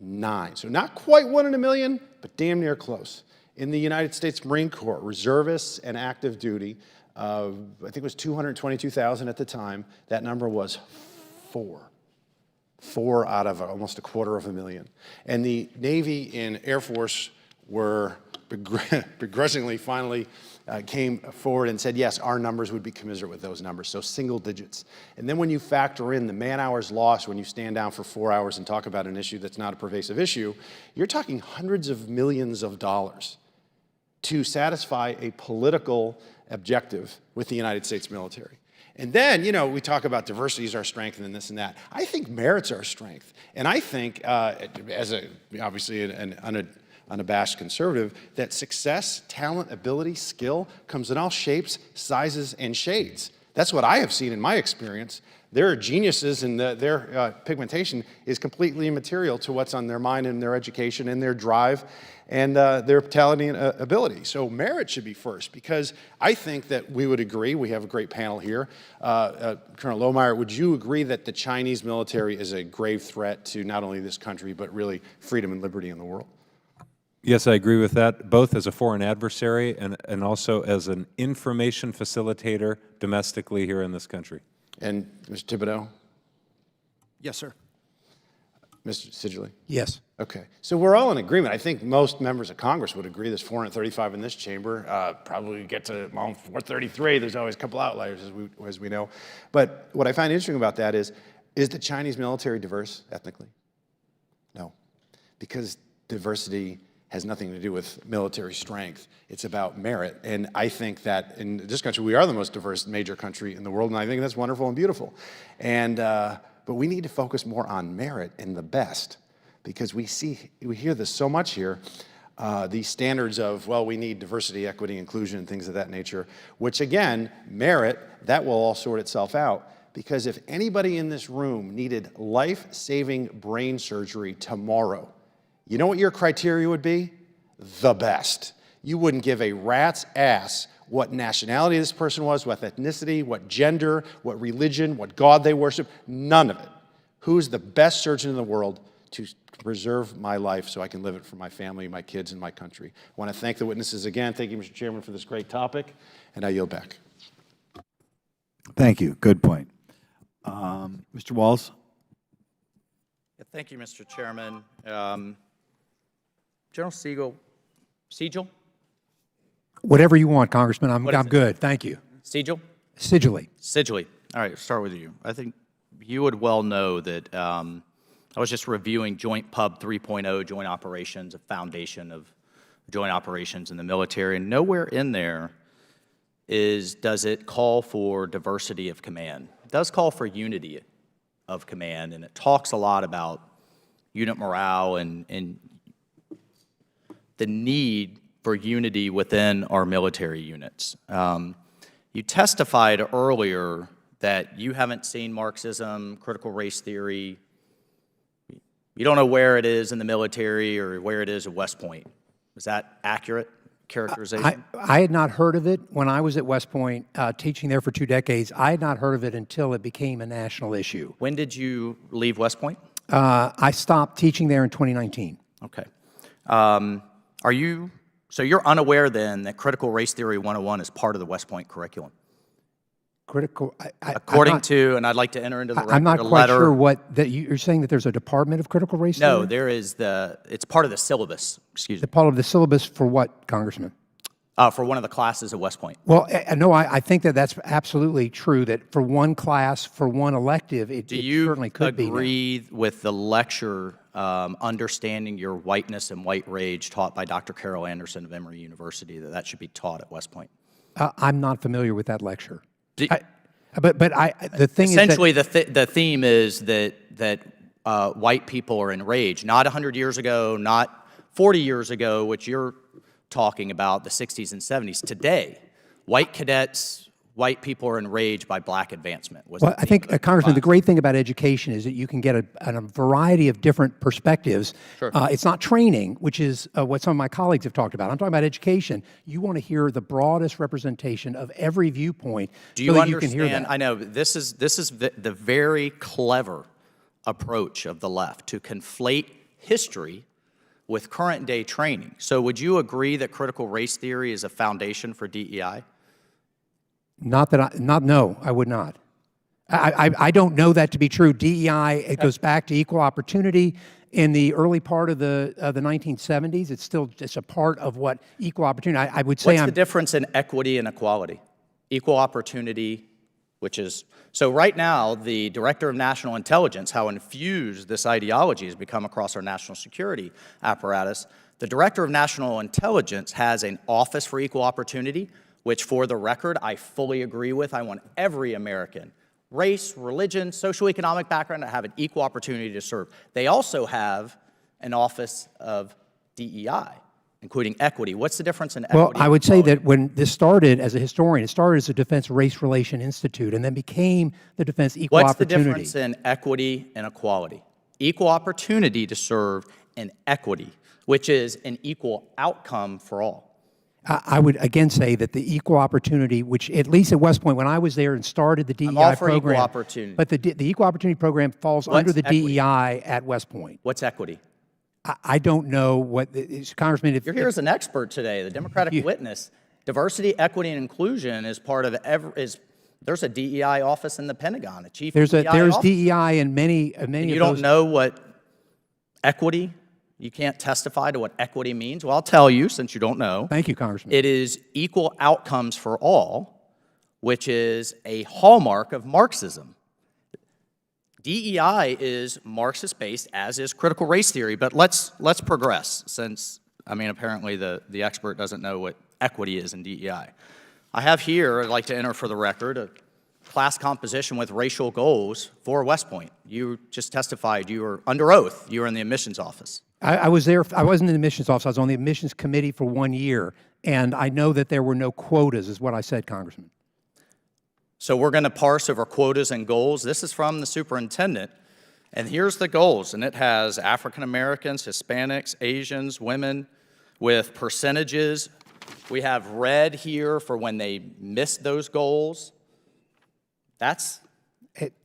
9. So not quite 1 in a million, but damn near close. In the United States Marine Corps, reservists and active duty, I think it was 222,000 at the time. That number was 4. 4 out of almost 250,000. And the Navy and Air Force were begrudgingly finally came forward and said, yes, our numbers would be commensurate with those numbers, so single digits. And then when you factor in the man hours lost when you stand down for 4 hours and talk about an issue that's not a pervasive issue, you're talking hundreds of millions of dollars to satisfy a political objective with the United States military. And then, we talk about diversity is our strength and this and that. I think merit's our strength. And I think, obviously an unabashed conservative, that success, talent, ability, skill comes in all shapes, sizes, and shades. That's what I have seen in my experience. Their geniuses and their pigmentation is completely immaterial to what's on their mind and their education and their drive and their talent and ability. So merit should be first, because I think that we would agree, we have a great panel here. Colonel Lohmeyer, would you agree that the Chinese military is a grave threat to not only this country, but really freedom and liberty in the world? Yes, I agree with that, both as a foreign adversary and also as an information facilitator domestically here in this country. And Mr. Thibodeau? Yes, sir. Mr. Sigilly? Yes. Okay. So we're all in agreement. I think most members of Congress would agree. There's 435 in this chamber. Probably get to 433. There's always a couple outliers, as we know. But what I find interesting about that is the Chinese military diverse ethnically? No. Because diversity has nothing to do with military strength. It's about merit. And I think that in this country, we are the most diverse major country in the world, and I think that's wonderful and beautiful. And but we need to focus more on merit and the best, because we hear this so much here, these standards of, well, we need diversity, equity, inclusion, and things of that nature, which again, merit, that will all sort itself out. Because if anybody in this room needed life-saving brain surgery tomorrow, you know what your criteria would be? The best. You wouldn't give a rat's ass what nationality this person was, what ethnicity, what gender, what religion, what God they worship, none of it. Who's the best surgeon in the world to preserve my life so I can live it for my family, my kids, and my country? I want to thank the witnesses again. Thank you, Mr. Chairman, for this great topic, and I yield back. Thank you. Good point. Mr. Walz? Thank you, Mr. Chairman. General Siegel? Whatever you want, Congressman. I'm good. Thank you. Siegel? Sigilly. All right, start with you. I think you would well know that I was just reviewing Joint Pub 3.0, Joint Operations, a foundation of joint operations in the military, and nowhere in there does it call for diversity of command. It does call for unity of command, and it talks a lot about unit morale and the need for unity within our military units. You testified earlier that you haven't seen Marxism, critical race theory. You don't know where it is in the military or where it is at West Point. Is that accurate characterization? I had not heard of it when I was at West Point, teaching there for 2 decades. I had not heard of it until it became a national issue. When did you leave West Point? I stopped teaching there in 2019. Okay. So you're unaware then that Critical Race Theory 101 is part of the West Point curriculum? Critical, According to, and I'd like to enter into the record, I'm not a quite letter. sure what, that you're saying that there's a department of critical race theory? No, there is it's part of the syllabus, excuse me, The part of the syllabus for what, Congressman? for one of the classes at West Point. Well, no, I think that that's absolutely true, that for one class, for one elective, it certainly could be. Do you agree with the lecture, Understanding Your Whiteness and White Rage, taught by Dr. Carol Anderson of Emory University, that should be taught at West Point? I'm not familiar with that lecture. Do- The thing Essentially, is that, the theme is that white people are enraged. Not 100 years ago, not 40 years ago, which you're talking about, the 60s and 70s. Today, white cadets, white people are enraged by black advancement. well, I think, Congressman, the great thing about education is that you can get a variety of different perspectives. Sure. It's not training, which is what some of my colleagues have talked about. I'm talking about education. You want to hear the broadest representation of every viewpoint Do you so that understand? you can hear that. I know this is the very clever approach of the left to conflate history with current day training. So would you agree that critical race theory is a foundation for DEI? No, I would not. I don't know that to be true. DEI, it goes back to equal opportunity. In the early part of the 1970s, it's still just a part of what equal opportunity, I would say. What's the difference in equity and equality? Equal opportunity, which is, so right now, the Director of National Intelligence, how infused this ideology has become across our national security apparatus, the Director of National Intelligence has an Office for Equal Opportunity, which, for the record, I fully agree with. I want every American, race, religion, socioeconomic background, to have an equal opportunity to serve. They also have an Office of DEI, including equity. What's the difference in equity? Well, I would say that when this started as a historian, it started as a Defense Race Relation Institute and then became the Defense Equal Opportunity. What's the difference in equity and equality? Equal opportunity to serve and equity, which is an equal outcome for all. I would again say that the equal opportunity, which at least at West Point, when I was there and started the DEI I'm all for program, equal opportunity. but the equal opportunity program falls What's under the equity? DEI at West Point. What's equity? I don't know what, Congressman, if You're here as an expert today, the Democratic witness. Diversity, equity, and inclusion is part of there's a DEI office in the Pentagon, a chief there's DEI there's office. DEI in many And of you those. don't know what equity, you can't testify to what equity means? Well, I'll tell you, since you don't know. Thank you, Congressman. It is equal outcomes for all, which is a hallmark of Marxism. DEI is Marxist-based, as is critical race theory, but let's progress, since, apparently the expert doesn't know what equity is in DEI. I have here, I'd like to enter for the record, a class composition with racial goals for West Point. You just testified, you were under oath, you were in the admissions office. I was there, I wasn't in the admissions office, I was on the admissions committee for 1 year, and I know that there were no quotas, is what I said, Congressman. So we're going to parse over quotas and goals. This is from the superintendent, and here's the goals, and it has African Americans, Hispanics, Asians, women, with percentages. We have red here for when they missed those goals.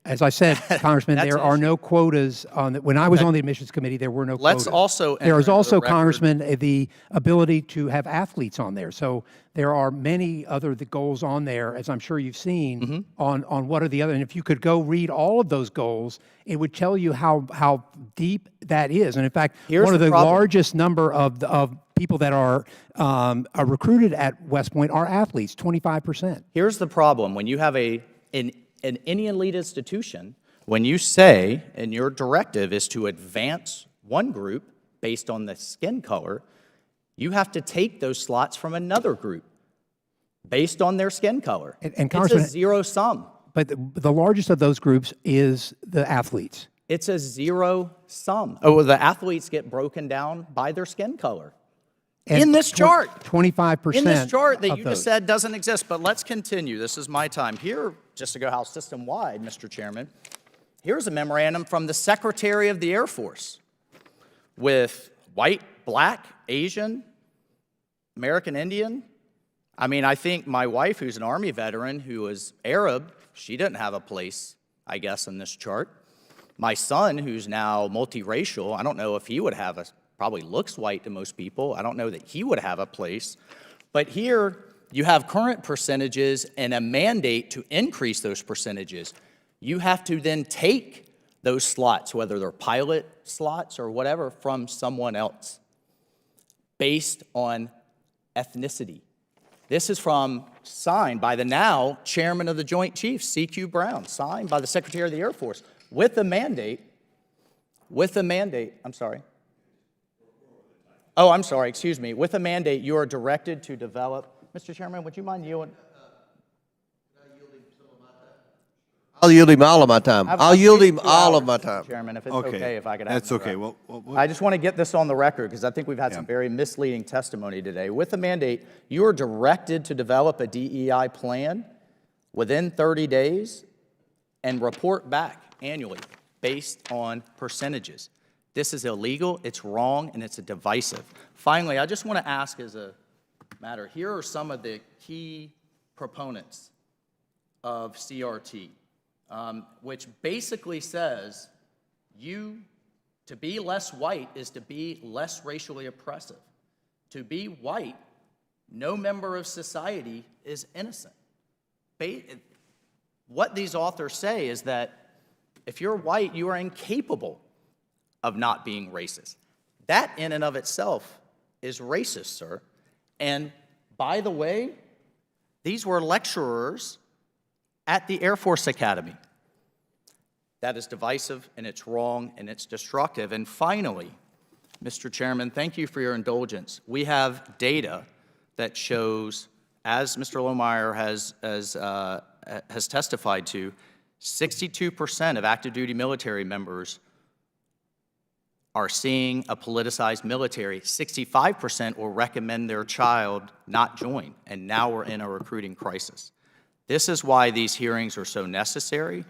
As I said, Congressman, That's there an are issue. no quotas on when I was on the admissions committee. There were no Let's quotas. also there is enter into also, the record- Congressman, the ability to have athletes on there. So there are many other goals on there, as I'm sure you've seen, on what are the other. And if you could go read all of those goals, it would tell you how deep that is. And in fact, Here's one of the the problem. largest number of people that are recruited at West Point are athletes, 25%. Here's the problem. When you have in any elite institution, when you say, and your directive is to advance one group based on the skin color, you have to take those slots from another group based on their skin color. And it's Congressman, a zero sum. But the largest of those groups is the athletes. It's a zero sum. Oh, the athletes get broken down by their skin color. And in this chart. 25%. In this chart that of you those. just said doesn't exist, but let's continue. This is my time. Here, just to go how system-wide, Mr. Chairman, here's a memorandum from the Secretary of the Air Force with white, black, Asian, American Indian? I mean, I think my wife, who's an Army veteran, who was Arab, she didn't have a place, I guess, in this chart. My son, who's now multiracial, I don't know if he would have probably looks white to most people. I don't know that he would have a place. But here, you have current percentages and a mandate to increase those percentages. You have to then take those slots, whether they're pilot slots or whatever, from someone else based on ethnicity. This is signed by the now chairman of the Joint Chiefs, C.Q. Brown, signed by the Secretary of the Air Force with the mandate, I'm sorry. Oh, I'm sorry, excuse me. With a mandate, you are directed to develop. Mr. Chairman, would you mind yielding? I'll yield him all of my time. I'll yield him all of my Mr. time. Chairman, if it's okay, if I could have That's okay. Well, I just want to get this on the record because I think we've had some very misleading testimony today. With the mandate, you are directed to develop a DEI plan within 30 days and report back annually based on percentages. This is illegal, it's wrong, and it's divisive. Finally, I just want to ask as a matter, here are some of the key proponents of CRT, which basically says to be less white is to be less racially oppressive. To be white, no member of society is innocent. What these authors say is that if you're white, you are incapable of not being racist. That in and of itself is racist, sir. And by the way, these were lecturers at the Air Force Academy. That is divisive, and it's wrong, and it's destructive. And finally, Mr. Chairman, thank you for your indulgence. We have data that shows, as Mr. Lohmeyer has testified to, 62% of active duty military members are seeing a politicized military. 65% will recommend their child not join, and now we're in a recruiting crisis. This is why these hearings are so necessary.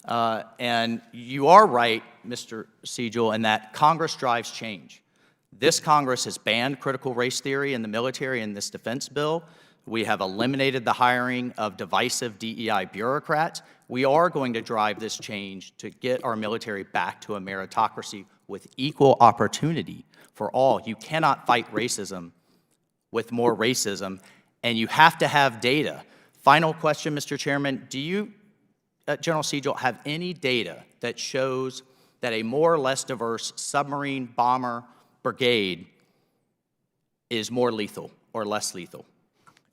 And you are right, Mr. Siegel, in that Congress drives change. This Congress has banned critical race theory in the military in this defense bill. We have eliminated the hiring of divisive DEI bureaucrats. We are going to drive this change to get our military back to a meritocracy with equal opportunity for all. You cannot fight racism with more racism, and you have to have data. Final question, Mr. Chairman. Do you, General Siegel, have any data that shows that a more or less diverse submarine bomber brigade is more lethal or less lethal?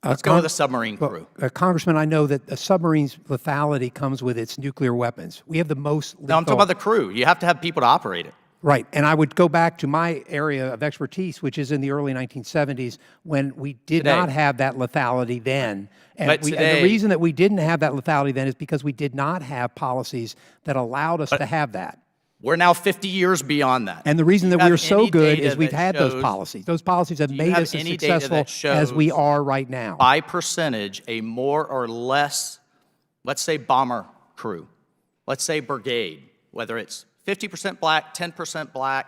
Let's go with a submarine crew. Congressman, I know that a submarine's lethality comes with its nuclear weapons. We have the most lethal. No, I'm talking about the crew. You have to have people to operate it. Right, and I would go back to my area of expertise, which is in the early 1970s, when we did not have that lethality then. And, and the reason that we didn't have that lethality then is because we did not have policies that allowed us to have that. We're now 50 years beyond that. And the reason that we're so good is we've had those policies. Those policies have made us as successful as we are right now. By percentage, a more or less, let's say bomber crew, let's say brigade, whether it's 50% black, 10% black,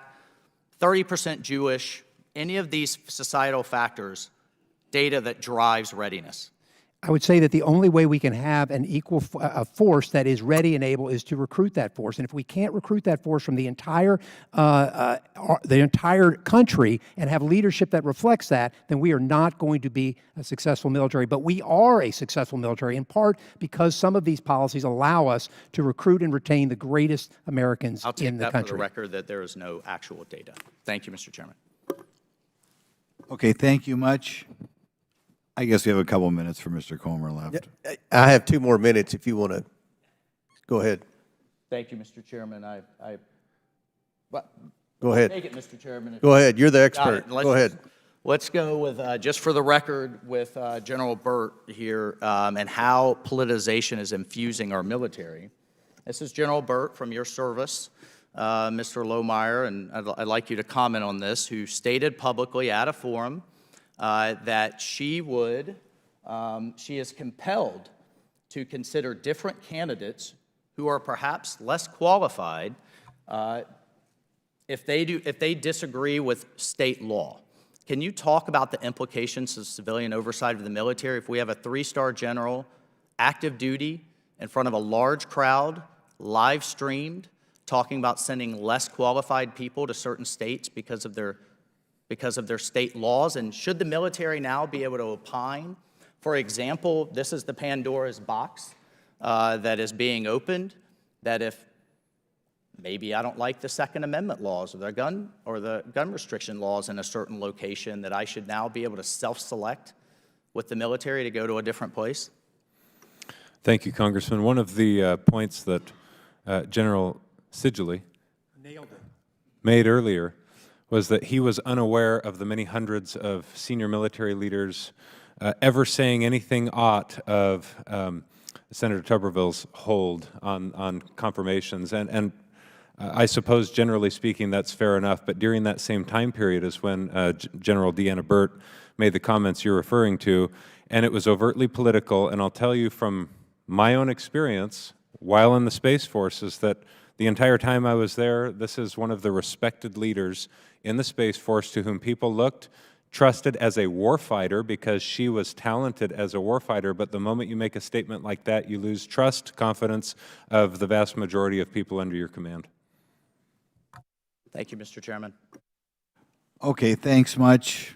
30% Jewish, any of these societal factors, data that drives readiness. I would say that the only way we can have an equal force that is ready and able is to recruit that force. And if we can't recruit that force from the entire country and have leadership that reflects that, then we are not going to be a successful military. But we are a successful military in part because some of these policies allow us to recruit and retain the greatest Americans in the country. I'll take that for the record that there is no actual data. Thank you, Mr. Chairman. Okay, thank you much. I guess we have a couple minutes for Mr. Comer left. I have 2 more minutes if you want to. Go ahead. Thank you, Mr. Chairman. Go ahead. Take it, Mr. Chairman. Go ahead. You're the expert. Go ahead. Let's go with, just for the record, with General Burt here and how politicization is infusing our military. This is General Burt from your service, Mr. Lohmeyer, and I'd like you to comment on this, who stated publicly at a forum that she is compelled to consider different candidates who are perhaps less qualified if they disagree with state law. Can you talk about the implications of civilian oversight of the military if we have a 3-star general, active duty, in front of a large crowd, live streamed, talking about sending less qualified people to certain states because of their state laws? And should the military now be able to opine? For example, this is the Pandora's box that is being opened, that if maybe I don't like the Second Amendment laws or the gun restriction laws in a certain location, that I should now be able to self-select with the military to go to a different place? Thank you, Congressman. One of the points that General Sigilly made earlier was that he was unaware of the many hundreds of senior military leaders ever saying anything aught of Senator Tuberville's hold on confirmations. And I suppose, generally speaking, that's fair enough, but during that same time period is when General Deanna Burt made the comments you're referring to, and it was overtly political. And I'll tell you from my own experience while in the Space Force is that the entire time I was there, this is one of the respected leaders in the Space Force to whom people looked, trusted as a warfighter because she was talented as a warfighter, but the moment you make a statement like that, you lose trust, confidence of the vast majority of people under your command. Thank you, Mr. Chairman. Okay, thanks much.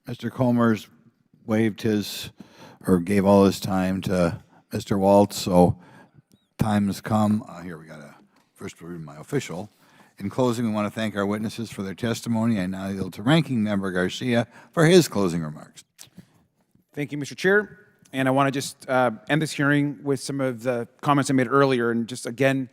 Mr. Comer's waived his, or gave all his time to Mr. Waltz, so time has come. Here, we got to first read my official. In closing, we want to thank our witnesses for their testimony. I now yield to Ranking Member Garcia for his closing remarks. Thank you, Mr. Chair. And I want to just end this hearing with some of the comments I made earlier, and just again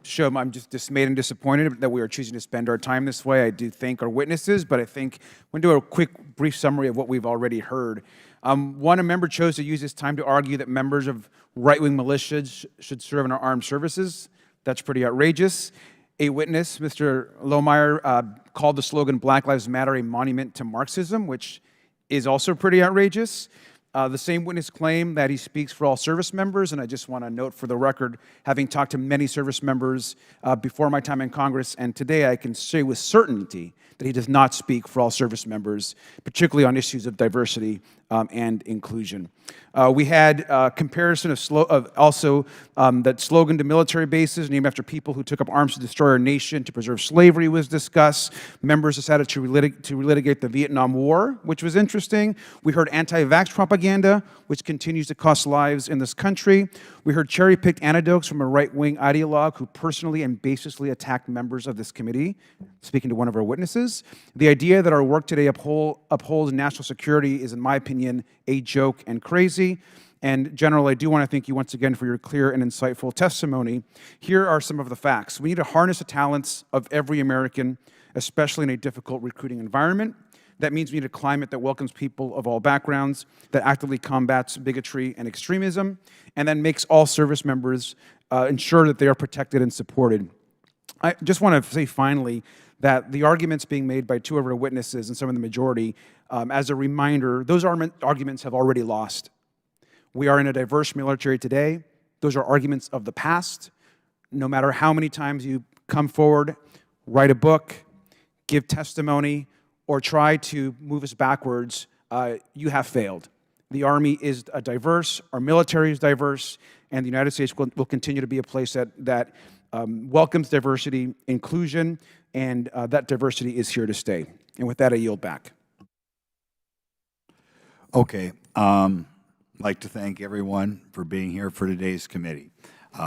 show I'm just dismayed and disappointed that we are choosing to spend our time this way. I do thank our witnesses, but I think I'm going to do a quick, brief summary of what we've already heard. One, a member chose to use this time to argue that members of right-wing militias should serve in our armed services. That's pretty outrageous. A witness, Mr. Lohmeyer, called the slogan Black Lives Matter a monument to Marxism, which is also pretty outrageous. The same witness claimed that he speaks for all service members, and I just want to note for the record, having talked to many service members before my time in Congress and today, I can say with certainty that he does not speak for all service members, particularly on issues of diversity and inclusion. We had a comparison of also that slogan to military bases named after people who took up arms to destroy our nation to preserve slavery was discussed. Members decided to relitigate the Vietnam War, which was interesting. We heard anti-vax propaganda, which continues to cost lives in this country. We heard cherry-picked anecdotes from a right-wing ideologue who personally and baselessly attacked members of this committee, speaking to one of our witnesses. The idea that our work today upholds national security is, in my opinion, a joke and crazy. And General, I do want to thank you once again for your clear and insightful testimony. Here are some of the facts. We need to harness the talents of every American, especially in a difficult recruiting environment. That means we need a climate that welcomes people of all backgrounds, that actively combats bigotry and extremism, and then makes all service members ensure that they are protected and supported. I just want to say finally that the arguments being made by two of our witnesses and some of the majority, as a reminder, those arguments have already lost. We are in a diverse military today. Those are arguments of the past. No matter how many times you come forward, write a book, give testimony, or try to move us backwards, you have failed. The Army is diverse, our military is diverse, and the United States will continue to be a place that welcomes diversity, inclusion, and that diversity is here to stay. And with that, I yield back. Okay. I'd like to thank everyone for being here for today's committee.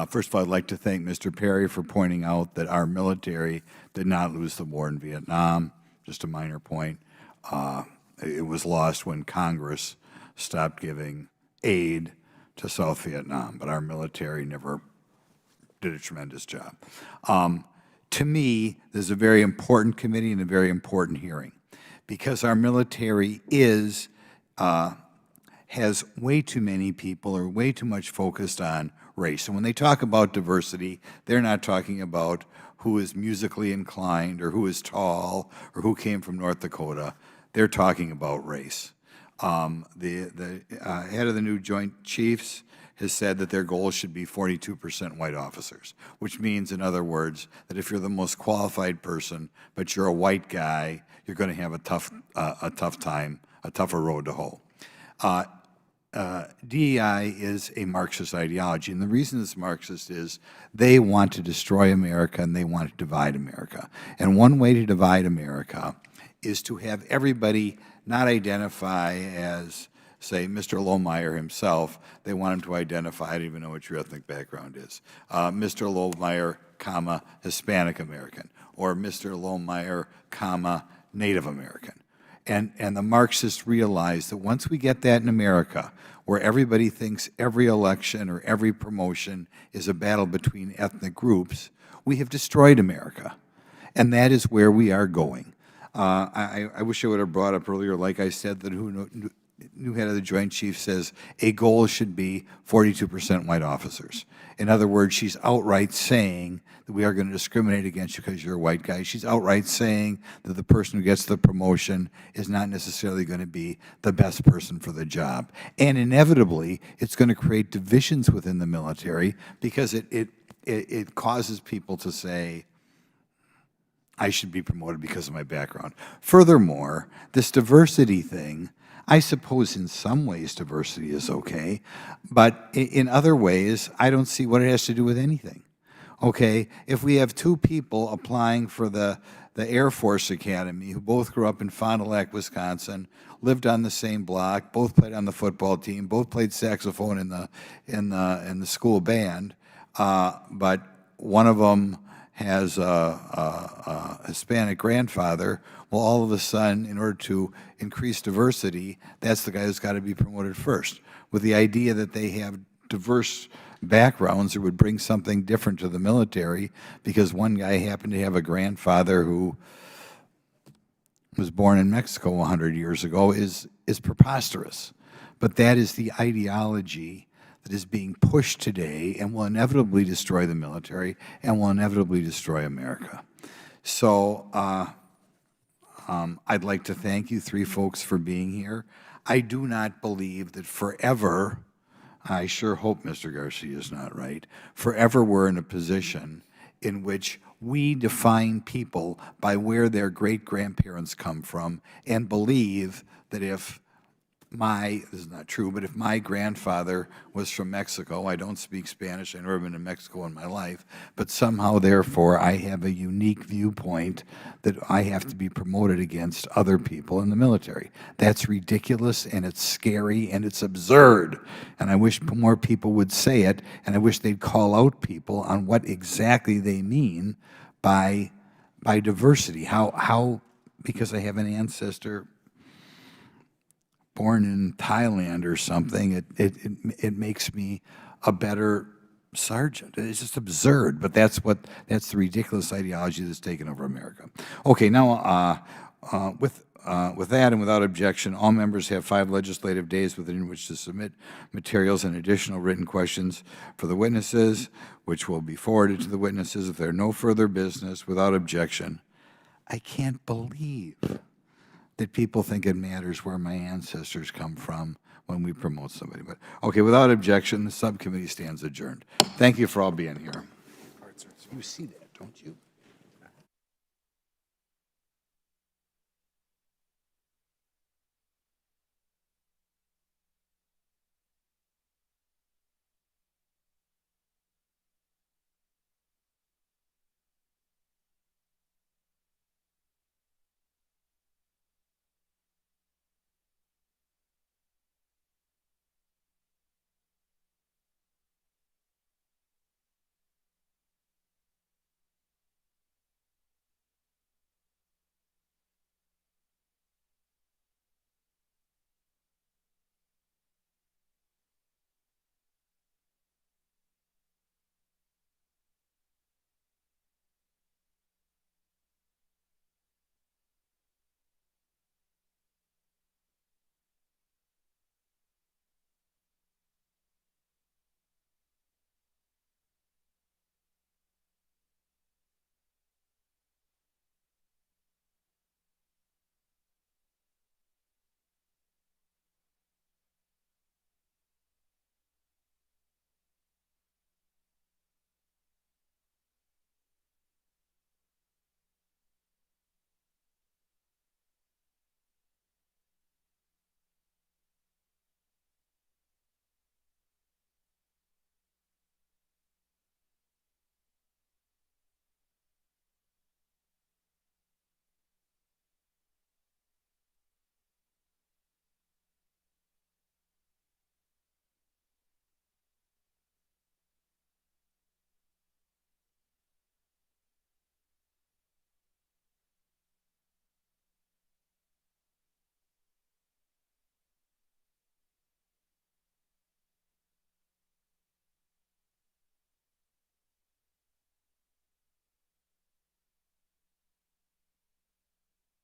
First of all, I'd like to thank Mr. Perry for pointing out that our military did not lose the war in Vietnam. Just a minor point. It was lost when Congress stopped giving aid to South Vietnam, but our military never did a tremendous job. To me, this is a very important committee and a very important hearing because our military has way too many people or way too much focused on race. And when they talk about diversity, they're not talking about who is musically inclined or who is tall or who came from North Dakota. They're talking about race. The head of the new Joint Chiefs has said that their goal should be 42% white officers, which means, in other words, that if you're the most qualified person, but you're a white guy, you're going to have a tough time, a tougher road to hoe. DEI is a Marxist ideology, and the reason it's Marxist is they want to destroy America and they want to divide America. And one way to divide America is to have everybody not identify as, say, Mr. Lohmeyer himself. They want him to identify, I don't even know what your ethnic background is, Mr. Lohmeyer, comma, Hispanic American, or Mr. Lohmeyer, comma, Native American. And the Marxists realize that once we get that in America, where everybody thinks every election or every promotion is a battle between ethnic groups, we have destroyed America. And that is where we are going. I wish I would have brought up earlier, like I said, that new head of the Joint Chiefs says a goal should be 42% white officers. In other words, she's outright saying that we are going to discriminate against you because you're a white guy. She's outright saying that the person who gets the promotion is not necessarily going to be the best person for the job. And inevitably, it's going to create divisions within the military because it causes people to say, I should be promoted because of my background. Furthermore, this diversity thing, I suppose in some ways diversity is okay, but in other ways, I don't see what it has to do with anything. Okay, if we have two people applying for the Air Force Academy who both grew up in Fond du Lac, Wisconsin, lived on the same block, both played on the football team, both played saxophone in the school band, but one of them has a Hispanic grandfather, well, all of a sudden, in order to increase diversity, that's the guy who's got to be promoted first, with the idea that they have diverse backgrounds that would bring something different to the military because one guy happened to have a grandfather who was born in Mexico 100 years ago is preposterous. But that is the ideology that is being pushed today and will inevitably destroy the military and will inevitably destroy America. So I'd like to thank you three folks for being here. I do not believe that forever, I sure hope Mr. Garcia is not right, forever we're in a position in which we define people by where their great-grandparents come from and believe that if this is not true, but if my grandfather was from Mexico, I don't speak Spanish, I've never been to Mexico in my life, but somehow, therefore, I have a unique viewpoint that I have to be promoted against other people in the military. That's ridiculous, and it's scary, and it's absurd, and I wish more people would say it, and I wish they'd call out people on what exactly they mean by diversity. How because I have an ancestor born in Thailand or something, it makes me a better sergeant. It's just absurd, but that's the ridiculous ideology that's taken over America. Okay, now with that and without objection, all members have 5 legislative days within which to submit materials and additional written questions for the witnesses, which will be forwarded to the witnesses if there are no further business without objection. I can't believe that people think it matters where my ancestors come from when we promote somebody. But okay, without objection, the subcommittee stands adjourned. Thank you for all being here. You see that, don't you?